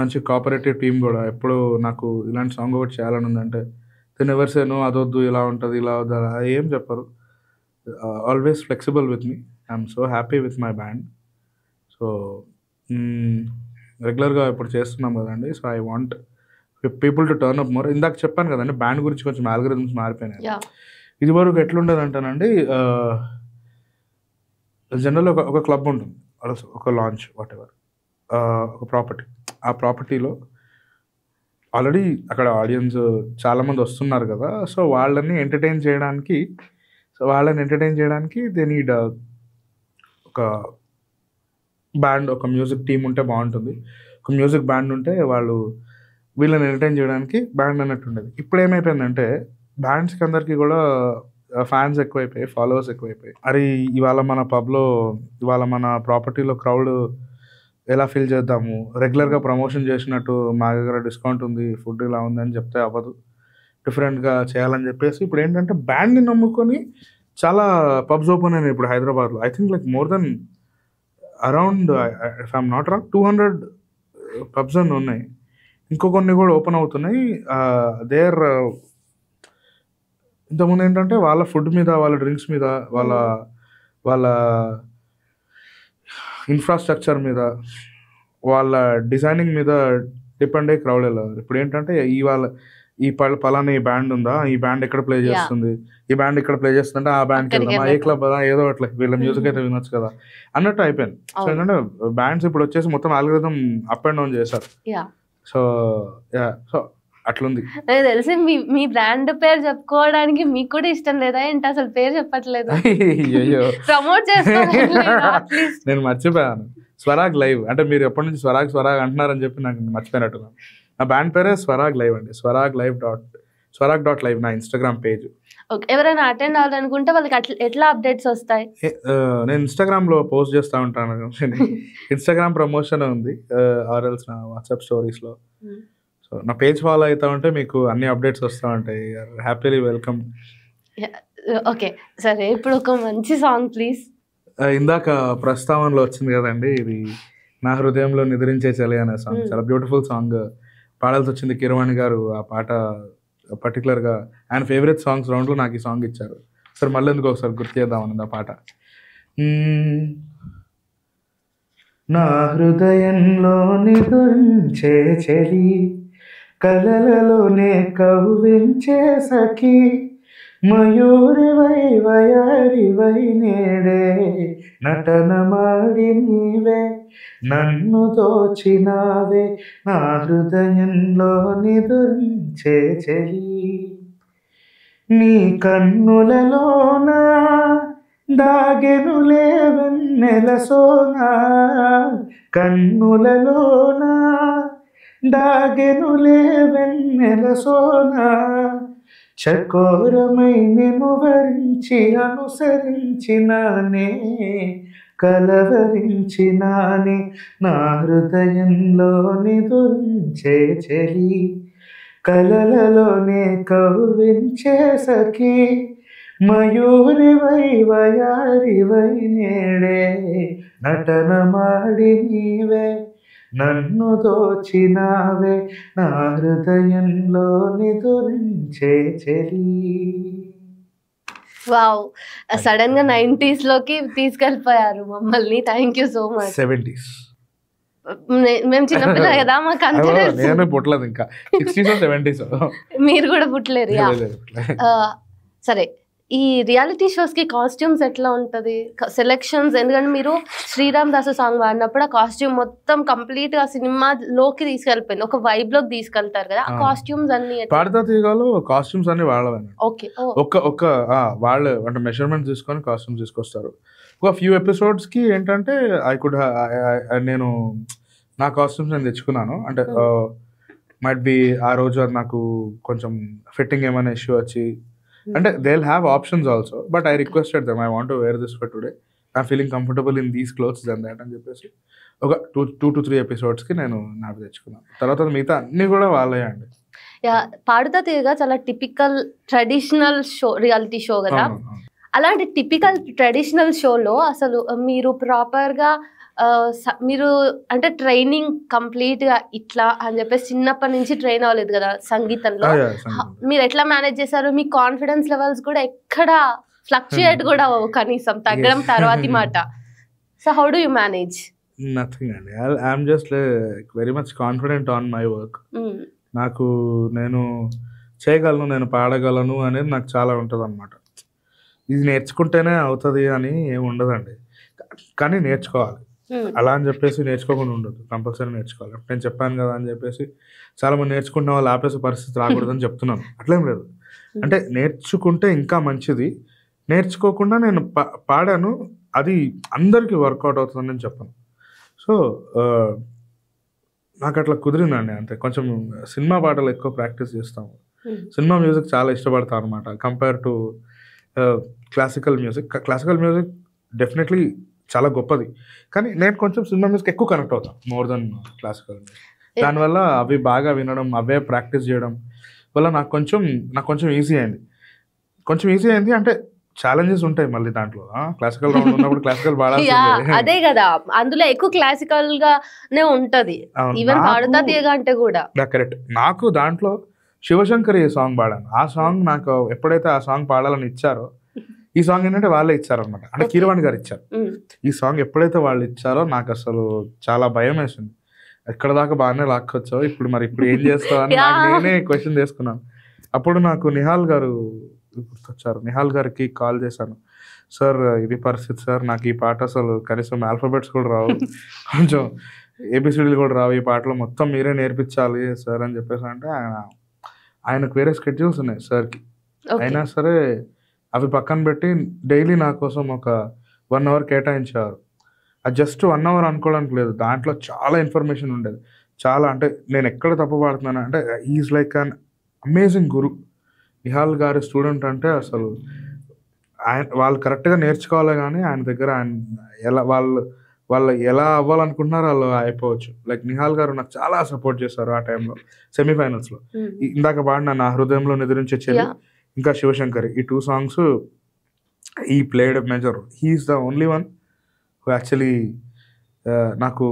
మంచి కోఆపరేటివ్ టీమ్ కూడా. ఎప్పుడు నాకు ఇలాంటి సాంగ్ ఒకటి చేయాలని ఉందంటే దెన్ ఎవర్ సే నో, అదొద్దు, ఇలా ఉంటుంది, ఇలా వద్దు, అలా ఏం చెప్పరు. Always flexible with me. I'm so happy with my band. So రెగ్యులర్గా ఇప్పుడు చేస్తున్నాం కదండి. So I want people to turn up more. ఇందాక చెప్పాను కదండి బ్యాండ్ గురించి కొంచెం ఆల్గరిథమ్స్ మారిపోయినాయి. ఇది వరకు ఎట్లుండదు అంటానండి, జనరల్ ఒక క్లబ్ ఉంటుంది, ఒక లాంచ్ వాట్ ఎవర్, ఒక ప్రాపర్టీ. ఆ ప్రాపర్టీలో ఆల్రెడీ అక్కడ ఆడియన్స్ చాలామంది వస్తున్నారు కదా. సో వాళ్ళని ఎంటర్టైన్ చేయడానికి దే నీడ్ ఒక బ్యాండ్, ఒక మ్యూజిక్ టీమ్ ఉంటే బాగుంటుంది. ఒక మ్యూజిక్ బ్యాండ్ ఉంటే వాళ్ళు వీళ్ళని ఎంటర్టైన్ చేయడానికి బ్యాండ్ అన్నట్టు ఉండేది. ఇప్పుడు ఏమైపోయిందంటే బ్యాండ్స్కి అందరికీ కూడా ఫ్యాన్స్ ఎక్కువైపోయి, ఫాలోవర్స్ ఎక్కువైపోయి. అరే ఇవాళ మన పబ్లో, ఇవాళ మన ప్రాపర్టీలో క్రౌడ్ ఎలా ఫీల్ చేద్దాము, రెగ్యులర్గా ప్రమోషన్ చేసినట్టు మా దగ్గర డిస్కౌంట్ ఉంది, ఫుడ్ ఇలా ఉంది అని చెప్తే అవ్వదు, డిఫరెంట్గా చేయాలని చెప్పేసి ఇప్పుడు ఏంటంటే బ్యాండ్ని నమ్ముకొని చాలా పబ్స్ ఓపెన్ అయినాయి ఇప్పుడు హైదరాబాద్లో. I think like more than around, if I'm not wrong, 200 pubs అని ఉన్నాయి. ఇంకో కొన్ని కూడా ఓపెన్ అవుతున్నాయి. దేర్ ఇంతకుముందు ఏంటంటే వాళ్ళ ఫుడ్ మీద, వాళ్ళ డ్రింక్స్ మీద, వాళ్ళ ఇన్ఫ్రాస్ట్రక్చర్ మీద, వాళ్ళ డిజైనింగ్ మీద డిపెండ్ అయ్యి క్రౌడ్ వెళ్ళారు. ఇప్పుడు ఏంటంటే ఈ పలానా ఈ బ్యాండ్ ఉందా, ఈ బ్యాండ్ ఎక్కడ ప్లే చేస్తుంది, ఈ బ్యాండ్ ఇక్కడ ప్లే చేస్తుంటే ఆ బ్యాండ్కి వెళ్దాం, ఏ క్లబ్ అదా, ఏదో అట్లా వీళ్ళ మ్యూజిక్ అయితే వినొచ్చు కదా అన్నట్టు అయిపోయింది. సో ఏంటంటే బ్యాండ్స్ ఇప్పుడు వచ్చేసి మొత్తం ఆల్గరిథం అప్ అండ్ డౌన్ చేశారు. సో సో అట్లుంది. నాకు తెలిసి మీ బ్రాండ్ పేరు చెప్పుకోవడానికి మీకు కూడా ఇష్టం లేదా ఏంటి, అసలు పేరు చెప్పట్లేదు, ప్రమోట్ చేసుకోవాలి. నేను మర్చిపోయాను, స్వరాగ్ లైవ్ అంటే మీరు ఎప్పటి నుంచి స్వరాగ్ అంటున్నారని చెప్పి నాకు మర్చిపోయినట్టున్నాను. నా బ్యాండ్ పేరే స్వరాగ్ లైవ్ అండి, swrag.live నా ఇన్స్టాగ్రామ్ పేజ్. ఎవరైనా అటెండ్ అవ్వాలనుకుంటే వాళ్ళకి ఎట్లా అప్డేట్స్ వస్తాయి? నేను ఇన్స్టాగ్రామ్లో పోస్ట్ చేస్తూ ఉంటాను. ఇన్స్టాగ్రామ్ ప్రమోషన్ ఉంది, ఆర్ఎల్స్ నా వాట్సాప్ స్టోరీస్లో. సో నా పేజ్ ఫాలో అవుతా ఉంటే మీకు అన్ని అప్డేట్స్ వస్తూ ఉంటాయి. Happily welcome. ఓకే సరే, ఇప్పుడు ఒక మంచి సాంగ్ ప్లీజ్. ఇందాక ప్రస్తావనలో వచ్చింది కదండి, ఇది నా హృదయంలో నిద్రించే చలి అనే సాంగ్. చాలా బ్యూటిఫుల్ సాంగ్ పాడాల్సి వచ్చింది. కీరవాణి గారు ఆ పాట పర్టికులర్గా ఆయన ఫేవరెట్ సాంగ్స్ రౌండ్లో నాకు ఈ సాంగ్ ఇచ్చారు. సరే మళ్ళీ ఎందుకు ఒకసారి గుర్తు చేద్దామన్నది ఆ పాట. నా హృదయంలో నిద్రించే చలి, కలలలోనే కవ్వించే సఖి, మయూరివై వయారివై నేడే నటన మాడి నీవే నన్ను దోచినావే, నా హృదయంలో నిదురించే చలి. నీ కన్నులలోనా దాగెనులే వెన్నెల సోనా, కన్నులలోనా దాగెనులే వెన్నెల సోనా, చకోరమై నిన్ను వరించి అనుసరించినానే, కలవరించినానే, నా హృదయంలో నిదురించే చలి, కలలలోనే కవ్వించే సఖి, మయూరివై వయారివై నేడే నటన మాడి నీవే నన్ను దోచినావే, నా హృదయంలో నిదురించే చలి. వావ్, సడన్ గా 90s లోకి తీసుకెళ్ళిపోయారు మమ్మల్ని. Thank you so much. 70s మేము చిన్నపిల్ల కదా, మాకు అంతే. నేను పుట్టలేదు ఇంకా, 60s 70s. మీరు కూడా పుట్టలేరు. సరే, ఈ రియాలిటీ షోస్ కి కాస్ట్యూమ్స్ ఎట్లా ఉంటది, సెలెక్షన్స్? ఎందుకంటే మీరు శ్రీరామ్ దాసు సాంగ్ వాడినప్పుడు ఆ కాస్ట్యూమ్ మొత్తం కంప్లీట్ గా సినిమాలోకి తీసుకెళ్ళిపోయింది, ఒక వైబ్ లోకి తీసుకెళ్తారు కదా. ఆ కాస్ట్యూమ్స్ అన్ని పాడతా తీయగాలో కాస్ట్యూమ్స్ అన్ని వాళ్ళవే. ఓకే, ఒక వాళ్ళు అంటే మెజర్మెంట్ తీసుకొని కాస్ట్యూమ్స్ తీసుకొస్తారు. ఒక ఫ్యూ ఎపిసోడ్స్ కి ఏంటంటే నేను నా కాస్ట్యూమ్స్ నేను తెచ్చుకున్నాను. అంటే మైట్ బి ఆ రోజు అది నాకు కొంచెం ఫిట్టింగ్ ఏమైనా ఇష్యూ వచ్చి, అంటే they will have options also, but I requested them, I want to wear this for today, I'm feeling comfortable in these clothes and that అని చెప్పేసి ఒక 2 to 3 ఎపిసోడ్స్కి నేను నాటు తెచ్చుకున్నాను. తర్వాత మిగతా అన్నీ కూడా వాళ్ళే అండి. పాడుతా తీయగా చాలా typical traditional show, reality show కదా. అలాంటి టిపికల్ ట్రెడిషనల్ షోలో అసలు మీరు ప్రాపర్గా మీరు అంటే ట్రైనింగ్ కంప్లీట్ గా ఇట్లా అని చెప్పేసి చిన్నప్పటి నుంచి ట్రైన్ అవ్వలేదు కదా సంగీతంలో. మీరు ఎట్లా మేనేజ్ చేశారు? మీ కాన్ఫిడెన్స్ లెవెల్స్ కూడా ఎక్కడ ఫ్లక్చుయేట్ కూడా కనీసం తగ్గడం తర్వాతి మాట. So how do you manage? Nothing అండి, I'm just very much confident on my work. నాకు నేను చేయగలను, నేను పాడగలను అనేది నాకు చాలా ఉంటుంది అనమాట. ఇది నేర్చుకుంటేనే అవుతుంది అని ఏమి ఉండదండి, కానీ నేర్చుకోవాలి. అలా అని చెప్పేసి నేర్చుకోకుండా ఉండదు, కంపల్సరీ నేర్చుకోవాలి. నేను చెప్పాను కదా అని చెప్పేసి చాలా మంది నేర్చుకున్న వాళ్ళు ఆపేసే పరిస్థితి రాకూడదని చెప్తున్నాను. అట్లేం లేదు, అంటే నేర్చుకుంటే ఇంకా మంచిది. నేర్చుకోకుండా నేను పాడాను, అది అందరికీ వర్కౌట్ అవుతుందని నేను చెప్పాను. సో నాకు అట్లా కుదిరిందండి. అంతే, కొంచెం సినిమా పాటలు ఎక్కువ ప్రాక్టీస్ చేస్తాము, సినిమా మ్యూజిక్ చాలా ఇష్టపడతాను అనమాట compare to classical music. Classical music definitely చాలా గొప్పది, కానీ నేను కొంచెం సినిమా మ్యూజిక్ ఎక్కువ కనెక్ట్ అవుతాను మోర్ దెన్ క్లాసికల్ మ్యూజిక్. దానివల్ల అవి బాగా వినడం, అవే ప్రాక్టీస్ చేయడం వల్ల నాకు కొంచెం ఈజీ అయింది. కొంచెం ఈజీ అయింది అంటే ఛాలెంజెస్ ఉంటాయి మళ్ళీ దాంట్లో. క్లాసికల్ రౌండ్ ఉన్నప్పుడు క్లాసికల్ పాడాల్సిందే. అదే కదా, అందులో ఎక్కువ క్లాసికల్ గానే ఉంటది, ఈవెన్ పాడుతా తీయగా అంటే కూడా. కరెక్ట్. నాకు దాంట్లో శివశంకరి సాంగ్ పాడాను. ఆ సాంగ్ నాకు ఎప్పుడైతే ఆ సాంగ్ పాడాలని ఇచ్చారో, ఈ సాంగ్ ఏంటంటే వాళ్ళే ఇచ్చారనమాట, అంటే కీరవాణి గారు ఇచ్చారు. ఈ సాంగ్ ఎప్పుడైతే వాళ్ళు ఇచ్చారో నాకు అసలు చాలా భయం వేసింది. ఎక్కడ దాకా బాగానే లాక్కొచ్చావు, ఇప్పుడు ఏం చేస్తావు అని నేనే క్వశ్చన్ చేసుకున్నాను. అప్పుడు నాకు నిహాల్ గారు గుర్తొచ్చారు. నిహాల్ గారికి కాల్ చేశాను, సార్ ఇది పరిస్థితి సార్, నాకు ఈ పాట అసలు కనీసం ఆల్ఫాబెట్స్ కూడా రావు, కొంచెం ఏబిసిడీలు కూడా రావు, ఈ పాటలో మొత్తం మీరే నేర్పించాలి సార్ అని చెప్పేసి. అంటే ఆయనకు వేరే స్కెడ్యూల్స్ ఉన్నాయి సార్కి, అయినా సరే అవి పక్కన పెట్టి డైలీ నా కోసం ఒక 1 hour కేటాయించారు. అది జస్ట్ 1 hour అనుకోవడానికి లేదు, దాంట్లో చాలా ఇన్ఫర్మేషన్ ఉండేది. చాలా అంటే నేను ఎక్కడ తప్పు పడుతున్నాను అంటే, ఈజ్ లైక్ అన్ అమేజింగ్ గురు. నిహాల్ గారి స్టూడెంట్ అంటే అసలు వాళ్ళు కరెక్ట్గా నేర్చుకోవాలి, కానీ ఆయన దగ్గర వాళ్ళు ఎలా అవ్వాలనుకుంటున్నారో వాళ్ళు అయిపోవచ్చు. లైక్ నిహాల్ గారు నాకు చాలా సపోర్ట్ చేశారు ఆ టైంలో సెమీఫైనల్స్లో. ఇందాక పాడిన నా హృదయంలో నిద్రించే చెల్లి, ఇంకా శివశంకరి, ఈ 2 songs ఈ played major. He's the only one who actually నాకు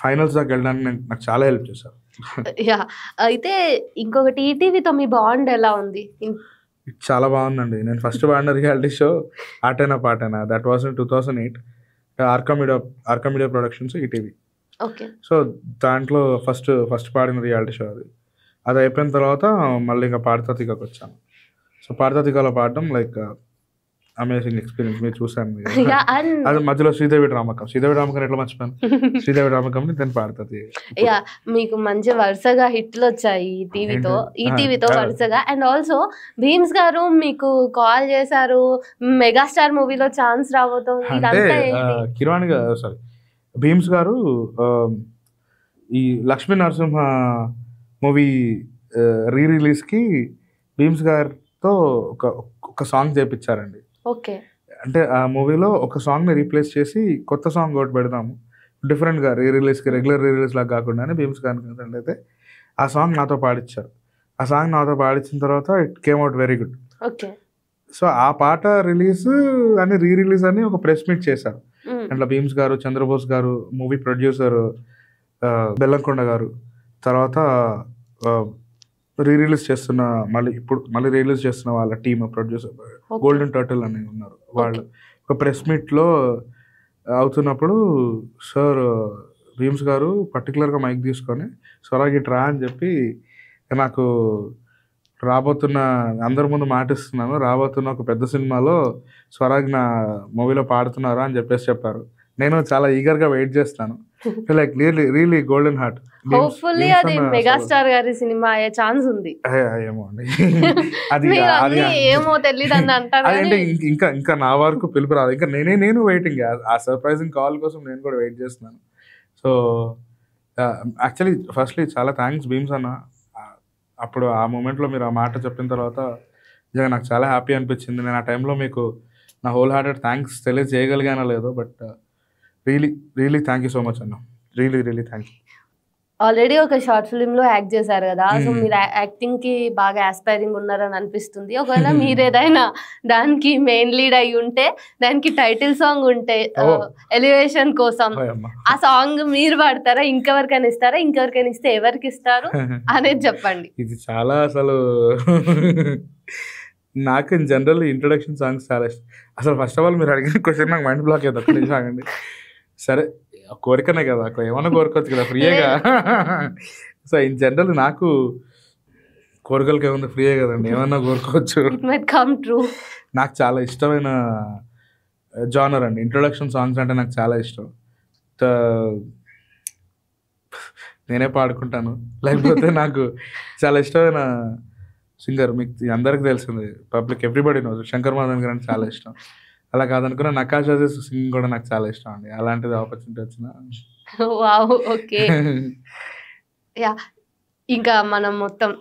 ఫైనల్స్ దాకా వెళ్ళడానికి నాకు చాలా హెల్ప్ చేశారు. అయితే ఇంకొకటి, ఈటీవీతో మీ బాండ్ ఎలా ఉంది? చాలా బాగుందండి. నేను ఫస్ట్ పాడిన రియాలిటీ షో ఆటైనా పాటైనా, that was in 2008, Arka media productions, ETV. So దాంట్లో ఫస్ట్ పాడిన రియాలిటీ షో అది అయిపోయిన తర్వాత మళ్ళీ ఇంకా పాడతా తీగకి వచ్చాను. సో పాడతా తీగలో పాడడం లైక్ అమేజింగ్ ఎక్స్పీరియన్స్. మీరు చూసాను, అది మధ్యలో శ్రీదేవి డ్రామకం ఎట్లా మర్చిపోయాను, శ్రీదేవి డ్రామకం నేను పాడుతుంది. మీకు మంచి వరుసగా హిట్లు వచ్చాయి ఈటీవీతో వరుసగా. అండ్ ఆల్సో భీమ్స్ గారు మీకు కాల్ చేశారు, మెగాస్టార్ మూవీలో ఛాన్స్ రాబోతుంది. కిరవాణి గారు, సారీ భీమ్స్ గారు ఈ లక్ష్మీ నరసింహ మూవీ రిలీజ్కి భీమ్స్ గారితో ఒక సాంగ్ చేయించారండి. అంటే ఆ మూవీలో ఒక సాంగ్ని రీప్లేస్ చేసి కొత్త సాంగ్ ఒకటి పెడదాము డిఫరెంట్గా, రిలీజ్కి రెగ్యులర్ రిలీజ్ లాగా కాకుండానే భీమ్స్ గారికి అయితే ఆ సాంగ్ నాతో పాడించారు. ఆ సాంగ్ నాతో పాడించిన తర్వాత it came out very good. So ఆ పాట రిలీజ్ అని రిలీజ్ అని ఒక ప్రెస్ మీట్ చేశారు. అట్లా భీమ్స్ గారు, చంద్రబోస్ గారు, మూవీ ప్రొడ్యూసర్ బెల్లంకొండ గారు, తర్వాత రిలీజ్ చేస్తున్న మళ్ళీ రిలీజ్ చేస్తున్న వాళ్ళ టీమ్ ప్రొడ్యూసర్ గోల్డెన్ టర్టిల్ అని ఉన్నారు. వాళ్ళు ఒక ప్రెస్ మీట్లో అవుతున్నప్పుడు సార్ భీమ్స్ గారు పర్టికులర్గా మైక్ తీసుకొని స్వరాగి ట్రా అని చెప్పి, నాకు రాబోతున్న అందరి ముందు మాటిస్తున్నాను, రాబోతున్న ఒక పెద్ద సినిమాలో స్వరాగ్ నా మూవీలో పాడుతున్నారు అని చెప్పారు. నేను చాలా ఈగర్గా వెయిట్ చేస్తాను. Like really golden heart. Hopefully అది మెగాస్టార్ గారి సినిమా అయ్యే ఛాన్స్ ఉంది. ఏమో అండి, ఏమో తెలియదు అని అంటారు. అదంటే ఇంకా నా వరకు పిలుపు రాదు. ఇంకా నేను వెయిటింగ్, ఆ సర్ప్రైజింగ్ కాల్ కోసం నేను కూడా వెయిట్ చేస్తున్నాను. సో యాక్చువల్లీ ఫస్ట్లీ చాలా థ్యాంక్స్ భీమ్స్ అన్న. అప్పుడు ఆ మూమెంట్లో మీరు ఆ మాట చెప్పిన తర్వాత నిజంగా నాకు చాలా హ్యాపీ అనిపించింది. నేను ఆ టైంలో మీకు నా హోల్ హార్టెడ్ థ్యాంక్స్ తెలియజేయగలిగానో లేదో, but really thank you so much అన్న. Really really thank you. Already ఒక షార్ట్ ఫిల్మ్ లో యాక్ట్ చేశారు కదా, సో మీరు యాక్టింగ్ కి బాగా ఆస్పైరింగ్ ఉన్నారని అనిపిస్తుంది. ఒకవేళ మీరు ఏదైనా దానికి మెయిన్ లీడ్ అయి ఉంటే, దానికి టైటిల్ సాంగ్ ఉంటే ఎలివేషన్ కోసం, ఆ సాంగ్ మీరు పాడతారా, ఇంకెవరికైనా ఇస్తారా, ఇంకెవరికైనా ఇస్తే ఎవరికి ఇస్తారు అనేది చెప్పండి. ఇది చాలా అసలు నాకు ఇన్ జనరల్ ఇంట్రొడక్షన్ సాంగ్స్ చాలా ఇష్టం. అసలు ఫస్ట్ ఆఫ్ ఆల్ మీరు అడిగిన క్వశ్చన్ నాకు మైండ్ బ్లాక్ అయ్యింది. ఒక్కటి సాగండి. సరే కోరికనే కదా, అక్కడ ఏమన్నా కోరుకోవచ్చు కదా ఫ్రీగా. సో ఇన్ జనరల్ నాకు కోరికలకి ఏమన్నా ఫ్రీయే కదండి, ఏమన్నా కోరుకోవచ్చు. నాకు చాలా ఇష్టమైన జానర్ అండి ఇంట్రొడక్షన్ సాంగ్స్ అంటే. నాకు చాలా ఇష్టం. నేనే పాడుకుంటాను, లేకపోతే నాకు చాలా ఇష్టమైన సింగర్ మీకు అందరికి తెలిసింది, public everybody knows, Shankar Mahadevan గారు అంటే చాలా ఇష్టం. అలా కాదనుకున్నా నకాష్ అజీజ్ సింగింగ్ కూడా నాకు చాలా ఇష్టం అండి. అలాంటిది ఆపర్చునిటీ వచ్చిన ఓకే. యా, ఇంకా మనం మొత్తం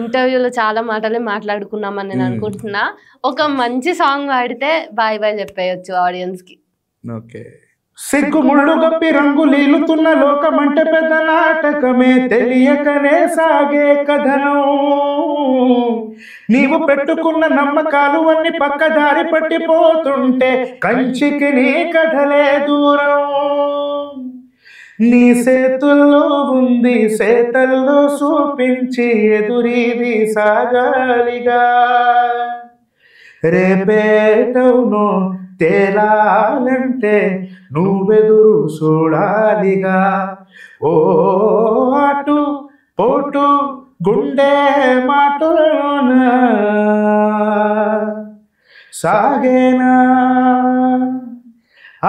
ఇంటర్వ్యూలో చాలా మాటలే మాట్లాడుకున్నామని నేను అనుకుంటున్నా. ఒక మంచి సాంగ్ పాడితే బాయ్ బాయ్ చెప్పేయచ్చు ఆడియన్స్ కి. ఓకే. సిగ్గు ముళ్ళు గప్పి రంగు లీలుతున్న లోకమంటే పెద్ద నాటకమే, తెలియకనే సాగే కథనం. నీవు పెట్టుకున్న నమ్మకాలు అన్ని పక్కదారి పట్టిపోతుంటే, కంచికి నీ కథలే దూరం. నీ చేతుల్లో ఉంది చేతల్లో చూపించి ఎదురీది సాగాలిగా. రేపేటవును తేలాలంటే నువ్వెదురు చూడాలిగా. ఓ అటు పోటు గుండె మాటలోన సాగేనా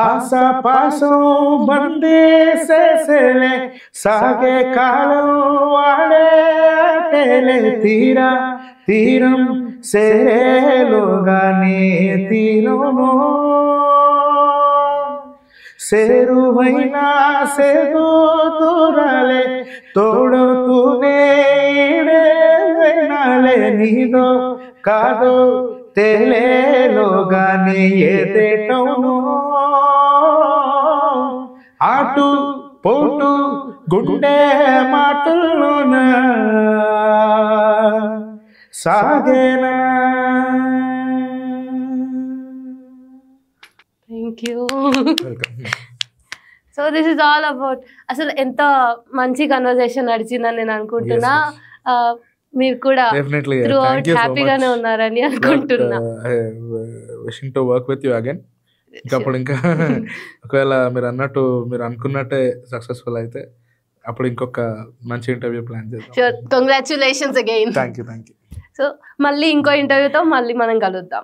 ఆశాపాసం బందేసేలే, సాగే కాలం వాడేలే. తీరం సేరేలోగానే తీరను, సేరువైనా సేదు దూరాలే, తోడుతూనే వినాలే. నీదో కాదో తేలేలోగానే ఏదేటవును, అటు పోటు గుండె మాటల్లోన సాగేనా. Thank you. So this is all about, అసలు ఎంత మంచి కన్వర్సేషన్ నడిచిందని నేను అనుకుంటున్నా. మీరు కూడా త్రూ అవుట్ హ్యాపీగానే ఉన్నారని అనుకుంటున్నా. Wishing to work with you again. అప్పుడు ఇంకా ఒకవేళ మీరు అన్నట్టు మీరు అనుకున్నట్టే సక్సెస్ఫుల్ అయితే అప్పుడు ఇంకొక మంచి ఇంటర్వ్యూ ప్లాన్ చేద్దాం. Congratulations again. Thank you. So మళ్ళీ ఇంకో ఇంటర్వ్యూతో మళ్ళీ మనం కలుద్దాం.